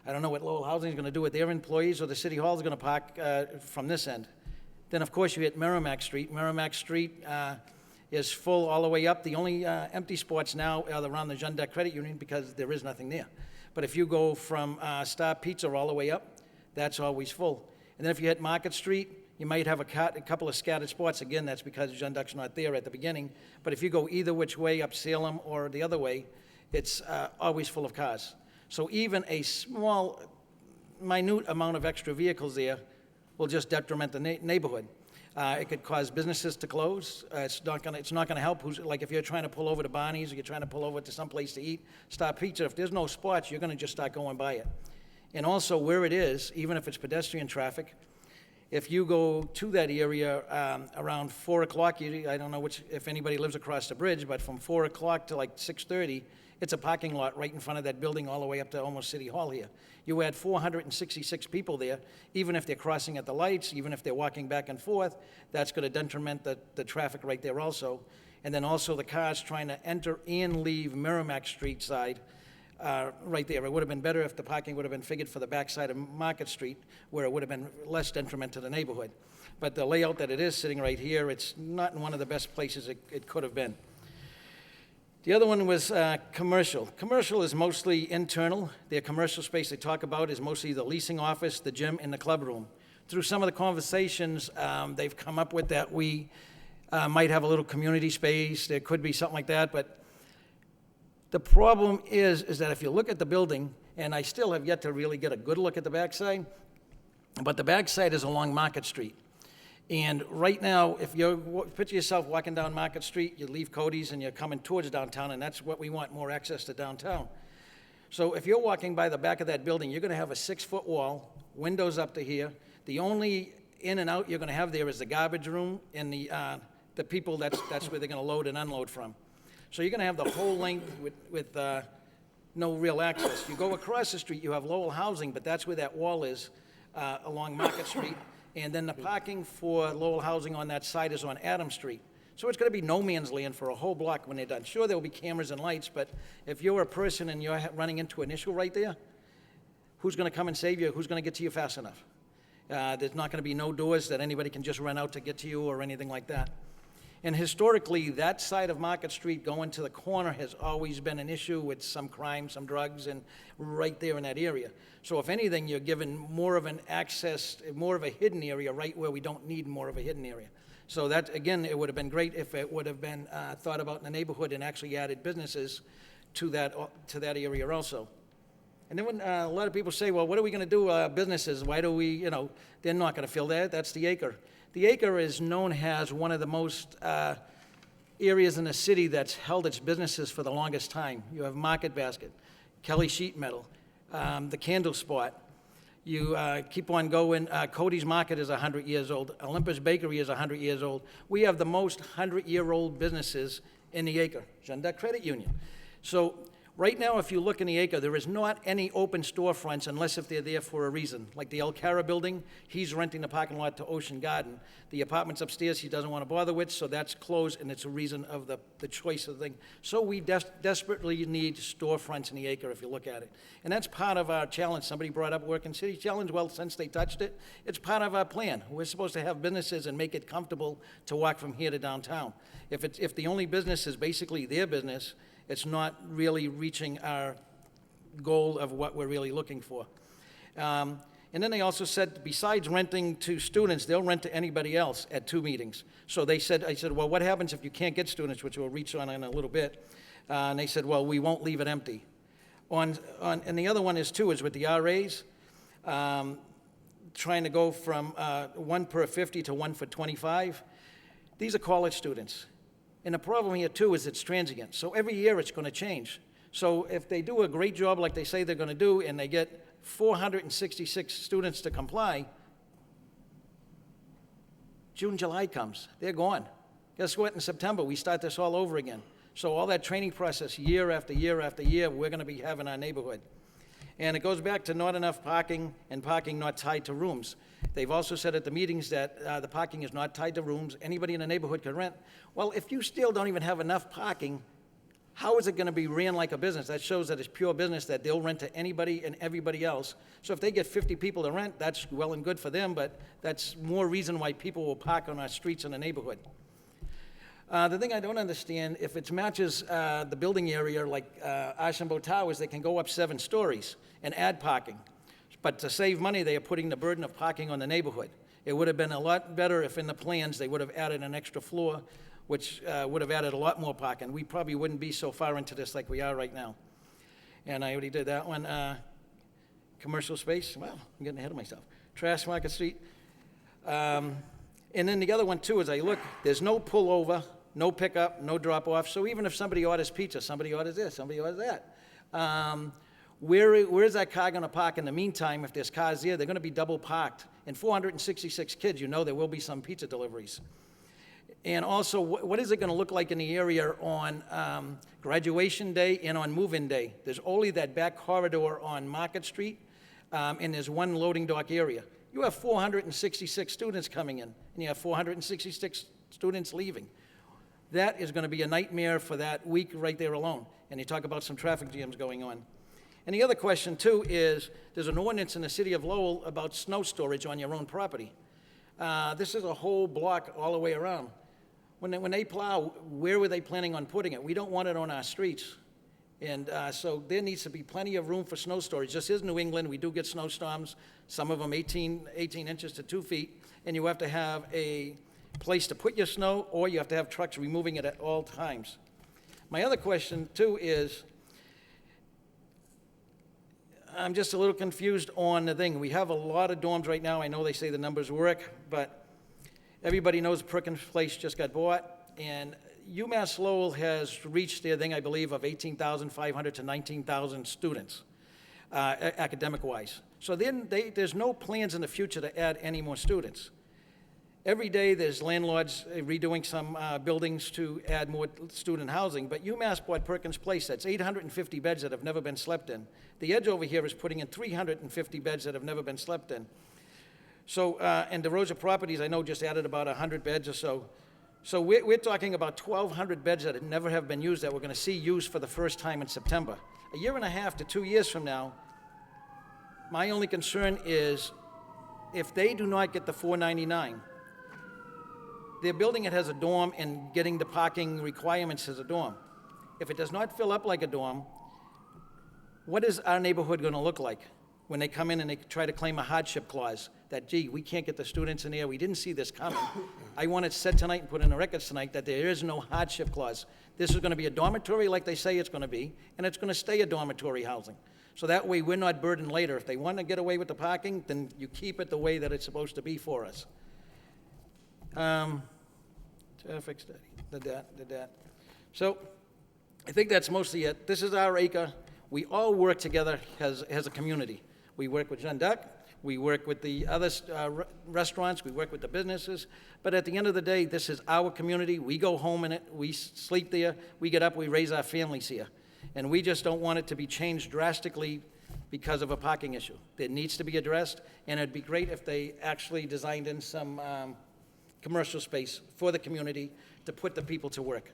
I don't know what Lowell Housing is going to do with their employees, or the City Hall is going to park from this end. Then, of course, you hit Merrimack Street. Merrimack Street is full all the way up. The only empty spots now are around the Jeanne D'Arc Credit Union because there is nothing there. But if you go from Star Pizza all the way up, that's always full. And then if you hit Market Street, you might have a couple of scattered spots. Again, that's because Jeanne D'Arc's not there at the beginning. But if you go either which way, up Salem or the other way, it's always full of cars. So even a small, minute amount of extra vehicles there will just detriment the neighborhood. It could cause businesses to close. It's not gonna help. Like if you're trying to pull over to Bonnie's or you're trying to pull over to someplace to eat, Star Pizza, if there's no spots, you're gonna just start going by it. And also where it is, even if it's pedestrian traffic, if you go to that area around 4 o'clock, I don't know if anybody lives across the bridge, but from 4 o'clock to like 6:30, it's a parking lot right in front of that building all the way up to almost City Hall here. You add 466 people there, even if they're crossing at the lights, even if they're walking back and forth, that's going to detriment the traffic right there also. And then also the cars trying to enter and leave Merrimack Street side right there. It would have been better if the parking would have been figured for the backside of Market Street, where it would have been less detriment to the neighborhood. But the layout that it is sitting right here, it's not in one of the best places it could have been. The other one was commercial. Commercial is mostly internal. Their commercial space they talk about is mostly the leasing office, the gym, and the club room. Through some of the conversations they've come up with that we might have a little community space. There could be something like that, but the problem is that if you look at the building, and I still have yet to really get a good look at the backside, but the backside is along Market Street. And right now, if you picture yourself walking down Market Street, you leave Cody's and you're coming towards downtown, and that's what we want, more access to downtown. So if you're walking by the back of that building, you're going to have a 6-foot wall, windows up to here. The only in and out you're going to have there is the garbage room and the the people, that's where they're gonna load and unload from. So you're gonna have the whole length with no real access. You go across the street, you have Lowell Housing, but that's where that wall is, along Market Street. And then the parking for Lowell Housing on that side is on Adams Street. So it's gonna be no man's land for a whole block when they're done. Sure, there'll be cameras and lights, but if you're a person and you're running into an issue right there, who's gonna come and save you? Who's gonna get to you fast enough? There's not gonna be no doors that anybody can just run out to get to you or anything like that. And historically, that side of Market Street going to the corner has always been an issue with some crime, some drugs, and right there in that area. So if anything, you're given more of an access, more of a hidden area right where we don't need more of a hidden area. So that, again, it would have been great if it would have been thought about in the neighborhood and actually added businesses to that area also. And then when a lot of people say, well, what are we going to do, businesses? Why do we, they're not going to fill that. That's the acre. The acre is known as one of the most areas in the city that's held its businesses for the longest time. You have Market Basket, Kelly Sheet Metal, the Candle Spot. You keep on going. Cody's Market is 100 years old. Olympus Bakery is 100 years old. We have the most 100-year-old businesses in the acre. Jeanette Credit Union. So right now, if you look in the acre, there is not any open storefronts unless if they're there for a reason. Like the El Cara building, he's renting the parking lot to Ocean Garden. The apartments upstairs he doesn't want to bother with, so that's closed, and it's a reason of the choice of the thing. So we desperately need storefronts in the acre if you look at it. And that's part of our challenge. Somebody brought up Working City Challenge. Well, since they touched it, it's part of our plan. We're supposed to have businesses and make it comfortable to walk from here to downtown. If the only business is basically their business, it's not really reaching our goal of what we're really looking for. And then they also said, besides renting to students, they'll rent to anybody else at 2 meetings. So I said, well, what happens if you can't get students, which we'll reach on in a little bit? And they said, well, we won't leave it empty. And the other one is with the RAs, trying to go from 1 per 50 to 1 for 25. These are college students. And the problem here, too, is it's transient. So every year it's going to change. So if they do a great job like they say they're going to do, and they get 466 students to comply, June, July comes. They're gone. Guess what? In September, we start this all over again. So all that training process, year after year after year, we're going to be having our neighborhood. And it goes back to not enough parking and parking not tied to rooms. They've also said at the meetings that the parking is not tied to rooms. Anybody in the neighborhood can rent. Well, if you still don't even have enough parking, how is it going to be ran like a business? That shows that it's pure business, that they'll rent to anybody and everybody else. So if they get 50 people to rent, that's well and good for them, but that's more reason why people will park on our streets in the neighborhood. The thing I don't understand, if it matches the building area like Archambault Towers, they can go up 7 stories and add parking. But to save money, they are putting the burden of parking on the neighborhood. It would have been a lot better if in the plans they would have added an extra floor, which would have added a lot more parking. We probably wouldn't be so far into this like we are right now. And I already did that one. Commercial space, well, I'm getting ahead of myself. Trash Market Street. And then the other one, too, is I look, there's no pullover, no pickup, no drop-off. So even if somebody orders pizza, somebody orders this, somebody orders that. Where is that car going to park in the meantime? If there's cars there, they're going to be double parked. And 466 kids, there will be some pizza deliveries. And also, what is it going to look like in the area on graduation day and on move-in day? There's only that back corridor on Market Street, and there's one loading dock area. You have 466 students coming in, and you have 466 students leaving. That is going to be a nightmare for that week right there alone. And you talk about some traffic jams going on. And the other question, too, is there's an ordinance in the city of Lowell about snow storage on your own property. This is a whole block all the way around. When they plow, where were they planning on putting it? We don't want it on our streets. And so there needs to be plenty of room for snow storage. This is New England. We do get snowstorms, some of them 18 inches to 2 feet. And you have to have a place to put your snow, or you have to have trucks removing it at all times. My other question, too, is I'm just a little confused on the thing. We have a lot of dorms right now. I know they say the numbers work, but everybody knows Perkins Place just got bought, and UMass Lowell has reached their thing, I believe, of 18,500 to 19,000 students, academic-wise. So then there's no plans in the future to add any more students. Every day, there's landlords redoing some buildings to add more student housing, but UMass bought Perkins Place, that's 850 beds that have never been slept in. The Edge over here is putting in 350 beds that have never been slept in. So, and DeRosa Properties, I know, just added about 100 beds or so. So we're talking about 1,200 beds that never have been used that we're going to see used for the first time in September. A year and a half to 2 years from now, my only concern is if they do not get the $4.99, they're building it as a dorm and getting the parking requirements as a dorm. If it does not fill up like a dorm, what is our neighborhood going to look like when they come in and they try to claim a hardship clause that, gee, we can't get the students in here, we didn't see this coming. I want it said tonight and put in the records tonight that there is no hardship clause. This is going to be a dormitory like they say it's going to be, and it's going to stay a dormitory housing. So that way we're not burdened later. If they want to get away with the parking, then you keep it the way that it's supposed to be for us. Traffic study, did that. So I think that's mostly it. This is our acre. We all work together as a community. We work with Jean Duc, we work with the other restaurants, we work with the businesses, but at the end of the day, this is our community. We go home in it, we sleep there, we get up, we raise our families here. And we just don't want it to be changed drastically because of a parking issue. It needs to be addressed, and it'd be great if they actually designed in some commercial space for the community to put the people to work.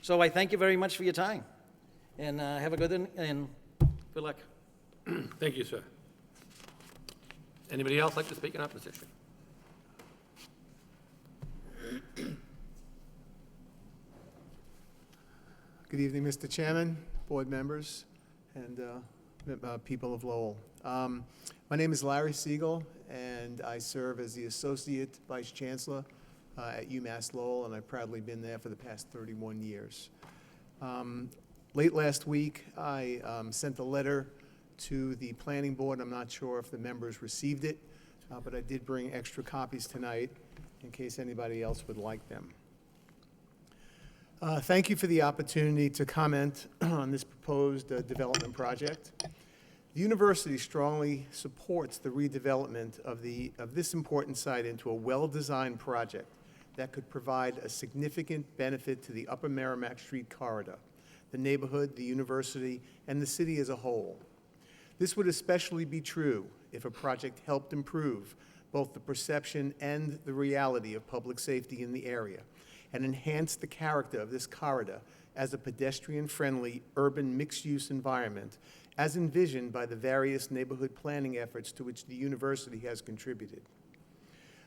So I thank you very much for your time, and have a good one, and good luck. Thank you, sir. Anybody else like to speak in opposition? Good evening, Mr. Chairman, board members, and people of Lowell. My name is Larry Siegel, and I serve as the Associate Vice Chancellor at UMass Lowell, and I've proudly been there for the past 31 years. Late last week, I sent a letter to the planning board. I'm not sure if the members received it, but I did bring extra copies tonight in case anybody else would like them. Thank you for the opportunity to comment on this proposed development project. The university strongly supports the redevelopment of this important site into a well-designed project that could provide a significant benefit to the Upper Merrimack Street corridor, the neighborhood, the university, and the city as a whole. This would especially be true if a project helped improve both the perception and the reality of public safety in the area, and enhance the character of this corridor as a pedestrian-friendly urban mixed-use environment as envisioned by the various neighborhood planning efforts to which the university has contributed.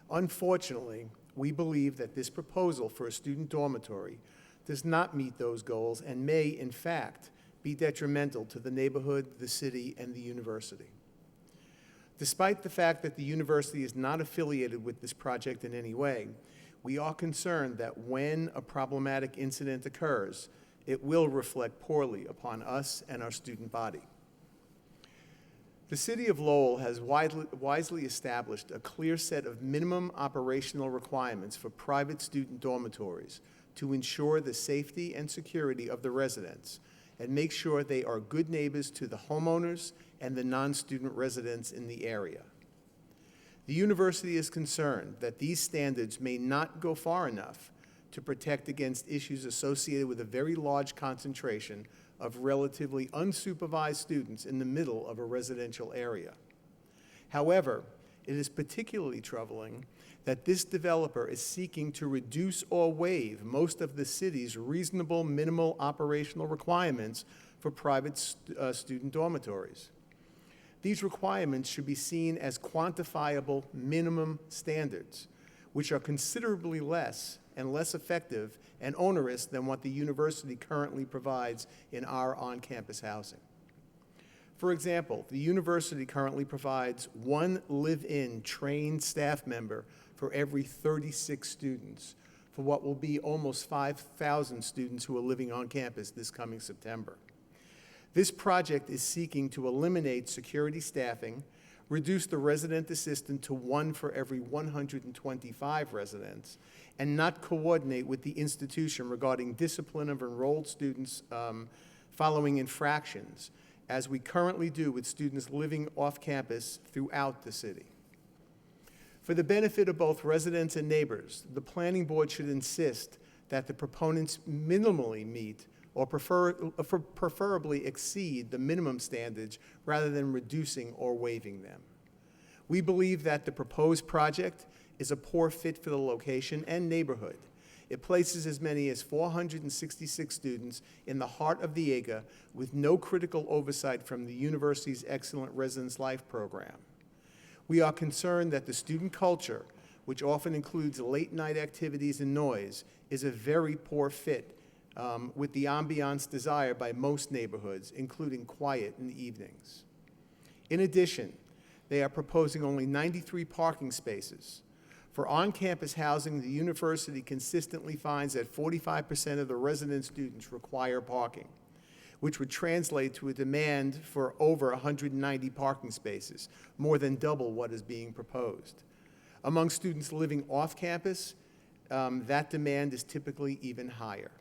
Unfortunately, we believe that this proposal for a student dormitory does not meet those goals and may, in fact, be detrimental to the neighborhood, the city, and the university. Despite the fact that the university is not affiliated with this project in any way, we are concerned that when a problematic incident occurs, it will reflect poorly upon us and our student body. The City of Lowell has wisely established a clear set of minimum operational requirements for private student dormitories to ensure the safety and security of the residents and make sure they are good neighbors to the homeowners and the non-student residents in the area. The university is concerned that these standards may not go far enough to protect against issues associated with a very large concentration of relatively unsupervised students in the middle of a residential area. However, it is particularly troubling that this developer is seeking to reduce or waive most of the city's reasonable minimal operational requirements for private student dormitories. These requirements should be seen as quantifiable minimum standards, which are considerably less and less effective and onerous than what the university currently provides in our on-campus housing. For example, the university currently provides one live-in trained staff member for every 36 students for what will be almost 5,000 students who are living on campus this coming September. This project is seeking to eliminate security staffing, reduce the resident assistant to one for every 125 residents, and not coordinate with the institution regarding discipline of enrolled students following infractions, as we currently do with students living off campus throughout the city. For the benefit of both residents and neighbors, the planning board should insist that the proponents minimally meet or preferably exceed the minimum standards rather than reducing or waiving them. We believe that the proposed project is a poor fit for the location and neighborhood. It places as many as 466 students in the heart of the AGA with no critical oversight from the university's excellent residence life program. We are concerned that the student culture, which often includes late-night activities and noise, is a very poor fit with the ambiance desired by most neighborhoods, including quiet in the evenings. In addition, they are proposing only 93 parking spaces. For on-campus housing, the university consistently finds that 45% of the resident students require parking, which would translate to a demand for over 190 parking spaces, more than double what is being proposed. Among students living off-campus, that demand is typically even higher.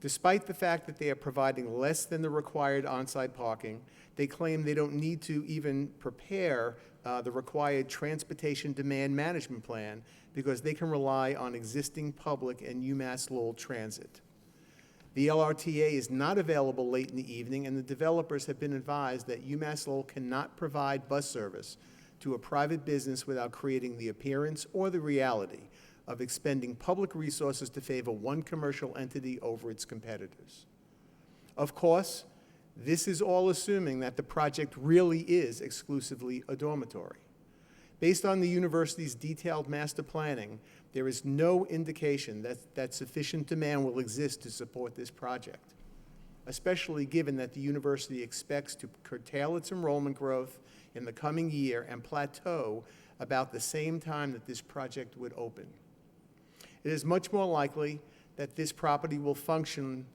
Despite the fact that they are providing less than the required on-site parking, they claim they don't need to even prepare the required transportation demand management plan because they can rely on existing public and UMass Lowell transit. The LRTA is not available late in the evening, and the developers have been advised that UMass Lowell cannot provide bus service to a private business without creating the appearance or the reality of expending public resources to favor one commercial entity over its competitors. Of course, this is all assuming that the project really is exclusively a dormitory. Based on the university's detailed master planning, there is no indication that sufficient demand will exist to support this project, especially given that the university expects to curtail its enrollment growth in the coming year and plateau about the same time that this project would open. It is much more likely that this property will function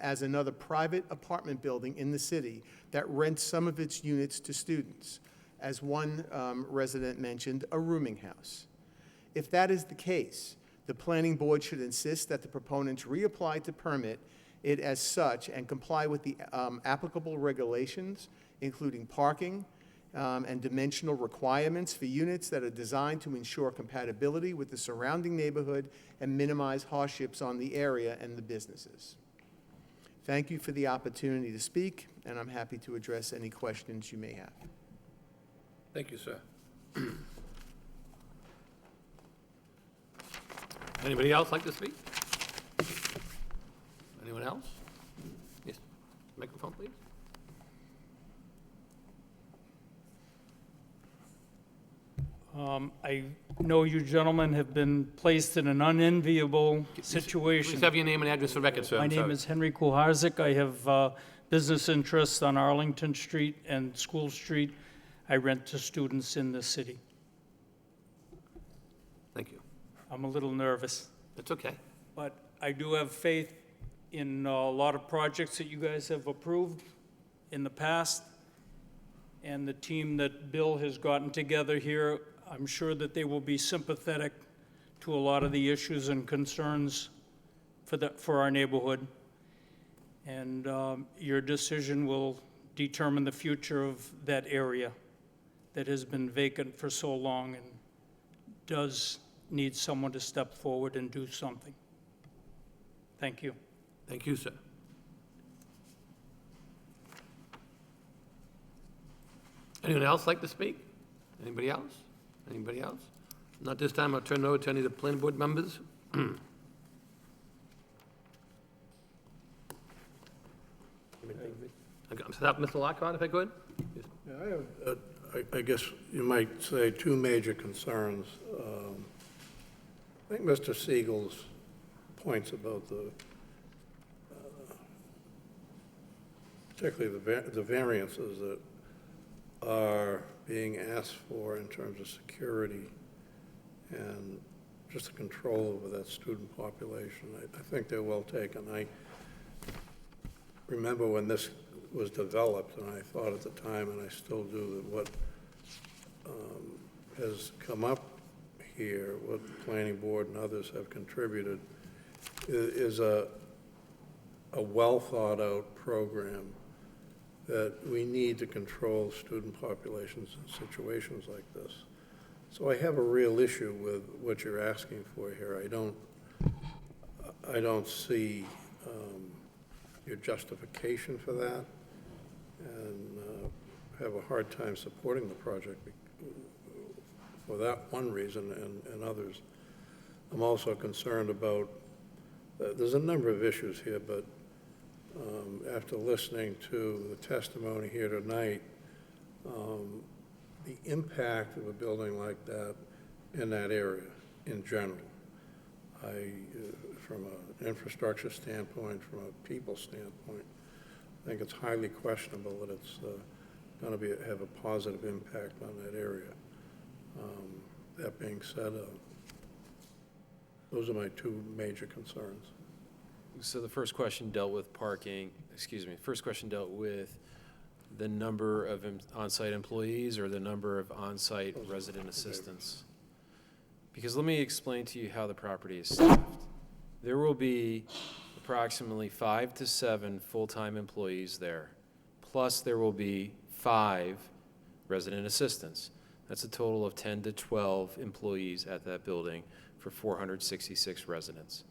as another private apartment building in the city that rents some of its units to students, as one resident mentioned, a rooming house. If that is the case, the planning board should insist that the proponents reapply to permit it as such and comply with the applicable regulations, including parking and dimensional requirements for units that are designed to ensure compatibility with the surrounding neighborhood and minimize hardships on the area and the businesses. Thank you for the opportunity to speak, and I'm happy to address any questions you may have. Thank you, sir. Anybody else like to speak? Anyone else? Yes, microphone, please. I know you gentlemen have been placed in an unenviable situation. Please have your name and address for record, sir. My I'm name sorry. is Henry Kuharzik. I have business interests on Arlington Street and School Street. I rent to students in the city. Thank you. I'm a little nervous, That's okay. but I do have faith in a lot of projects that you guys have approved in the past, and the team that Bill has gotten together here. I'm sure that they will be sympathetic to a lot of the issues and concerns for our neighborhood. And your decision will determine the future of that area that has been vacant for so long and does need someone to step forward and do something. Thank you. Thank you, sir. Anyone else like to speak? Anybody else? Anybody else? Not this time. I'll turn it over to any of the planning board members. Stop, Mr. Lockhart, if I could. Yes. Yeah, I have, I guess you might say, two major concerns. I think Mr. Siegel's points about the, particularly the variances that are being asked for in terms of security and just the control over that student population. I think they're well taken. I remember when this was developed, and I thought at the time, and I still do, that what has come up here, what the planning board and others have contributed, is a well-thought-out program that we need to control student populations in situations like this. So I have a real issue with what you're asking for here. I don't see your justification for that, and have a hard time supporting the project for that one reason and others. I'm also concerned about, there's a number of issues here, but after listening to the testimony here tonight, the impact of a building like that in that area in general, from an infrastructure standpoint, from a people standpoint, I think it's highly questionable that it's going to have a positive impact on that area. That being said, those are my two major concerns. So the first question dealt with first question dealt with the number of on-site employees or the number of on-site resident assistants. Because let me explain to you how the property is staffed. There will be approximately 5 to 7 full-time employees there. Plus there will be 5 resident assistants. That's a total of 10 to 12 employees at that building for 466 residents.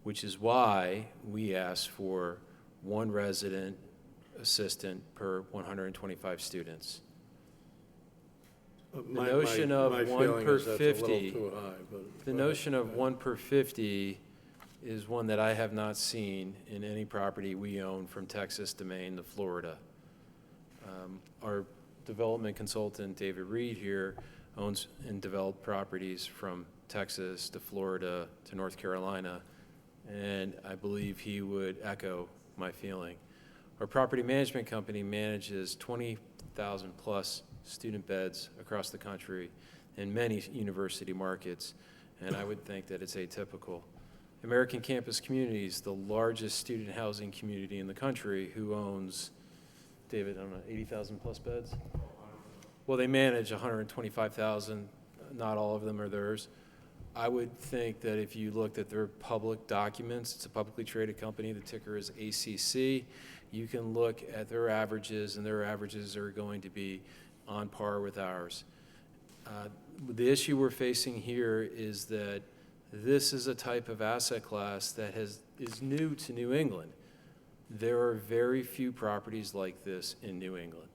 Which is why we asked for 1 resident assistant per 125 students. The notion of 1 per 50, the notion of 1 per 50 is one that I have not seen in any property we own from Texas to Maine to Florida. Our development consultant, David Reed here, owns and developed properties from Texas to Florida to North Carolina, and I believe he would echo my feeling. Our property management company manages 20,000 plus student beds across the country in many university markets, and I would think that it's atypical. American Campus Communities, the largest student housing community in the country, who owns, David, I don't know, 80,000 plus beds? Well, they manage 125,000, not all of them are theirs. I would think that if you looked at their public documents, it's a publicly traded company, the ticker is ACC, you can look at their averages, and their averages are going to be on par with ours. The issue we're facing here is that this is a type of asset class that is new to New England. There are very few properties like this in New England.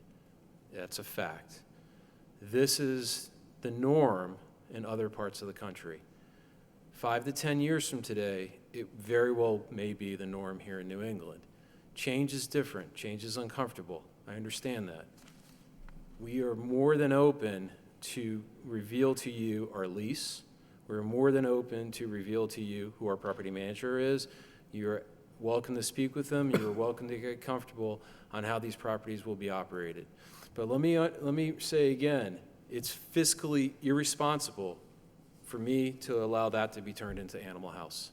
That's a fact. This is the norm in other parts of the country. 5 to 10 years from today, it very well may be the norm here in New England. Change is different. Change is uncomfortable. I understand that. We are more than open to reveal to you our lease. We're more than open to reveal to you who our property manager is. You're welcome to speak with them. You're welcome to get comfortable on how these properties will be operated. But let me say again, it's fiscally irresponsible for me to allow that to be turned into Animal House.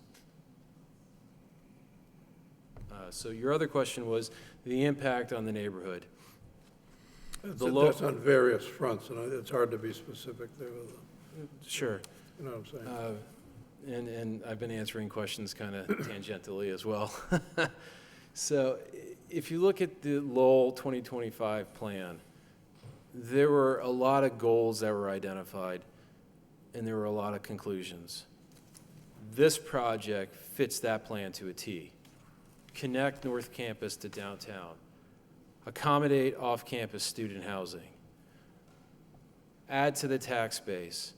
So your other question was the impact on the neighborhood. That's on various fronts, and it's hard to be specific there. Sure. You know what I'm saying? And I've been answering questions kind of tangentially as well. So if you look at the Lowell 2025 plan, there were a lot of goals that were identified, and there were a lot of conclusions. This project fits that plan to a T. Connect North Campus to downtown. Accommodate off-campus student housing. Add to the tax base.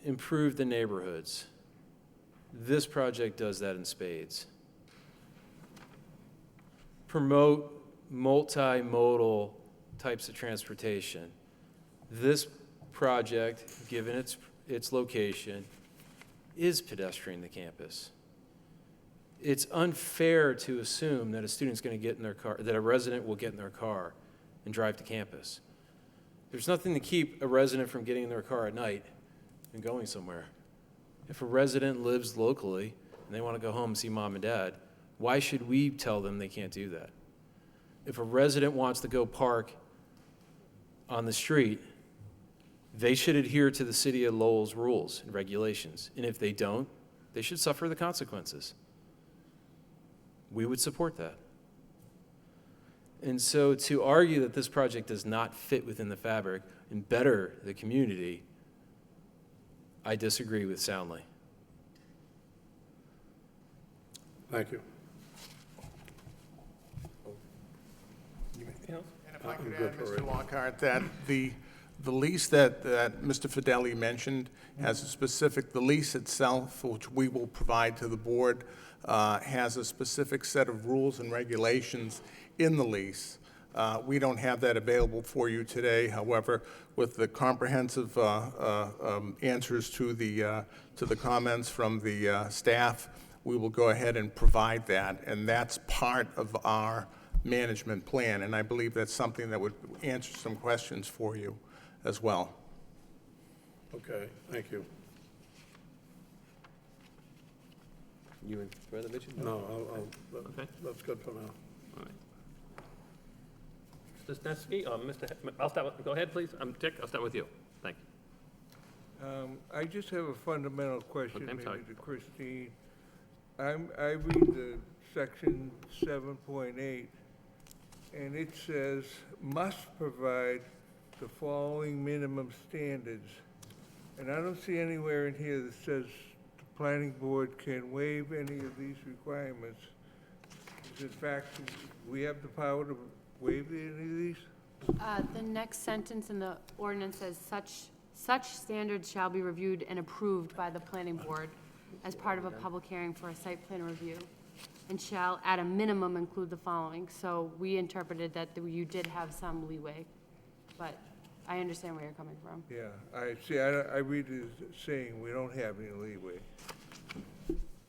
Improve the neighborhoods. This project does that in spades. Promote multimodal types of transportation. This project, given its location, is pedestrian to campus. It's unfair to assume that a student's going to get in their car, that a resident will get in their car and drive to campus. There's nothing to keep a resident from getting in their car at night and going somewhere. If a resident lives locally and they want to go home and see mom and dad, why should we tell them they can't do that? If a resident wants to go park on the street, they should adhere to the city of Lowell's rules and regulations. And if they don't, they should suffer the consequences. We would support that. And so to argue that this project does not fit within the fabric, and better the community, I disagree with soundly. Thank you. And if I I'm could good add, for Mr. right now. Lockhart, that the lease that Mr. Fideli mentioned has a specific, the lease itself, which we will provide to the board, has a specific set of rules and regulations in the lease. We don't have that available for you today. However, with the comprehensive answers to the comments from the staff, we will go ahead and provide that, and that's part of our management plan, and I believe that's something that would answer some questions for you as well. Okay, thank you. You would further mention? No, Okay. that's good for now. All right. Mr. Snetsky, or I'll start with, go ahead, please. Dick, I'll start with you. Thank you. I just have a fundamental question, Okay, I'm sorry. maybe to Christine. I read the section 7.8, and it says, must provide the following minimum standards. And I don't see anywhere in here that says the planning board can waive any of these requirements. Is in fact, we have the power to waive any of these? The next sentence in the ordinance says, such standards shall be reviewed and approved by the planning board as part of a public hearing for a site plan review, and shall at a minimum include the following. So we interpreted that you did have some leeway, but I understand where you're coming from. Yeah, I see, I read it as saying we don't have any leeway.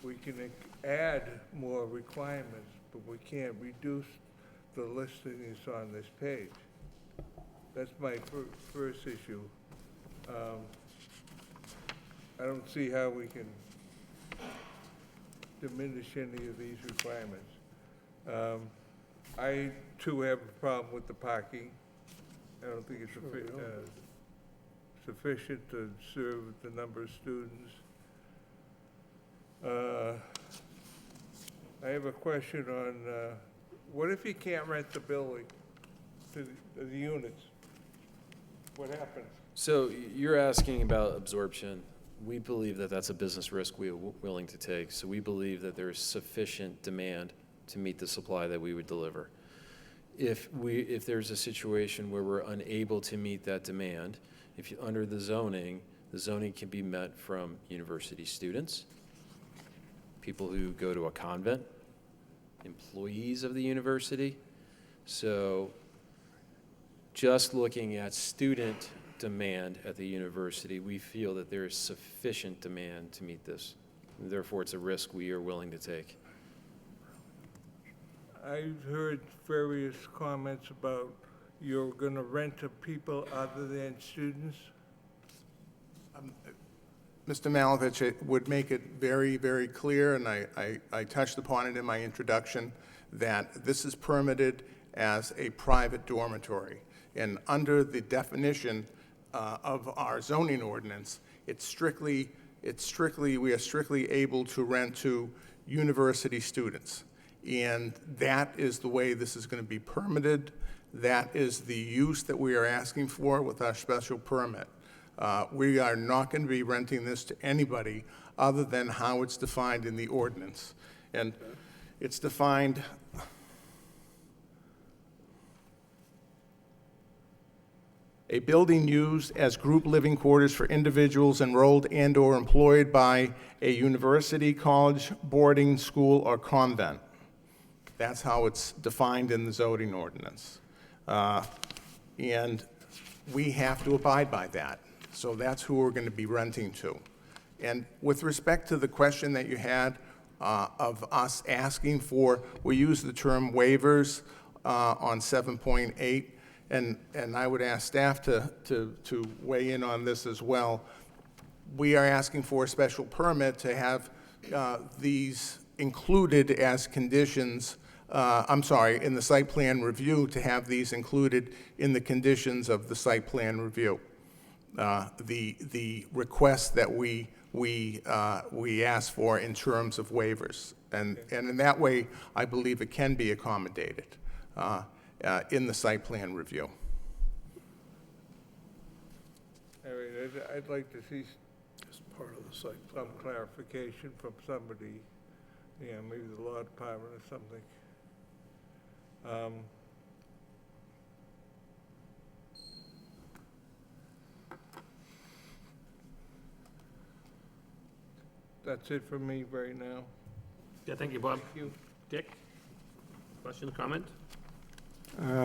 We can add more requirements, but we can't reduce the listings on this page. That's my first issue. I don't see how we can diminish any of these requirements. I too have a problem with the parking. I don't think it's sufficient to serve the number of students. I have a question on, what if you can't rent the building to the units? What happens? So you're asking about absorption. We believe that that's a business risk we are willing to take. So we believe that there is sufficient demand to meet the supply that we would deliver. If there's a situation where we're unable to meet that demand, under the zoning can be met from university students, people who go to a convent, employees of the university. So just looking at student demand at the university, we feel that there is sufficient demand to meet this. Therefore, it's a risk we are willing to take. I've heard various comments about you're gonna rent to people other than students. Mr. Malovich, it would make it very, very clear, and I touched upon it in my introduction, that this is permitted as a private dormitory. And under the definition of our zoning ordinance, we are strictly able to rent to university students. And that is the way this is going to be permitted. That is the use that we are asking for with our special permit. We are not going to be renting this to anybody other than how it's defined in the ordinance. And it's defined, a building used as group living quarters for individuals enrolled and/or employed by a university, college, boarding school, or convent. That's how it's defined in the zoning ordinance. And we have to abide by that. So that's who we're going to be renting to. And with respect to the question that you had of us asking for, we use the term waivers on 7.8, and I would ask staff to weigh in on this as well. We are asking for a special permit to have these included as conditions, in the site plan review, to have these included in the conditions of the site plan review. The request that we ask for in terms of waivers. And in that way, I believe it can be accommodated in the site plan review. I'd like to see As part of the site some clarification from somebody, maybe the law department or something. That's it for me right now. Yeah, thank you, Bob. Dick? Questions, comments?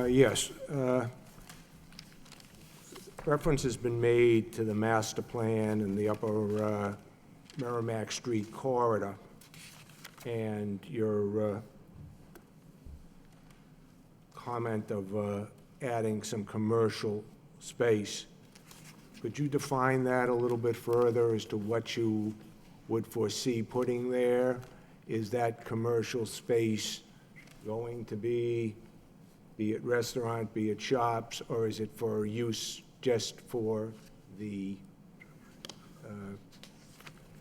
Yes. Reference has been made to the master plan and the upper Merrimack Street corridor, and your comment of adding some commercial space. Could you define that a little bit further as to what you would foresee putting there? Is that commercial space going to be it restaurant, be it shops, or is it for use just for the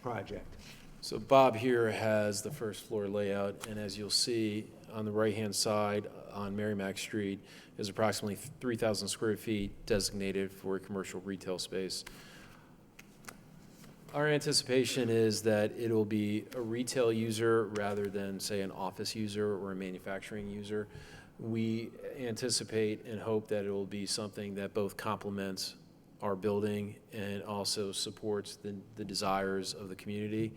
project? So Bob here has the first floor layout, and as you'll see on the right-hand side on Merrimack Street is approximately 3,000 square feet designated for commercial retail space. Our anticipation is that it'll be a retail user rather than, say, an office user or a manufacturing user. We anticipate and hope that it will be something that both complements our building and also supports the desires of the community.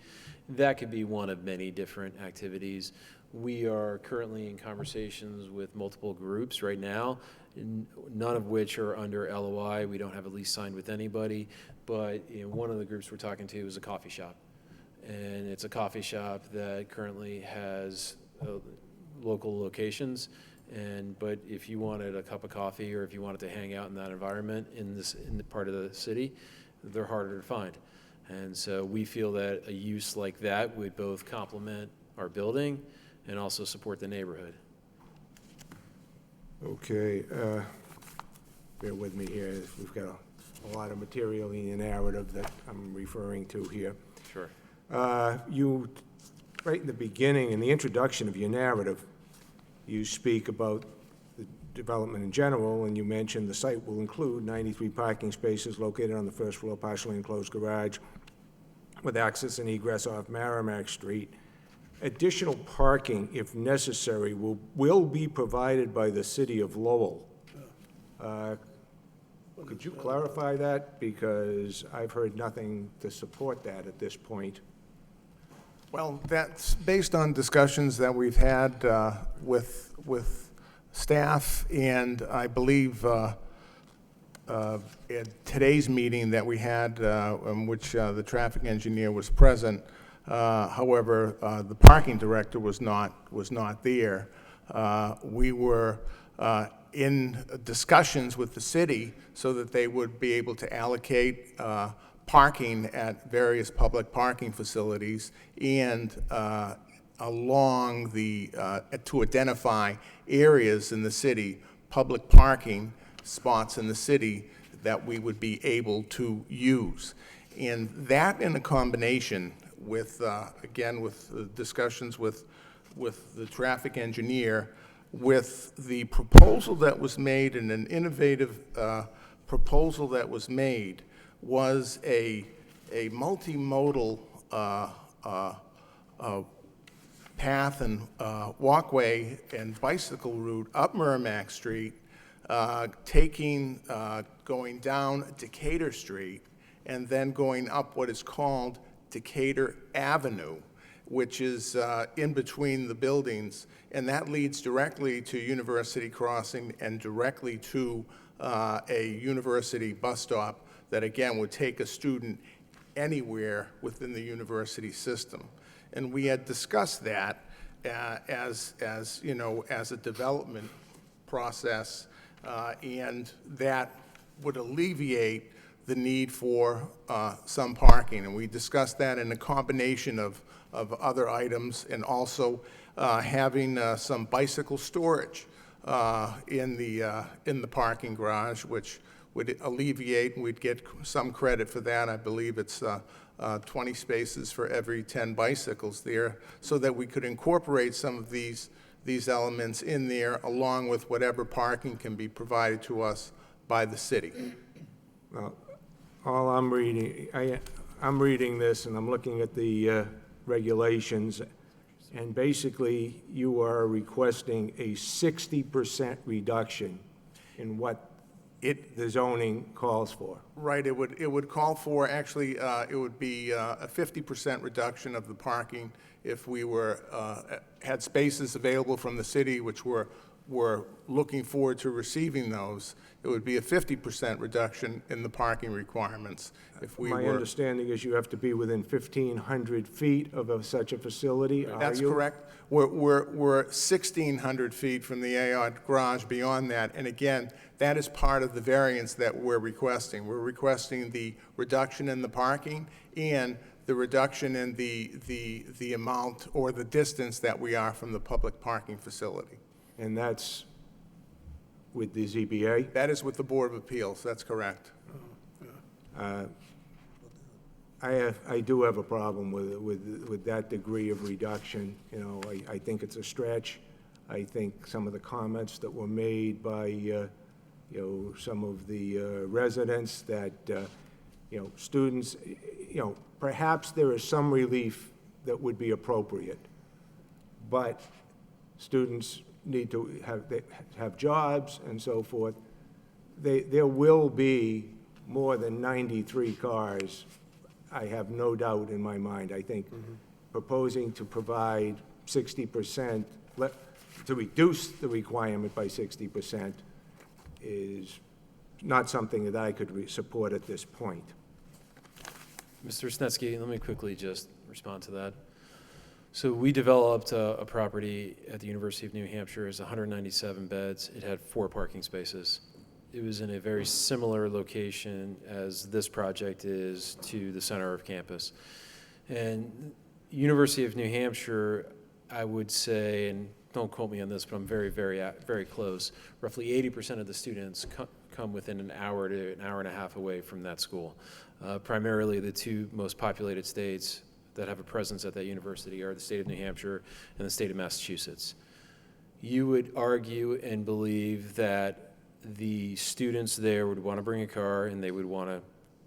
That could be one of many different activities. We are currently in conversations with multiple groups right now, none of which are under LOI. We don't have a lease signed with anybody, but one of the groups we're talking to is a coffee shop. And it's a coffee shop that currently has local locations. But if you wanted a cup of coffee or if you wanted to hang out in that environment in the part of the city, they're harder to find. And so we feel that a use like that would both complement our building and also support the neighborhood. Okay, bear with me here. We've got a lot of material in your narrative that I'm referring to here. Sure. You, right in the beginning, in the introduction of your narrative, you speak about the development in general, and you mention the site will include 93 parking spaces located on the first floor, partially enclosed garage with access and egress off Merrimack Street. Additional parking, if necessary, will be provided by the city of Lowell. Could you clarify that? Because I've heard nothing to support that at this point. Well, that's based on discussions that we've had with staff, and I believe at today's meeting that we had, in which the traffic engineer was present. However, the parking director was not there. We were in discussions with the city so that they would be able to allocate parking at various public parking facilities and along to identify areas in the city, public parking spots in the city that we would be able to use. And that in a combination with, again, with discussions with the traffic engineer, with the proposal that was made, and an innovative proposal that was made, was a multimodal path and walkway and bicycle route up Merrimack Street, going down Decatur Street, and then going up what is called Decatur Avenue, which is in between the buildings, and that leads directly to University Crossing and directly to a university bus stop that, again, would take a student anywhere within the university system. And we had discussed that as a development process, and that would alleviate the need for some parking. And we discussed that in a combination of other items, and also having some bicycle storage in the parking garage, which would alleviate, and we'd get some credit for that. I believe it's 20 spaces for every 10 bicycles there, so that we could incorporate some of these elements in there, along with whatever parking can be provided to us by the city. all I'm reading, I'm reading this and I'm looking at the regulations, and basically you are requesting a 60% reduction in what the zoning calls for. Right, it would call for, actually, it would be a 50% reduction of the parking if we had spaces available from the city, which we're looking forward to receiving those. It would be a 50% reduction in the parking requirements if we were. My understanding is you have to be within 1,500 feet of such a facility, are you? That's correct. We're 1,600 feet from the AR garage beyond that, and again, that is part of the variance that we're requesting. We're requesting the reduction in the parking and the reduction in the amount or the distance that we are from the public parking facility. And that's with the ZBA? That is with the Board of Appeals, that's correct. I do have a problem with that degree of reduction. You know, I think it's a stretch. I think some of the comments that were made by, you know, some of the residents that, you know, students, you know, perhaps there is some relief that would be appropriate, but students need to have jobs and so forth. There will be more than 93 cars, I have no doubt in my mind. I think proposing to provide 60%, to reduce the requirement by 60% is not something that I could support at this point. Mr. Snetsky, let me quickly just respond to that. So we developed a property at the University of New Hampshire. It's 197 beds. It had 4 parking spaces. It was in a very similar location as this project is to the center of campus. And University of New Hampshire, I would say, and don't quote me on this, but I'm very close, roughly 80% of the students come within an hour to an hour and a half away from that school. Primarily the 2 most populated states that have a presence at that university are the state of New Hampshire and the state of Massachusetts. You would argue and believe that the students there would want to bring a car and they would want to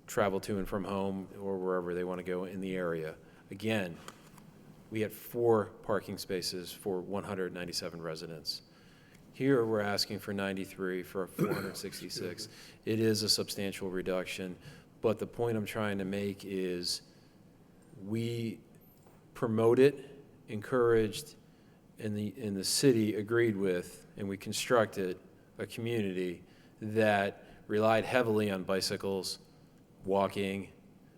travel to and from home or wherever they want to go in the area. Again, we had 4 parking spaces for 197 residents. Here, we're asking for 93 for 466. It is a substantial reduction, but the point I'm trying to make is we promoted, encouraged, and the city agreed with, and we constructed a community that relied heavily on bicycles, walking.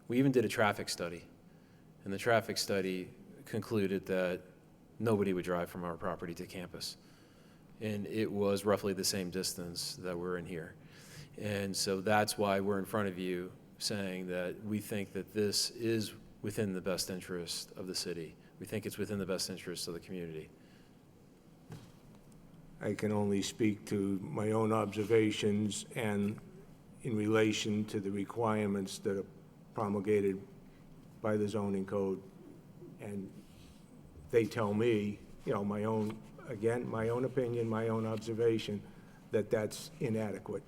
We even did a traffic study, and the traffic study concluded that nobody would drive from our property to campus. And it was roughly the same distance that we're in here. And so that's why we're in front of you saying that we think that this is within the best interest of the city. We think it's within the best interest of the community. I can only speak to my own observations and in relation to the requirements that are promulgated by the zoning code. And they tell me, you know, my own opinion, my own observation, that that's inadequate.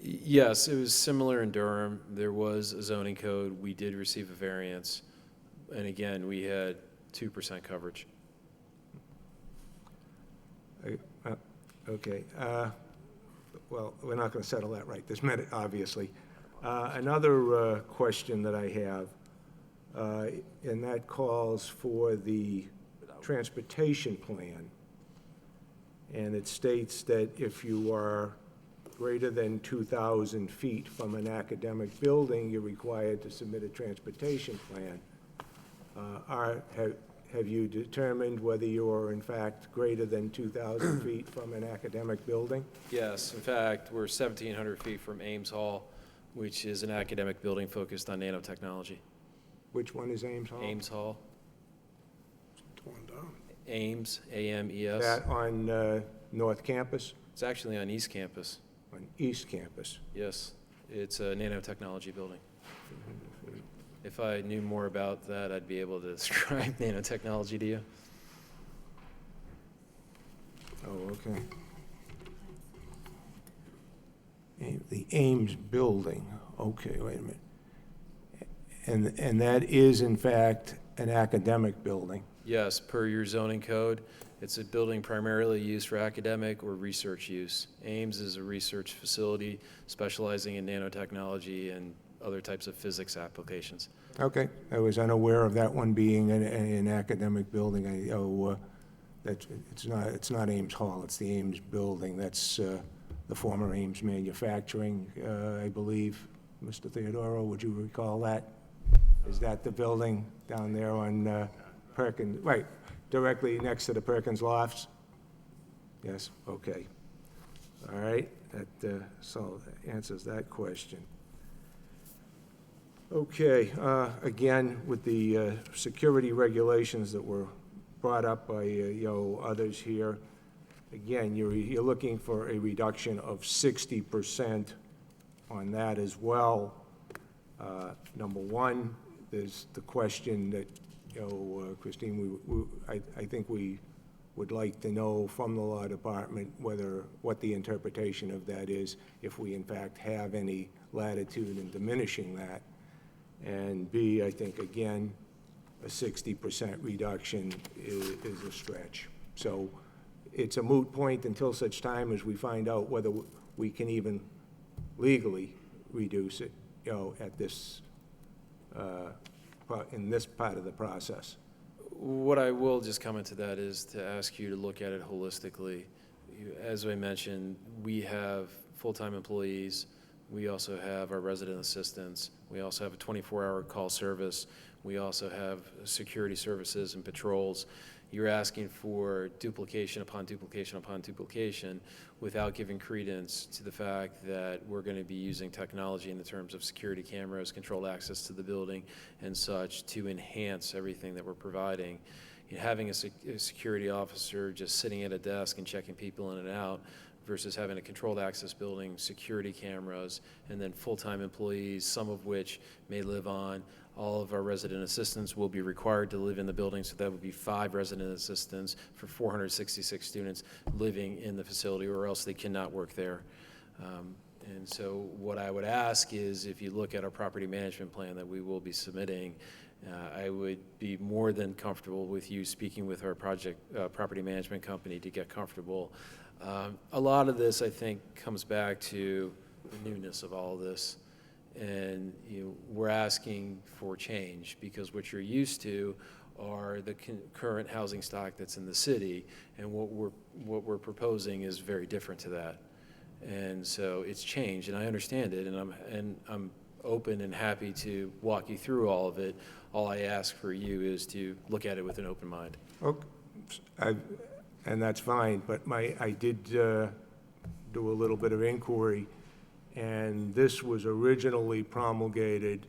Yes, it was similar in Durham. There was a zoning code. We did receive a variance. And again, we had 2% coverage. Okay. Well, we're not going to settle that right this minute, obviously. Another question that I have, and that calls for the transportation plan. And it states that if you are greater than 2,000 feet from an academic building, you're required to submit a transportation plan. Have you determined whether you are in fact greater than 2,000 feet from an academic building? Yes, in fact, we're 1,700 feet from Ames Hall, which is an academic building focused on nanotechnology. Which one is Ames Hall? Ames Hall. Torn down. Ames, A-M-E-S. That on North Campus? It's actually on East Campus. On East Campus? Yes, it's a nanotechnology building. If I knew more about that, I'd be able to describe nanotechnology to you. Oh, okay. The Ames building, okay, wait a minute. And that is, in fact, an academic building. Yes, per your zoning code, it's a building primarily used for academic or research use. Ames is a research facility specializing in nanotechnology and other types of physics applications. Okay, I was unaware of that one being an academic building. It's not Ames Hall, it's the Ames building. That's the former Ames Manufacturing, I believe. Mr. Theodoro, would you recall that? Is that the building down there on Perkins, right, directly next to the Perkins Lofts? Yes, okay. All right, that so that answers that question. Okay, again, with the security regulations that were brought up by others here, again, you're looking for a reduction of 60% on that as well. Number one, there's the question that, Christine, I think we would like to know from the law department what the interpretation of that is, if we in fact have any latitude in diminishing that. And B, I think, again, a 60% reduction is a stretch. So it's a moot point until such time as we find out whether we can even legally reduce it, at this, in this part of the process. What I will just comment to that is to ask you to look at it holistically. As I mentioned, we have full-time employees. We also have our resident assistants. We also have a 24-hour call service. We also have security services and patrols. You're asking for duplication upon duplication upon duplication without giving credence to the fact that we're going to be using technology in the terms of security cameras, controlled access to the building, and such to enhance everything that we're providing. Having a security officer just sitting at a desk and checking people in and out versus having a controlled access building, security cameras, and then full-time employees, some of which may live on. All of our resident assistants will be required to live in the building, so that would be 5 resident assistants for 466 students living in the facility, or else they cannot work there. And so what I would ask is, if you look at our property management plan that we will be submitting, I would be more than comfortable with you speaking with our property management company to get comfortable. A lot of this, I think, comes back to the newness of all of this. And we're asking for change because what you're used to are the current housing stock that's in the city, and what we're proposing is very different to that. And so it's changed, and I understand it, and I'm open and happy to walk you through all of it. All I ask for you is to look at it with an open mind. Okay, and that's fine, but I did do a little bit of inquiry, and this was originally promulgated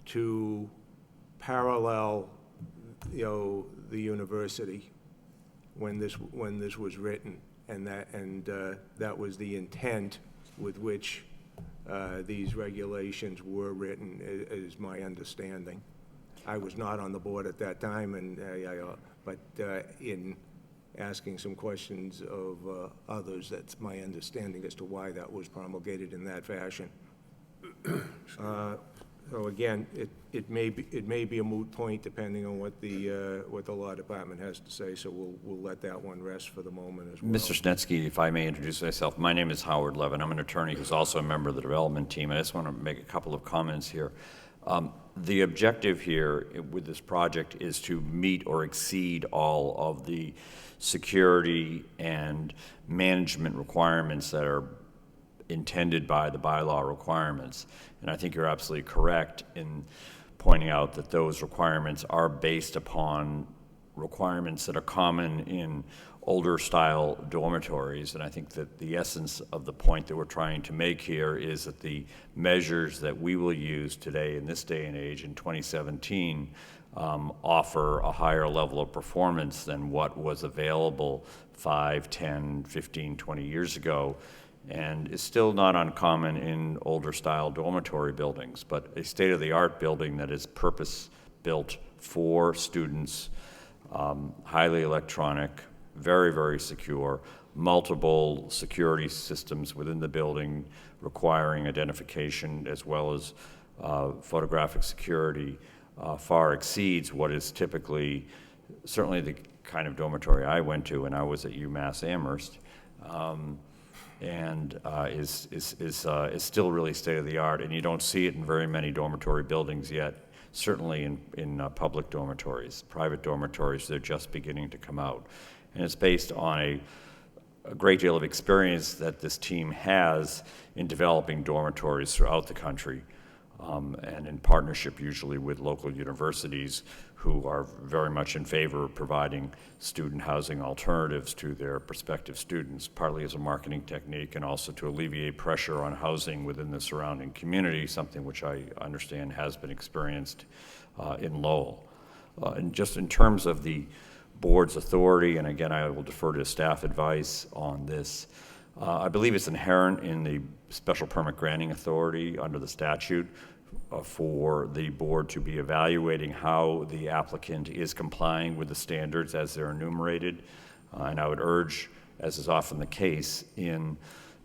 to parallel, the university when this was written, and that was the intent with which these regulations were written, is my understanding. I was not on the board at that time, but in asking some questions of others, that's my understanding as to why that was promulgated in that fashion. So again, it may be a moot point depending on what the law department has to say. So we'll let that one rest for the moment as well. Mr. Snetsky, if I may introduce myself, my name is Howard Levin. I'm an attorney who's also a member of the development team. I just want to make a couple of comments here. The objective here with this project is to meet or exceed all of the security and management requirements that are intended by the bylaw requirements. And I think you're absolutely correct in pointing out that those requirements are based upon requirements that are common in older style dormitories. And I think that the essence of the point that we're trying to make here is that the measures that we will use today in this day and age in 2017 offer a higher level of performance than what was available 5, 10, 15, 20 years ago, and is still not uncommon in older style dormitory buildings, but a state-of-the-art building that is purpose-built for students, highly electronic, very, very secure, multiple security systems within the building requiring identification, as well as photographic security far exceeds what is typically, certainly the kind of dormitory I went to when I was at UMass Amherst, and is still really state-of-the-art, and you don't see it in very many dormitory buildings yet, certainly in public dormitories. Private dormitories, they're just beginning to come out. And it's based on a great deal of experience that this team has in developing dormitories throughout the country, and in partnership usually with local universities who are very much in favor of providing student housing alternatives to their prospective students, partly as a marketing technique and also to alleviate pressure on housing within the surrounding community, something which I understand has been experienced in Lowell. And just in terms of the board's authority, and again, I will defer to staff advice on this, I believe it's inherent in the special permit granting authority under the statute for the board to be evaluating how the applicant is complying with the standards as they're enumerated. And I would urge, as is often the case in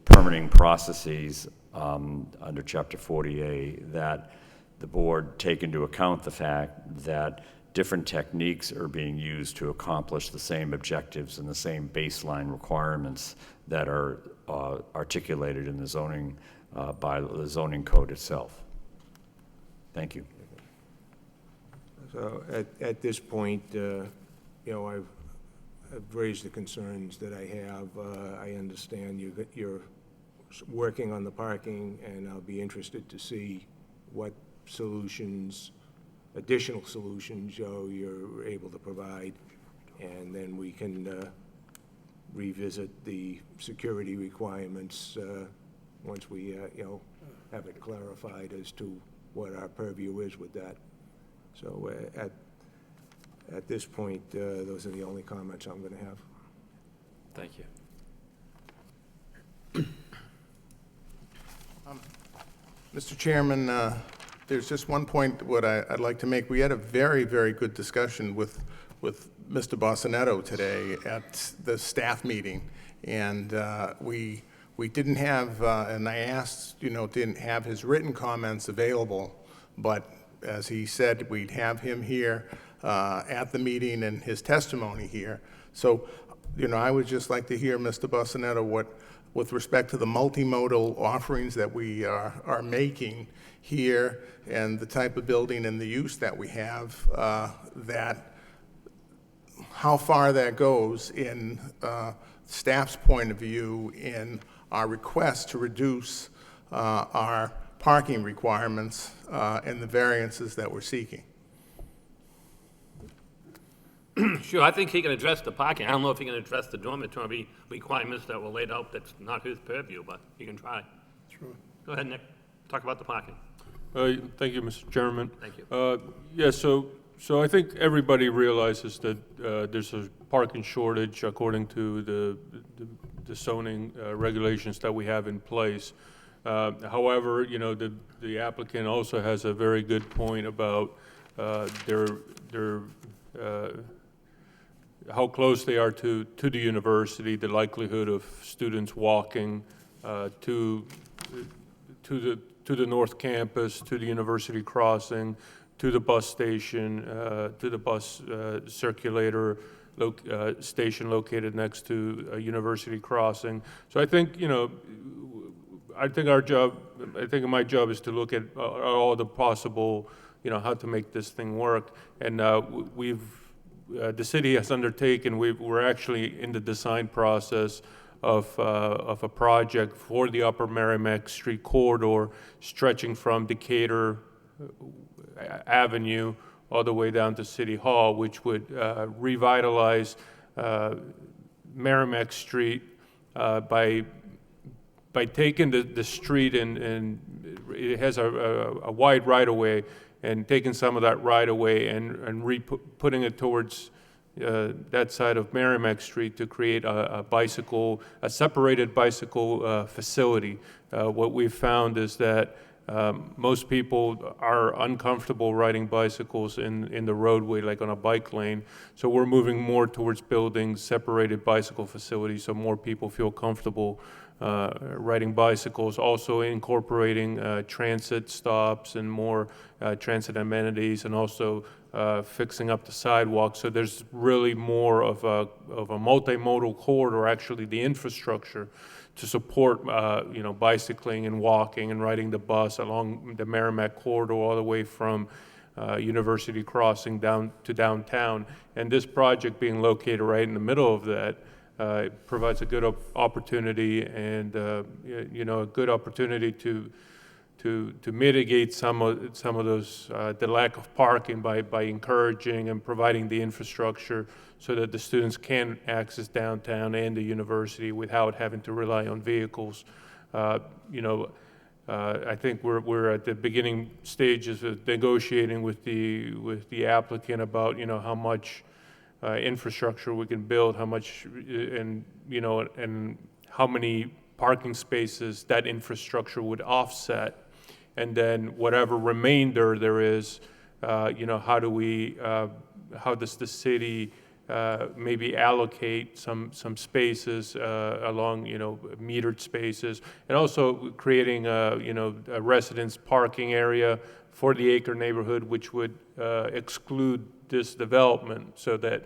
permitting processes under Chapter 40A, that the board take into account the fact that different techniques are being used to accomplish the same objectives and the same baseline requirements that are articulated in the zoning by the zoning code itself. Thank you. So at this point, you know, I've raised the concerns that I have. I understand you're working on the parking, and I'll be interested to see what solutions, additional solutions, you're able to provide, and then we can revisit the security requirements once we, you know, have it clarified as to what our purview is with that. So at this point, those are the only comments I'm going to have. Thank you. Mr. Chairman, there's just one point what I'd like to make. We had a very, very good discussion with Mr. Bossinetto today at the staff meeting, and we didn't have, and I asked, you know, didn't have his written comments available, but as he said, we'd have him here at the meeting and his testimony here. So, you know, I would just like to hear, Mr. Bossinetto, what, with respect to the multimodal offerings that we are making here and the type of building and the use that we have, that how far that goes in staff's point of view in our request to reduce our parking requirements and the variances that we're seeking. Sure, I think he can address the parking. I don't know if he can address the dormitory requirements that were laid out. That's not his purview, but he can try. Sure. Go ahead, Nick. Talk about the parking. Thank you, Mr. Chairman. Thank you. Yeah, so I think everybody realizes that there's a parking shortage according to the zoning regulations that we have in place. However, you know, the applicant also has a very good point about how close they are to the university, the likelihood of students walking to the North Campus, to the University Crossing, to the bus station, to the bus circulator station located next to University Crossing. So I think, you know, I think my job is to look at all the possible, you know, how to make this thing work. And the city has undertaken, we're actually in the design process of a project for the Upper Merrimack Street corridor stretching from Decatur Avenue all the way down to City Hall, which would revitalize Merrimack Street by taking the street and it has a wide right-of-way, and taking some of that right-of-way and putting it towards that side of Merrimack Street to create a separated bicycle facility. What we've found is that most people are uncomfortable riding bicycles in the roadway, like on a bike lane. So we're moving more towards building separated bicycle facilities so more people feel comfortable riding bicycles, also incorporating transit stops and more transit amenities, and also fixing up the sidewalks. So there's really more of a multimodal corridor, actually the infrastructure to support bicycling and walking and riding the bus along the Merrimack corridor all the way from University Crossing down to downtown. And this project being located right in the middle of that provides a good opportunity, and a good opportunity to mitigate some of those the lack of parking by encouraging and providing the infrastructure so that the students can access downtown and the university without having to rely on vehicles. I think we're at the beginning stages of negotiating with the applicant about how much infrastructure we can build, how much and how many parking spaces that infrastructure would offset, and then whatever remainder there is, how does the city maybe allocate some spaces along metered spaces, and also creating a residence parking area for the Acre neighborhood, which would exclude this development, so that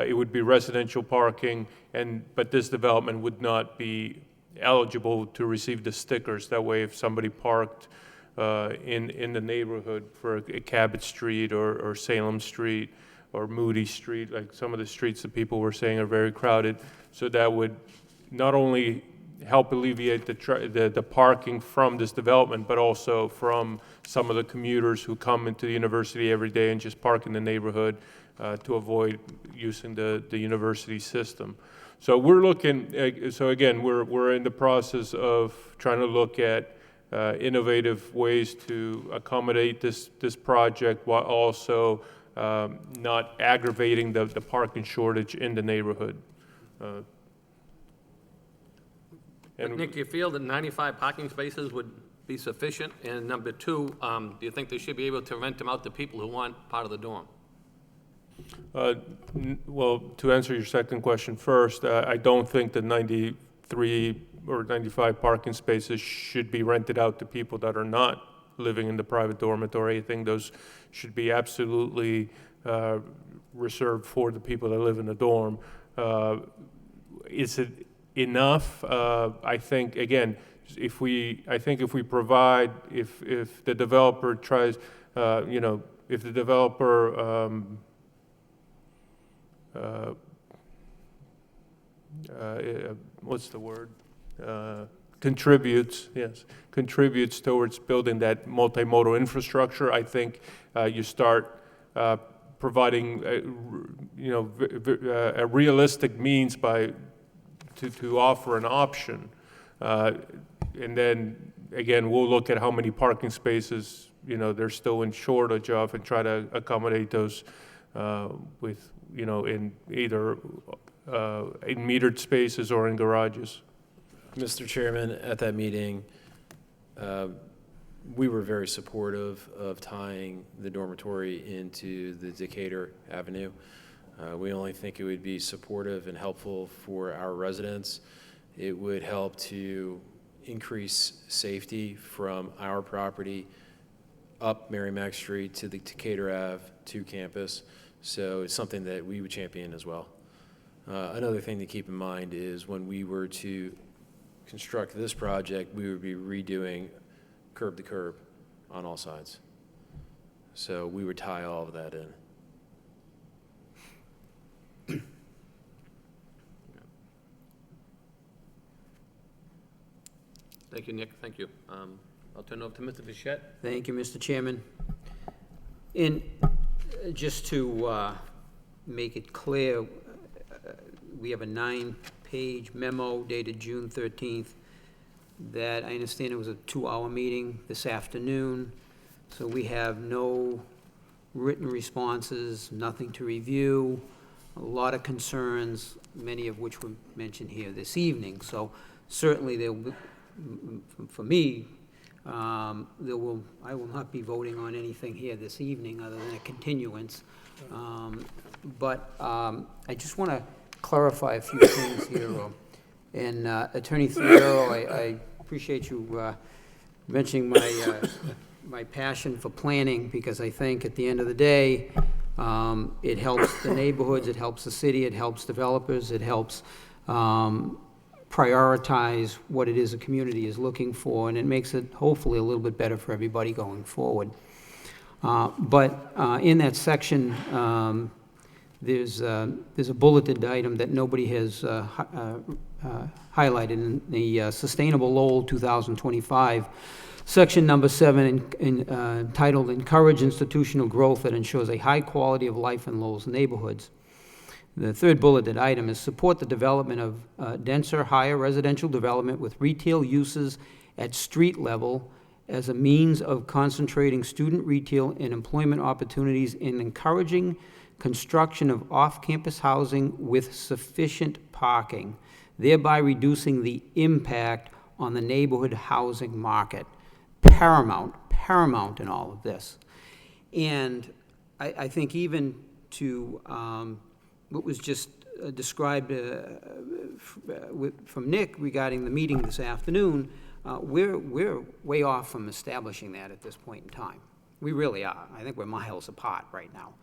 it would be residential parking, but this development would not be eligible to receive the stickers. That way, if somebody parked in the neighborhood for Cabot Street or Salem Street or Moody Street, like some of the streets that people were saying are very crowded, so that would not only help alleviate the parking from this development, but also from some of the commuters who come into the university every day and just park in the neighborhood to avoid using the university system. So we're looking, so again, we're in the process of trying to look at innovative ways to accommodate this project while also not aggravating the parking shortage in the neighborhood. But Nick, do you feel that 95 parking spaces would be sufficient? And number two, do you think they should be able to rent them out to people who want part of the dorm? Well, to answer your second question first, I don't think that 93 or 95 parking spaces should be rented out to people that are not living in the private dormitory. I think those should be absolutely reserved for the people that live in the dorm. Is it enough? I think, again, if we provide, if the developer tries, if the developer what's the word? Contributes towards building that multimodal infrastructure, I think you start providing a realistic means to offer an option, and then again we'll look at how many parking spaces they're still in shortage of and try to accommodate those with in either in metered spaces or in garages. Mr. Chairman, at that meeting, we were very supportive of tying the dormitory into the Decatur Avenue. We only think it would be supportive and helpful for our residents. It would help to increase safety from our property up Merrimack Street to the Decatur Ave to campus. So it's something that we would champion as well. Another thing to keep in mind is when we were to construct this project, we would be redoing curb to curb on all sides. So we would tie all of that in. Thank you, Nick. Thank you. I'll turn it over to Mr. Fischett. Thank you, Mr. Chairman. Just to make it clear, we have a 9-page memo dated June 13th that I understand it was a 2-hour meeting this afternoon. So we have no written responses, nothing to review, a lot of concerns, many of which were mentioned here this evening. So certainly there will, for me, I will not be voting on anything here this evening other than a continuance. But I just want to clarify a few things here. And Attorney Theodoro, I appreciate you mentioning my passion for planning, because I think at the end of the day, it helps the neighborhoods, it helps the city, it helps developers, it helps prioritize what it is a community is looking for, and it makes it hopefully a little bit better for everybody going forward. But in that section, there's a bulleted item that nobody has highlighted in the Sustainable Lowell 2025, section number 7, titled Encourage Institutional Growth that Ensures a High Quality of Life in Lowell's Neighborhoods. The third bulleted item is support the development of denser, higher residential development with retail uses at street level as a means of concentrating student retail and employment opportunities and encouraging construction of off-campus housing with sufficient parking, thereby reducing the impact on the neighborhood housing market. Paramount in all of this. And I think even to what was just described from Nick regarding the meeting this afternoon, we're way off from establishing that at this point in time. We really are. I think we're miles apart right now.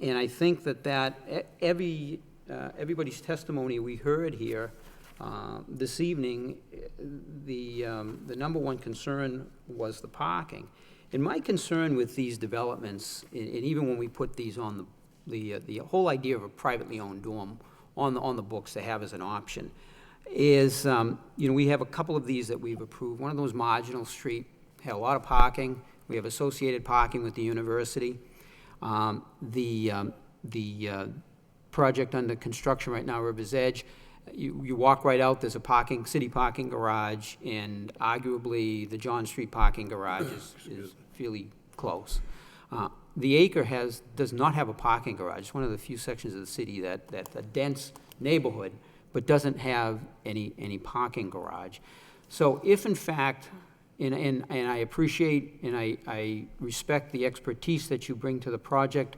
And I think that everybody's testimony we heard here this evening, the number one concern was the parking. And my concern with these developments, and even when we put these on the whole idea of a privately owned dorm on the books to have as an option, is we have a couple of these that we've approved. One of those, Marginal Street, had a lot of parking. We have associated parking with the university. The project under construction right now, River's Edge, you walk right out, there's a city parking garage, and arguably the John Street parking garage is fairly close. The Acre does not have a parking garage. It's one of the few sections of the city that's a dense neighborhood, but doesn't have any parking garage. So if in fact, and I appreciate and I respect the expertise that you bring to the project,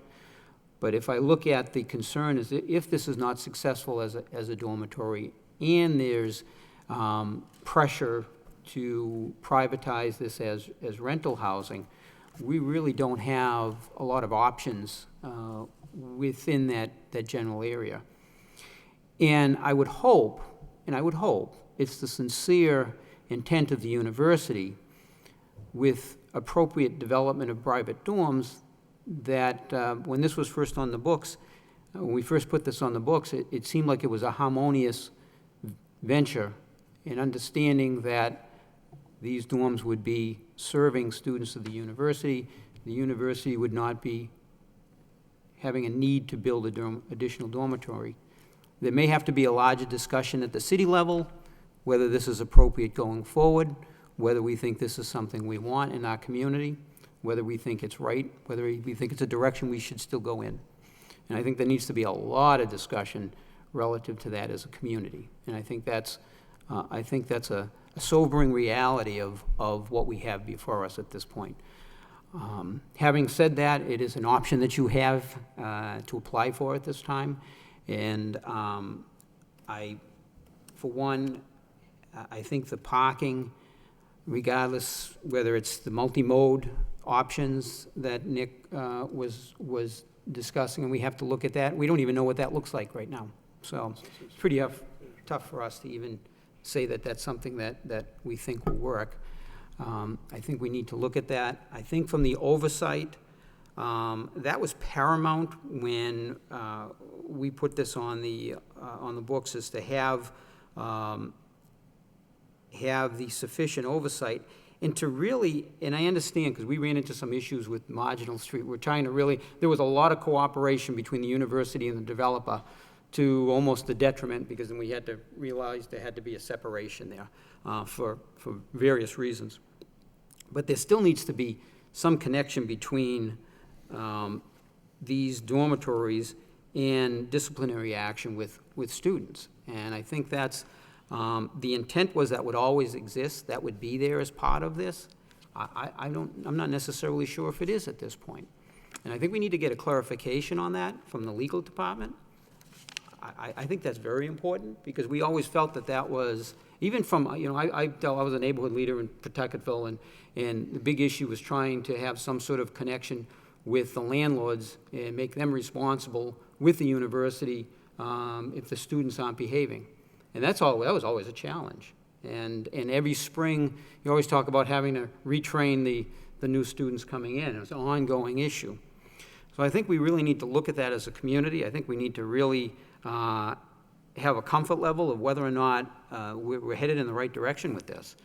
but if I look at the concern is that if this is not successful as a dormitory and there's pressure to privatize this as rental housing, we really don't have a lot of options within that general area. And I would hope it's the sincere intent of the university with appropriate development of private dorms that when this was first on the books, when we first put this on the books, it seemed like it was a harmonious venture in understanding that these dorms would be serving students of the university. The university would not be having a need to build additional dormitory. There may have to be a larger discussion at the city level, whether this is appropriate going forward, whether we think this is something we want in our community, whether we think it's right, whether we think it's a direction we should still go in. And I think there needs to be a lot of discussion relative to that as a community. And I think that's a sobering reality of what we have before us at this point. Having said that, it is an option that you have to apply for at this time. And for one, I think the parking, regardless whether it's the multi-mode options that Nick was discussing, and we have to look at that. We don't even know what that looks like right now. So it's pretty tough for us to even say that that's something that we think will work. I think we need to look at that. I think from the oversight, that was paramount when we put this on the books, is to have the sufficient oversight and to really, and I understand because we ran into some issues with Marginal Street. We're trying to really, there was a lot of cooperation between the university and the developer to almost the detriment, because then we had to realize there had to be a separation there for various reasons. But there still needs to be some connection between these dormitories and disciplinary action with students. And I think that's, the intent was that would always exist, that would be there as part of this. I'm not necessarily sure if it is at this point. And I think we need to get a clarification on that from the legal department. I think that's very important, because we always felt that that was, even from, you know, I was a neighborhood leader in Pawtucketville, and the big issue was trying to have some sort of connection with the landlords and make them responsible with the university if the students aren't behaving. And that was always a challenge. And every spring, you always talk about having to retrain the new students coming in. It was an ongoing issue. So I think we really need to look at that as a community. I think we need to really have a comfort level of whether or not we're headed in the right direction with this.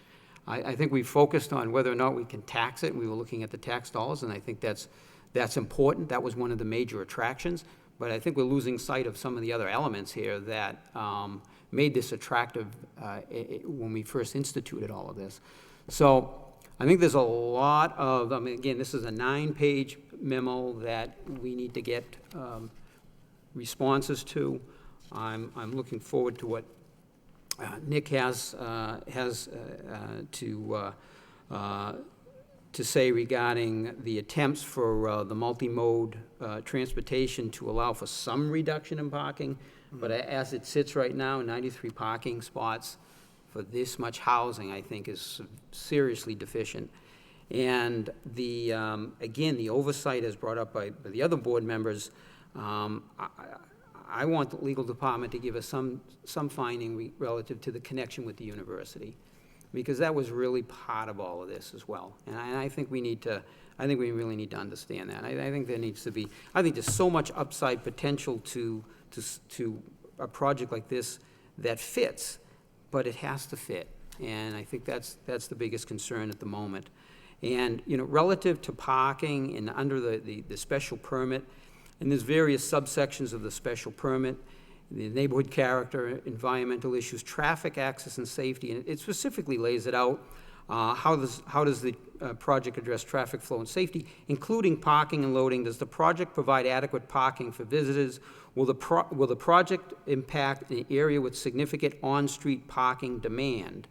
I think we focused on whether or not we can tax it. We were looking at the tax dollars, and I think that's important. That was one of the major attractions. But I think we're losing sight of some of the other elements here that made this attractive when we first instituted all of this. So I think there's a lot of, I mean, again, this is a 9-page memo that we need to get responses to. I'm looking forward to what Nick has to say regarding the attempts for the multi-mode transportation to allow for some reduction in parking. But as it sits right now, 93 parking spots for this much housing, I think, is seriously deficient. And the, again, the oversight as brought up by the other board members, I want the legal department to give us some finding relative to the connection with the university, because that was really part of all of this as well. And I think we need to, I think we really need to understand that. I think there needs to be, I think there's so much upside potential to a project like this that fits, but it has to fit. And I think that's the biggest concern at the moment. And, you know, relative to parking and under the special permit, and there's various subsections of the special permit, the neighborhood character, environmental issues, traffic access and safety, and it specifically lays it out. How does the project address traffic flow and safety, including parking and loading? Does the project provide adequate parking for visitors? Will the project impact an area with significant on-street parking demand?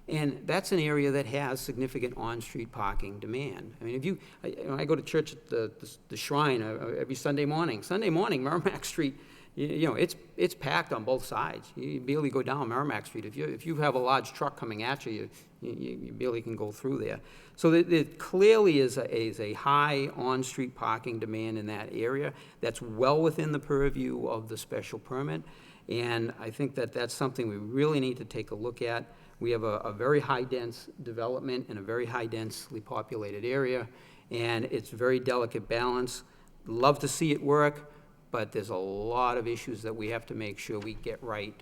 And that's an area that has significant on-street parking demand. I mean, I go to church at the Shrine every Sunday morning. Sunday morning, Merrimack Street, you know, it's packed on both sides. You barely go down Merrimack Street. If you have a large truck coming at you, you barely can go through there. So there clearly is a high on-street parking demand in that area. That's well within the purview of the special permit. And I think that's something we really need to take a look at. We have a very high-dense development in a very high-densely populated area, and it's a very delicate balance. Love to see it work, but there's a lot of issues that we have to make sure we get right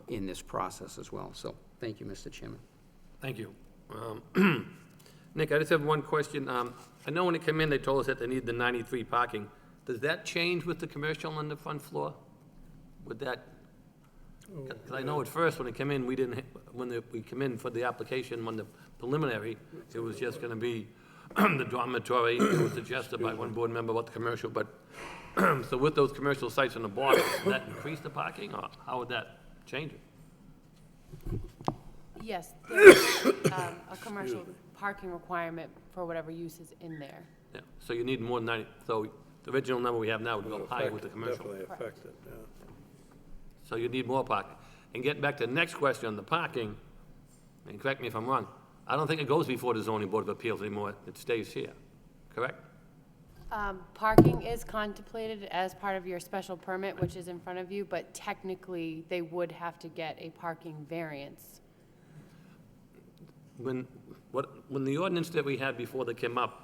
in this process as well. So thank you, Mr. Chairman. Thank you. Nick, I just have one question. I know when it came in, they told us that they need the 93 parking. Does that change with the commercial on the front floor? Would that? Because I know at first when it came in, we didn't, we come in for the application, when the preliminary, it was just going to be the dormitory. It was suggested by one board member about the commercial, but so with those commercial sites on the bottom, would that increase the parking, or how would that change it? Yes, there's a commercial parking requirement for whatever use is in there. Yeah, so you need more than 90, so the original number we have now would go higher with the commercial. Definitely affect it, yeah. So you need more parking. And getting back to the next question on the parking, and correct me if I'm wrong, I don't think it goes before the zoning board of appeals anymore. It stays here, correct? Parking is contemplated as part of your special permit, which is in front of you, but technically, they would have to get a parking variance. When the ordinance that we had before that came up,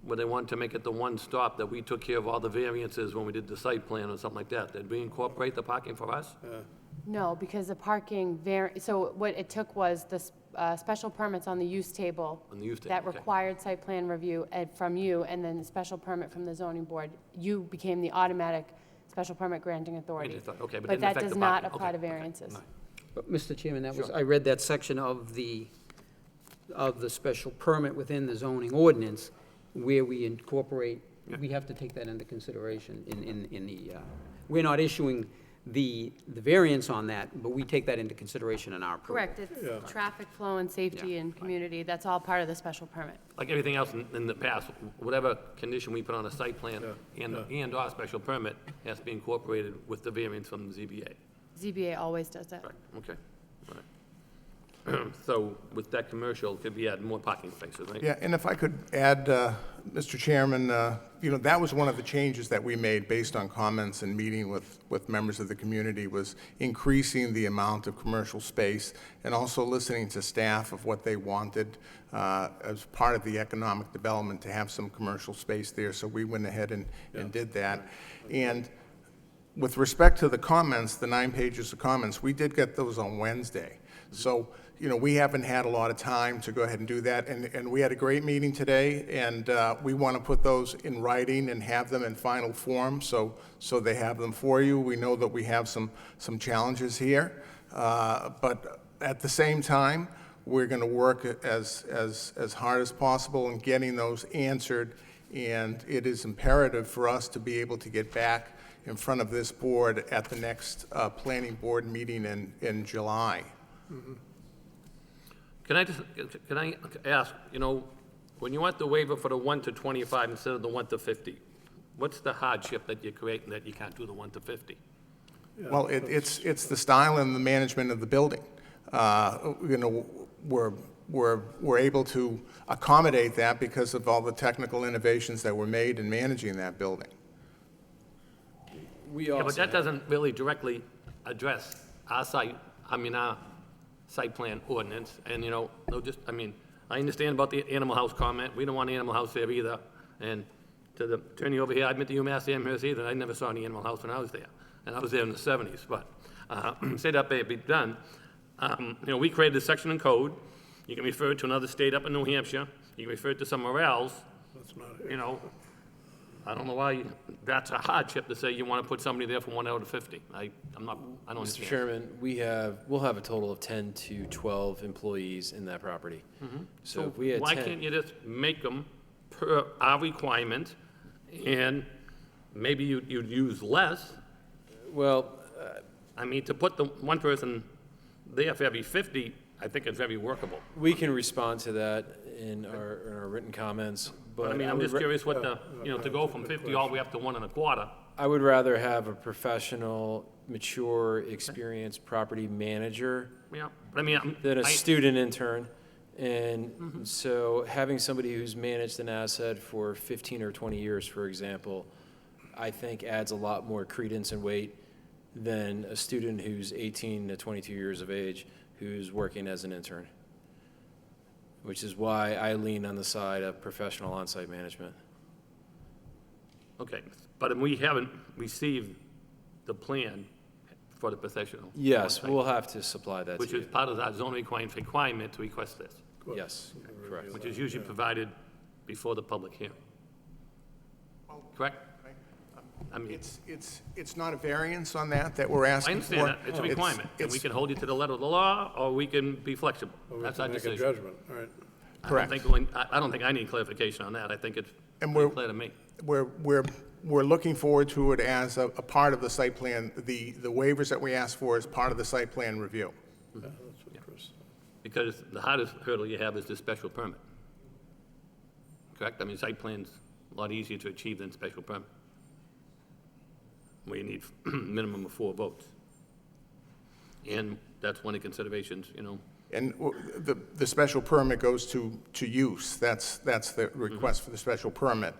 where they wanted to make it the one stop, that we took care of all the variances when we did the site plan or something like that, did we incorporate the parking for us? No, because the parking so what it took was the special permits on the use table. On the use table, that okay. required site plan review from you, and then the special permit from the zoning board. You became the automatic special permit granting authority. Okay, but But didn't that affect does the not parking. apply Okay, to variances. okay. But, Mr. Chairman, that was, Sure. I read that section of the special permit within the zoning ordinance where we incorporate, we have to take that into consideration in the, we're not issuing the variance on that, but we take that into consideration in our approval. Correct, it's traffic flow and safety and community, that's all part of the special permit. Like everything else in the past, whatever condition we put on a site plan and/or special permit has to be incorporated with the variance from the ZBA. ZBA always does that. Right, okay, all right. So with that commercial, could be add more parking spaces, right? Yeah, and if I could add, Mr. Chairman, that was one of the changes that we made based on comments and meeting with members of the community, was increasing the amount of commercial space and also listening to staff of what they wanted as part of the economic development to have some commercial space there. So we went ahead and did that. And with respect to the comments, the 9 pages of comments, we did get those on Wednesday. So, we haven't had a lot of time to go ahead and do that, and we had a great meeting today, and we want to put those in writing and have them in final form, so they have them for you. We know that we have some challenges here, but at the same time, we're going to work as hard as possible in getting those answered, and it is imperative for us to be able to get back in front of this board at the next planning board meeting in July. Mm-hmm. Can I ask, when you want the waiver for the 1 to 25 instead of the 1 to 50, what's the hardship that you're creating that you can't do the 1 to 50? Well, it's the style and the management of the building. We're able to accommodate that because of all the technical innovations that were made in managing that building. Yeah, but that doesn't really directly address our site plan ordinance, and, I understand about the Animal House comment, we don't want Animal House there either, and to the attorney over here, I admit to UMass Amherst either, I never saw any Animal House when I was there, and I was there in the 70s, but, say that may be done. We created a section in code, you can refer it to another state up in New Hampshire, you can refer it to somewhere else, That's not I don't know why that's a hardship to say you want to put somebody there from 1 out of 50. I don't Mr. understand. Chairman, we'll have a total of 10 to 12 employees in that property. Mhm. So if we had 10. Why can't you just make them per our requirement, and maybe you'd use less? Well, to put the one person there for every 50, I think it's very workable. we can respond to that in our written comments, but I'm just curious what to go from 50 all the way up to 1 1/4. I would rather have a professional, mature, experienced property manager Yeah, than a student intern. And so having somebody who's managed an asset for 15 or 20 years, for example, I think adds a lot more credence and weight than a student who's 18 to 22 years of age who's working as an intern, which is why I lean on the side of professional on-site management. Okay, but we haven't received the plan for the professional. Yes, on-site, we'll have to supply that to which you. is part of our zoning requirement to request this. Yes, correct. Which is usually provided before the public hearing. Correct? It's not a variance on that we're I asking for. understand that, it's a requirement, and we can hold you to the letter of the law, or we can be flexible. That's our Make a decision. judgment, all right. Correct. I don't think I need clarification on that, I think it's And pretty clear to me. We're looking forward to it as a part of the site plan, the waivers that we ask for as part of the site plan review. Yeah, that's what Chris. Because the hardest hurdle you have is the special permit. Correct? Site plan's a lot easier to achieve than special permit, where you need minimum of 4 votes. And that's one of the considerations, And the special permit goes to use. That's the request for the special permit,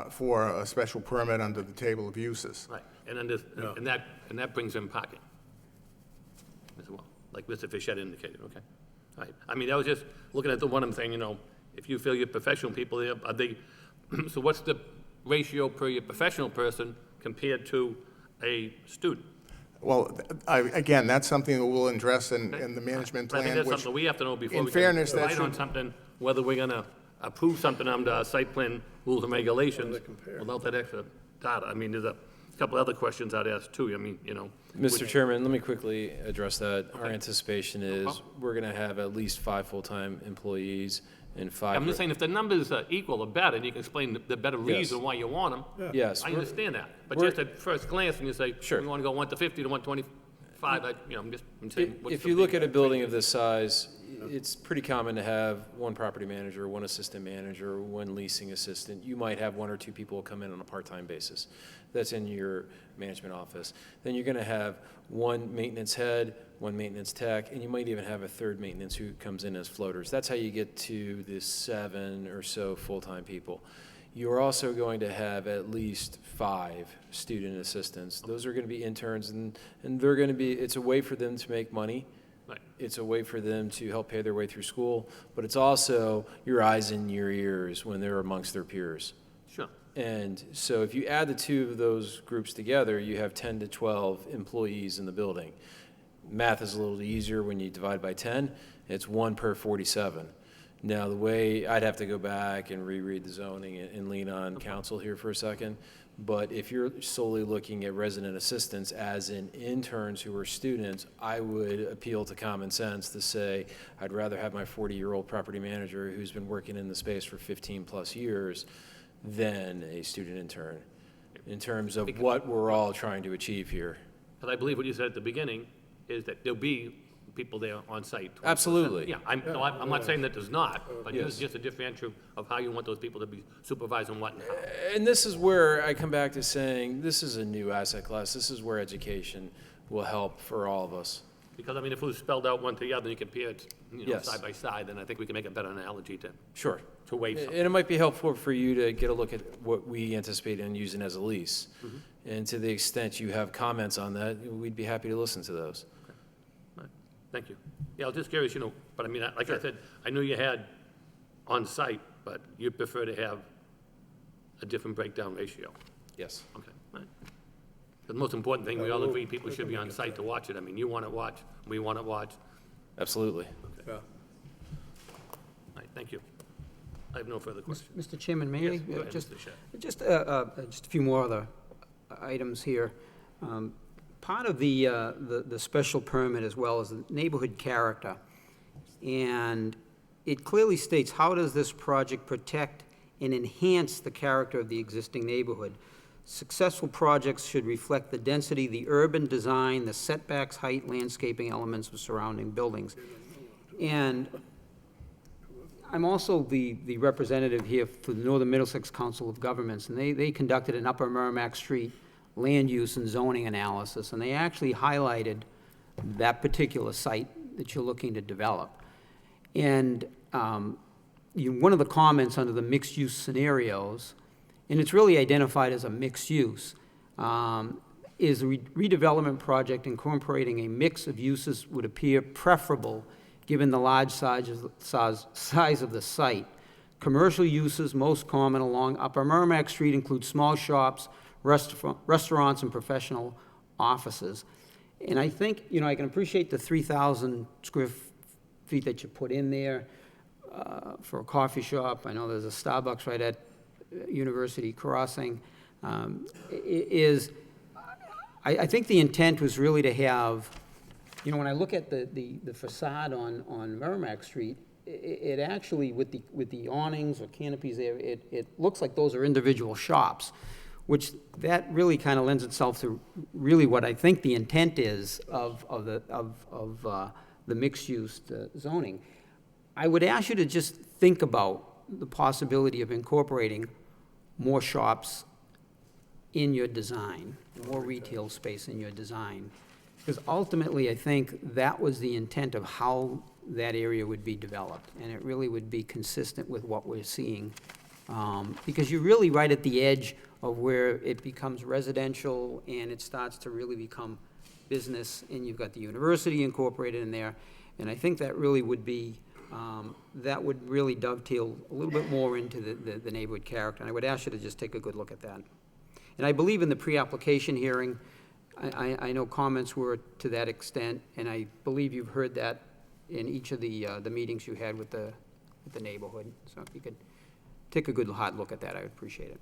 for a special permit under the table of uses. Right, and then and that brings in parking as well, like Mr. Fischett indicated, okay? All right, that was just looking at the one I'm saying, if you feel your professional people there, are they, so what's the ratio per your professional person compared to a student? Well, again, that's something that we'll address in the management But I plan, think that's which, something we have to know before in we fairness, can that write on should, something, whether we're gonna approve something under our site plan rules and regulations without that extra data. There's a couple other questions I'd ask too, Mr. Chairman, let me quickly address that. Our anticipation is we're going to have at least 5 full-time employees and 5. I'm just saying, if the numbers are equal or better, and you can explain the better reason why you want them. Yes, I we're- understand that. But we're- just at first glance, when you say, Sure. we want to go 150 to 125, I'm saying. what's If the you look big at a building of this size, it's pretty common to have one property manager, one assistant manager, one leasing assistant. You might have 1 or 2 people come in on a part-time basis. That's in your management office. Then you're going to have one maintenance head, one maintenance tech, and you might even have a third maintenance who comes in as floaters. That's how you get to the 7 or so full-time people. You're also going to have at least 5 student assistants. Those are going to be interns, and they're going to be, it's a way for them to make money. Right. It's a way for them to help pay their way through school, but it's also your eyes and your ears when they're amongst their peers. Sure. And so if you add the 2 of those groups together, you have 10 to 12 employees in the building. Math is a little easier when you divide by 10. It's 1 per 47. Now, the way, I'd have to go back and reread the zoning and lean on council here for a second, but if you're solely looking at resident assistants, as in interns who are students, I would appeal to common sense to say, I'd rather have my 40-year-old property manager who's been working in the space for 15-plus years than a student intern, in terms of what we're all trying to achieve here. But I believe what you said at the beginning is that there'll be people there on site. Absolutely. Yeah, I'm not saying that there's not, but Yes. it's just a differential of how you want those people to be supervising what and how. And this is where I come back to saying, this is a new asset class. This is where education will help for all of us. Because, I mean, if it was spelled out one to the other, and you compare it, Yes. side by side, then I think we can make a better analogy to. Sure. To waive And something. it might be helpful for you to get a look at what we anticipate in using as a lease. Mm-hmm. And to the extent you have comments on that, we'd be happy to listen to those. Thank you. Yeah, I was just curious, but I mean, like I said, I knew you had on-site, but you prefer to have a different breakdown ratio. Yes. Okay, all right. The most important thing, we all agree people should be on site to watch it. I mean, you want to watch, we want to watch. Absolutely. Okay. All right, thank you. I have no further questions. Mr. Chairman, may Yes, I? go ahead, Just Mr. Shea. just a few more other items here. Part of the special permit as well as the neighborhood character, and it clearly states, how does this project protect and enhance the character of the existing neighborhood? Successful projects should reflect the density, the urban design, the setbacks, height, landscaping elements of surrounding buildings. And I'm also the representative here for the Northern Middlesex Council of Governments, and they conducted an Upper Merrimack Street land use and zoning analysis, and they actually highlighted that particular site that you're looking to develop. And one of the comments under the mixed-use scenarios, and it's really identified as a mixed use, is a redevelopment project incorporating a mix of uses would appear preferable given the large size of the site. Commercial uses most common along Upper Merrimack Street include small shops, restaurants, and professional offices. And I think, I can appreciate the 3,000 square feet that you put in there for a coffee shop. I know there's a Starbucks right at University Crossing. I think the intent was really to have, when I look at the facade on Merrimack Street, it actually, with the awnings or canopies there, it looks like those are individual shops, which that really kind of lends itself to really what I think the intent is of the mixed-use zoning. I would ask you to just think about the possibility of incorporating more shops in your design, more retail space in your design. Because ultimately, I think that was the intent of how that area would be developed, and it really would be consistent with what we're seeing. Because you're really right at the edge of where it becomes residential and it starts to really become business, and you've got the university incorporated in there. And I think that really would be, that would really dovetail a little bit more into the neighborhood character. And I would ask you to just take a good look at that. And I believe in the pre-application hearing, I know comments were to that extent, and I believe you've heard that in each of the meetings you had with the neighborhood. So if you could take a good hard look at that, I would appreciate it.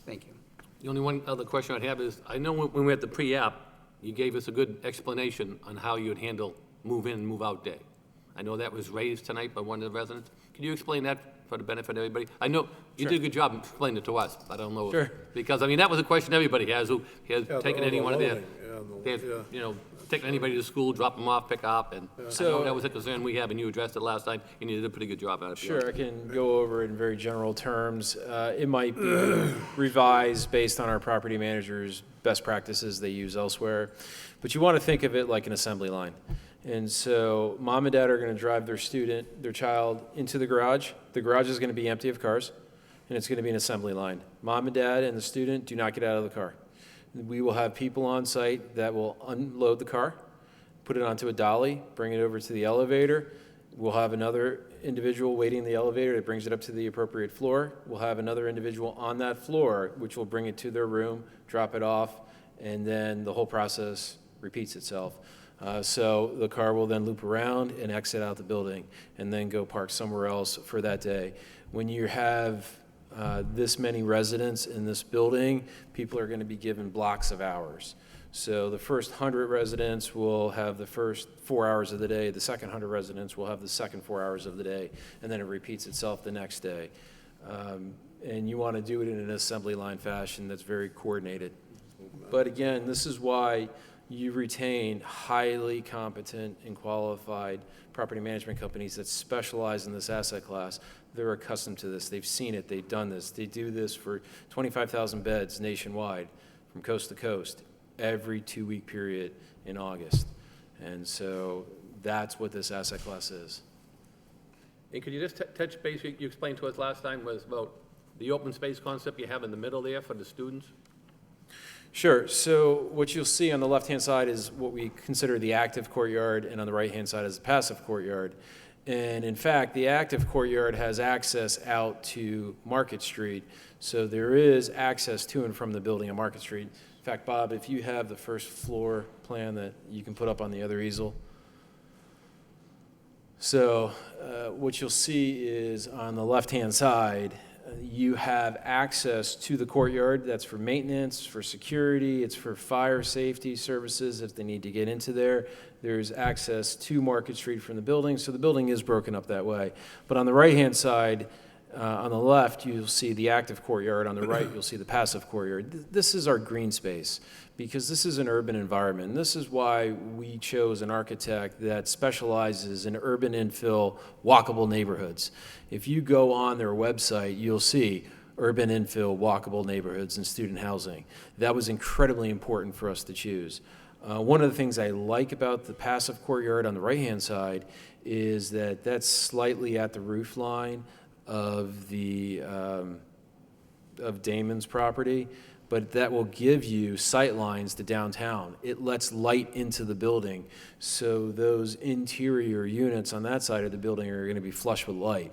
Thank you. The only one other question I'd have is, I know when we were at the pre-app, you gave us a good explanation on how you'd handle move-in and move-out day. I know that was raised tonight by one of the residents. Can you explain that for the benefit of everybody? I know you did a good job explaining it to us. I don't know. Sure. Because, I mean, that was a question everybody has, who has taken any one of their, loading, you know, taking anybody to school, drop them off, pick up, and I know So- that was a concern we have, and you addressed it last time, and you did a pretty good job at it. Sure, I can go over it in very general terms. It might be revised based on our property manager's best practices they use elsewhere, but you want to think of it like an assembly line. And so mom and dad are going to drive their child into the garage. The garage is going to be empty of cars, and it's going to be an assembly line. Mom and dad and the student do not get out of the car. We will have people on site that will unload the car, put it onto a dolly, bring it over to the elevator. We'll have another individual waiting in the elevator that brings it up to the appropriate floor. We'll have another individual on that floor, which will bring it to their room, drop it off, and then the whole process repeats itself. So the car will then loop around and exit out the building and then go park somewhere else for that day. When you have this many residents in this building, people are going to be given blocks of hours. So the first 100 residents will have the first 4 hours of the day, the second 100 residents will have the second 4 hours of the day, and then it repeats itself the next day. And you want to do it in an assembly line fashion that's very coordinated. But again, this is why you retain highly competent and qualified property management companies that specialize in this asset class. They're accustomed to this. They've seen it. They've done this. They do this for 25,000 beds nationwide from coast to coast every 2-week period in August. And so that's what this asset class is. And could you just touch base, you explained to us last time, was about the open space concept you have in the middle there for the students? Sure. So what you'll see on the left-hand side is what we consider the active courtyard, and on the right-hand side is the passive courtyard. And in fact, the active courtyard has access out to Market Street, so there is access to and from the building on Market Street. In fact, Bob, if you have the first floor plan that you can put up on the other easel. So what you'll see is on the left-hand side, you have access to the courtyard. That's for maintenance, for security, it's for fire safety services if they need to get into there. There's access to Market Street from the building, so the building is broken up that way. But on the right-hand side, on the left, you'll see the active courtyard. On the right, you'll see the passive courtyard. This is our green space because this is an urban environment. This is why we chose an architect that specializes in urban infill, walkable neighborhoods. If you go on their website, you'll see urban infill, walkable neighborhoods, and student housing. That was incredibly important for us to choose. One of the things I like about the passive courtyard on the right-hand side is that that's slightly at the roof line of the of Damon's property, but that will give you sight lines to downtown. It lets light into the building, so those interior units on that side of the building are going to be flush with light.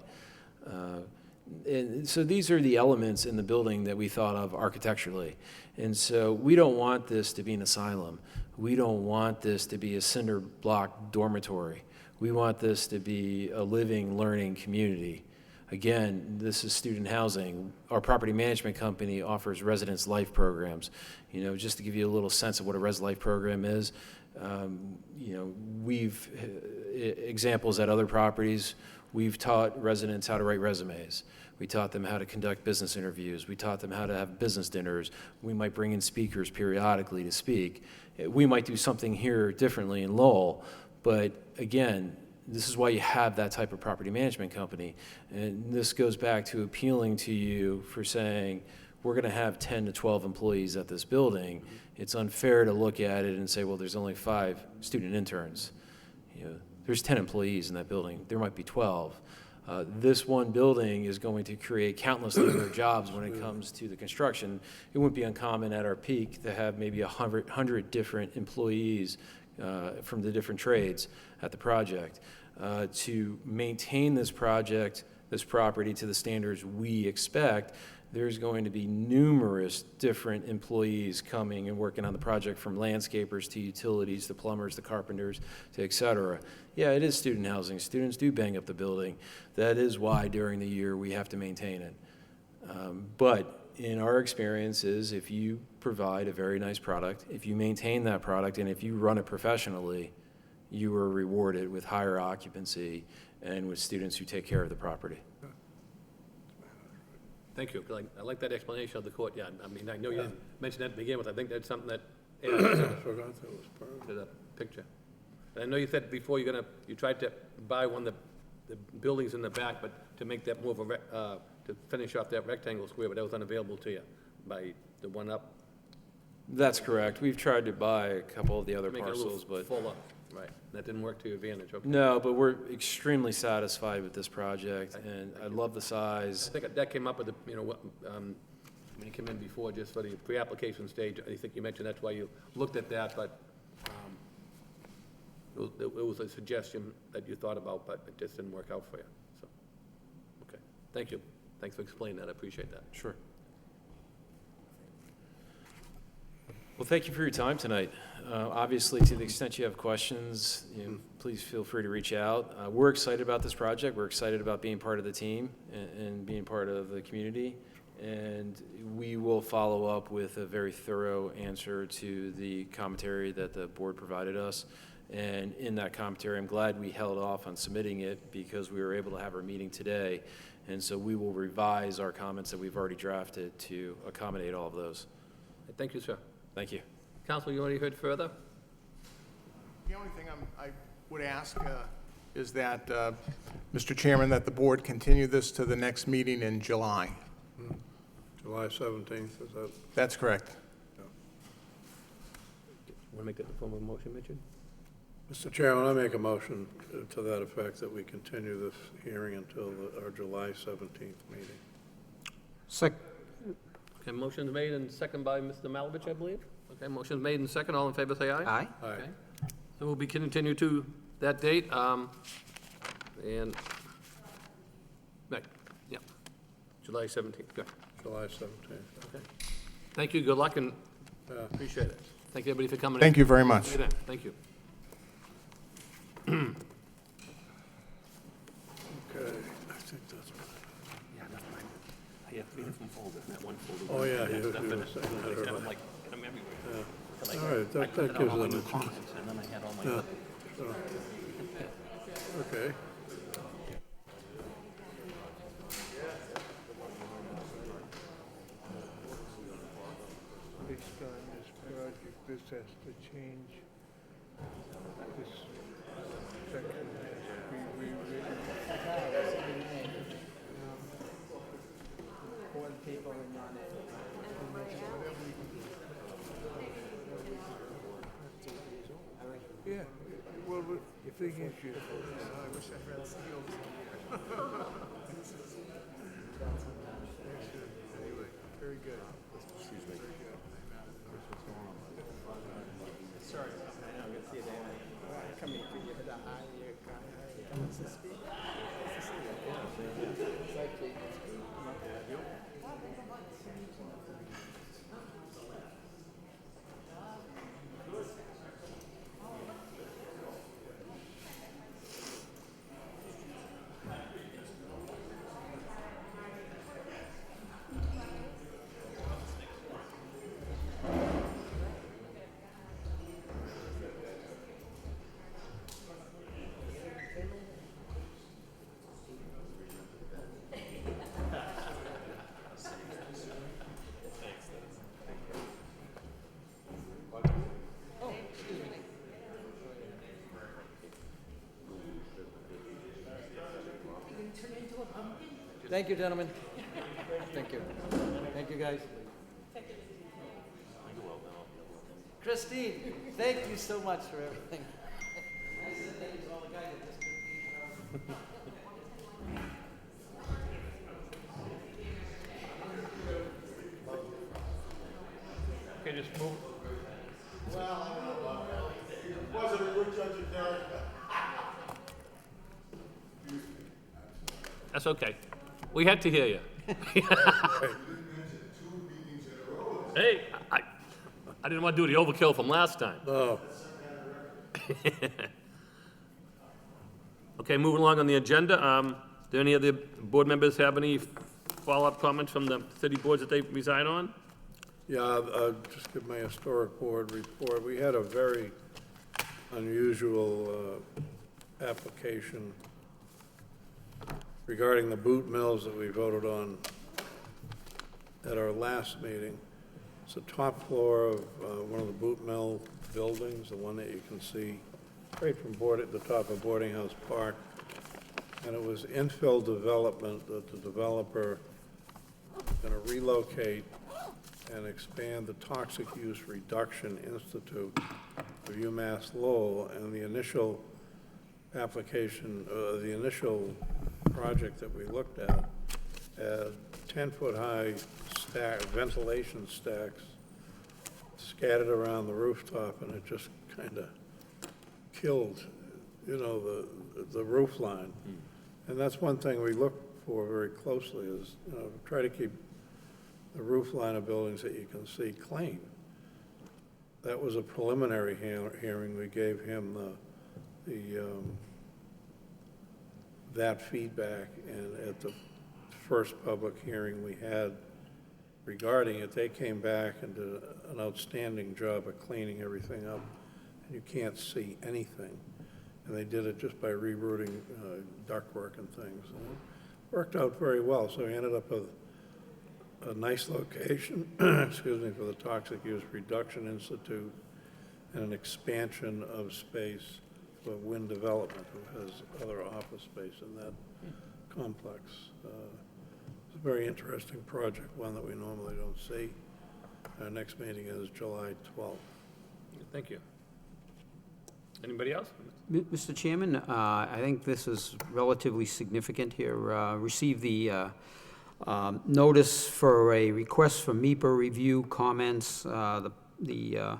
And so these are the elements in the building that we thought of architecturally. And so we don't want this to be an asylum. We don't want this to be a cinder block dormitory. We want this to be a living, learning community. Again, this is student housing. Our property management company offers residence life programs. You know, just to give you a little sense of what a res life program is, you know, we've examples at other properties. We've taught residents how to write resumes. We taught them how to conduct business interviews. We taught them how to have business dinners. We might bring in speakers periodically to speak. We might do something here differently in Lowell, but again, this is why you have that type of property management company. And this goes back to appealing to you for saying, we're going to have 10 to 12 employees at this building. It's unfair to look at it and say, well, there's only 5 student interns. You know, there's 10 employees in that building. There might be 12. This one building is going to create countless number of jobs when it comes to the construction. It wouldn't be uncommon at our peak to have maybe 100 different employees from the different trades at the project. To maintain this project, this property to the standards we expect, there's going to be numerous different employees coming and working on the project, from landscapers to utilities to plumbers to carpenters to et cetera. Yeah, it is student housing. Students do bang up the building. That is why during the year we have to maintain it. But in our experiences, if you provide a very nice product, if you maintain that product, and if you run it professionally, you are rewarded with higher occupancy and with students who take care of the property. Thank you, 'cause I like that explanation of the courtyard. I mean, I know you didn't mention that to begin with. I think that's something that adds Forgot that was part to the picture. And I know you said before you tried to buy one of the buildings in the back, but to make that more of a, to finish off that rectangle square, but that was unavailable to you by the one up. That's correct. We've tried to buy a couple of the other Make it a little parcels, but fuller, right. That didn't work to your advantage, okay. no, but we're extremely satisfied with this project, and I love the I size. think that came up with the, when you came in before, just for the pre-application stage, I think you mentioned that's why you looked at that, but it was a suggestion that you thought about, but it just didn't work out for you, so. Okay, thank you. Thanks for explaining that, I appreciate that. Sure. Well, thank you for your time tonight. Obviously, to the extent you have questions, please feel free to reach out. We're excited about this project. We're excited about being part of the team and being part of the community. And we will follow up with a very thorough answer to the commentary that the board provided us. And in that commentary, I'm glad we held off on submitting it because we were able to have our meeting today. And so we will revise our comments that we've already drafted to accommodate all of those. Thank you, sir. Thank you. Counsel, you already heard further? The only thing I would ask is that, Mr. Chairman, that the board continue this to the next meeting in July. July 17th, is that? That's correct. Want to make that the form of a motion, Richard? Mr. Chairman, I make a motion to that effect that we continue this hearing until our July 17th meeting. Okay, motion's made and second by Mr. Malovich, I believe. Okay, motion's made and second. All in favor, say aye. Aye. Aye. Okay. So we'll be continued to that date, and, right, yeah, July 17th, good. July 17th. Okay. Thank you, good luck, and Yeah. appreciate it. Thank you, everybody, for coming in. Thank you very much. See you then. Thank you. Okay, I think that's. Yeah, that's mine. I have 3 different folders, that one folder. Oh, yeah, you Stuff in were it. saying that I just have earlier. them like, get them everywhere. Yeah. Like, All right, I that printed out gives all my them new a- comments, and then I had all my. Yeah. Okay. Based on this project, this has to change. This section has to be rewritten. Yeah, well, the thing is, I wish I'd rather see you over here. Anyway, very good. Excuse me. Sorry, I know, good to see you, Dan. Come here, could you hit a high, come to speak? Thank you, gentlemen. Thank you. Thank you, guys. Christine, thank you so much for everything. I said thank you to all the guys at this. Okay, just move. Wasn't a good judge of character. That's okay. We had to hear you. Hey, I didn't want to do the overkill from last time. Oh. Okay, moving along on the agenda, do any of the board members have any follow-up comments from the city boards that they reside on? Yeah, I'll just give my historic board report. We had a very unusual application regarding the boot mills that we voted on at our last meeting. It's the top floor of one of the boot mill buildings, the one that you can see right from the top of Boarding House Park. And it was infill development that the developer is going to relocate and expand the Toxic Use Reduction Institute of UMass Lowell. And the initial application, the initial project that we looked at had 10-foot-high ventilation stacks scattered around the rooftop, and it just kind of killed, you know, the roof line. And that's one thing we look for very closely is, you know, try to keep the roof line of buildings that you can see clean. That was a preliminary hearing. We gave him that feedback, and at the first public hearing we had regarding it, they came back and did an outstanding job of cleaning everything up, and you can't see anything. And they did it just by rerouting ductwork and things. And it worked out very well, so we ended up with a nice location, excuse me, for the Toxic Use Reduction Institute and an expansion of space for Wind Development, who has other office space in that complex. It's a very interesting project, one that we normally don't see. Our next meeting is July 12th. Thank you. Anybody else? Mr. Chairman, I think this is relatively significant here. Received the notice for a request for MEPA review comments. The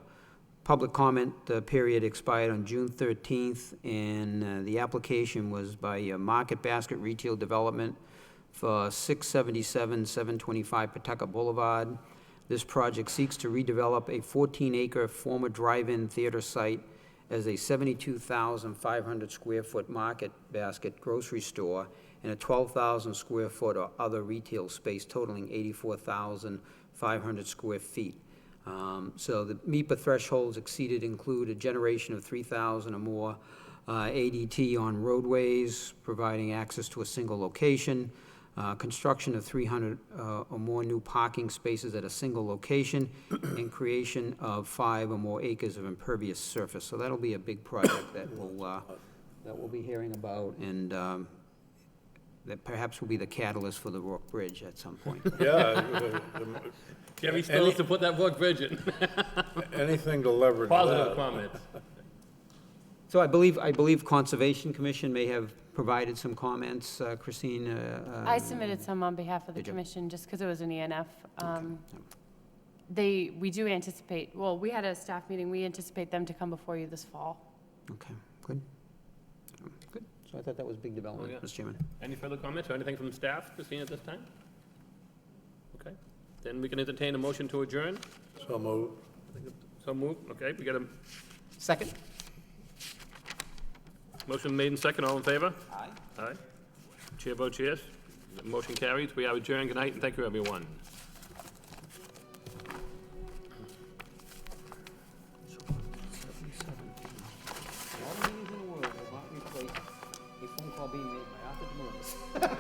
public comment period expired on June 13th, and the application was by Market Basket Retail Development for 677 725 Pawtucket Boulevard. This project seeks to redevelop a 14-acre former drive-in theater site as a 72,500 square foot Market Basket grocery store and a 12,000 square foot or other retail space totaling 84,500 square feet. So the MEPA thresholds exceeded include a generation of 3,000 or more ADT on roadways, providing access to a single location, construction of 300 or more new parking spaces at a single location, and creation of 5 or more acres of impervious surface. So that'll be a big project that we'll be hearing about, and that perhaps will be the catalyst for the Rourke Bridge at some point. Yeah. Jerry still has to put that Rourke Bridge in. Anything to leverage Positive that. comments. So I believe Conservation Commission may have provided some comments. Christine? I submitted some on behalf of the Did you? commission, just because it was an ENF. We do anticipate, well, we had a staff meeting, we anticipate them to come before you this fall. Okay, good. Good. So I thought that was big development, Mr. Chairman. Any further comments or anything from staff, Christine, at this time? Okay, then we can entertain a motion to adjourn. So moved. So moved, okay, we got a Second? motion made and second, all in favor? Aye. Aye. Chair votes yes. Motion carries. We are adjourned. Good night, and thank you, everyone. All the meetings in the world will not replace a phone call being made by Arthur DeMonis.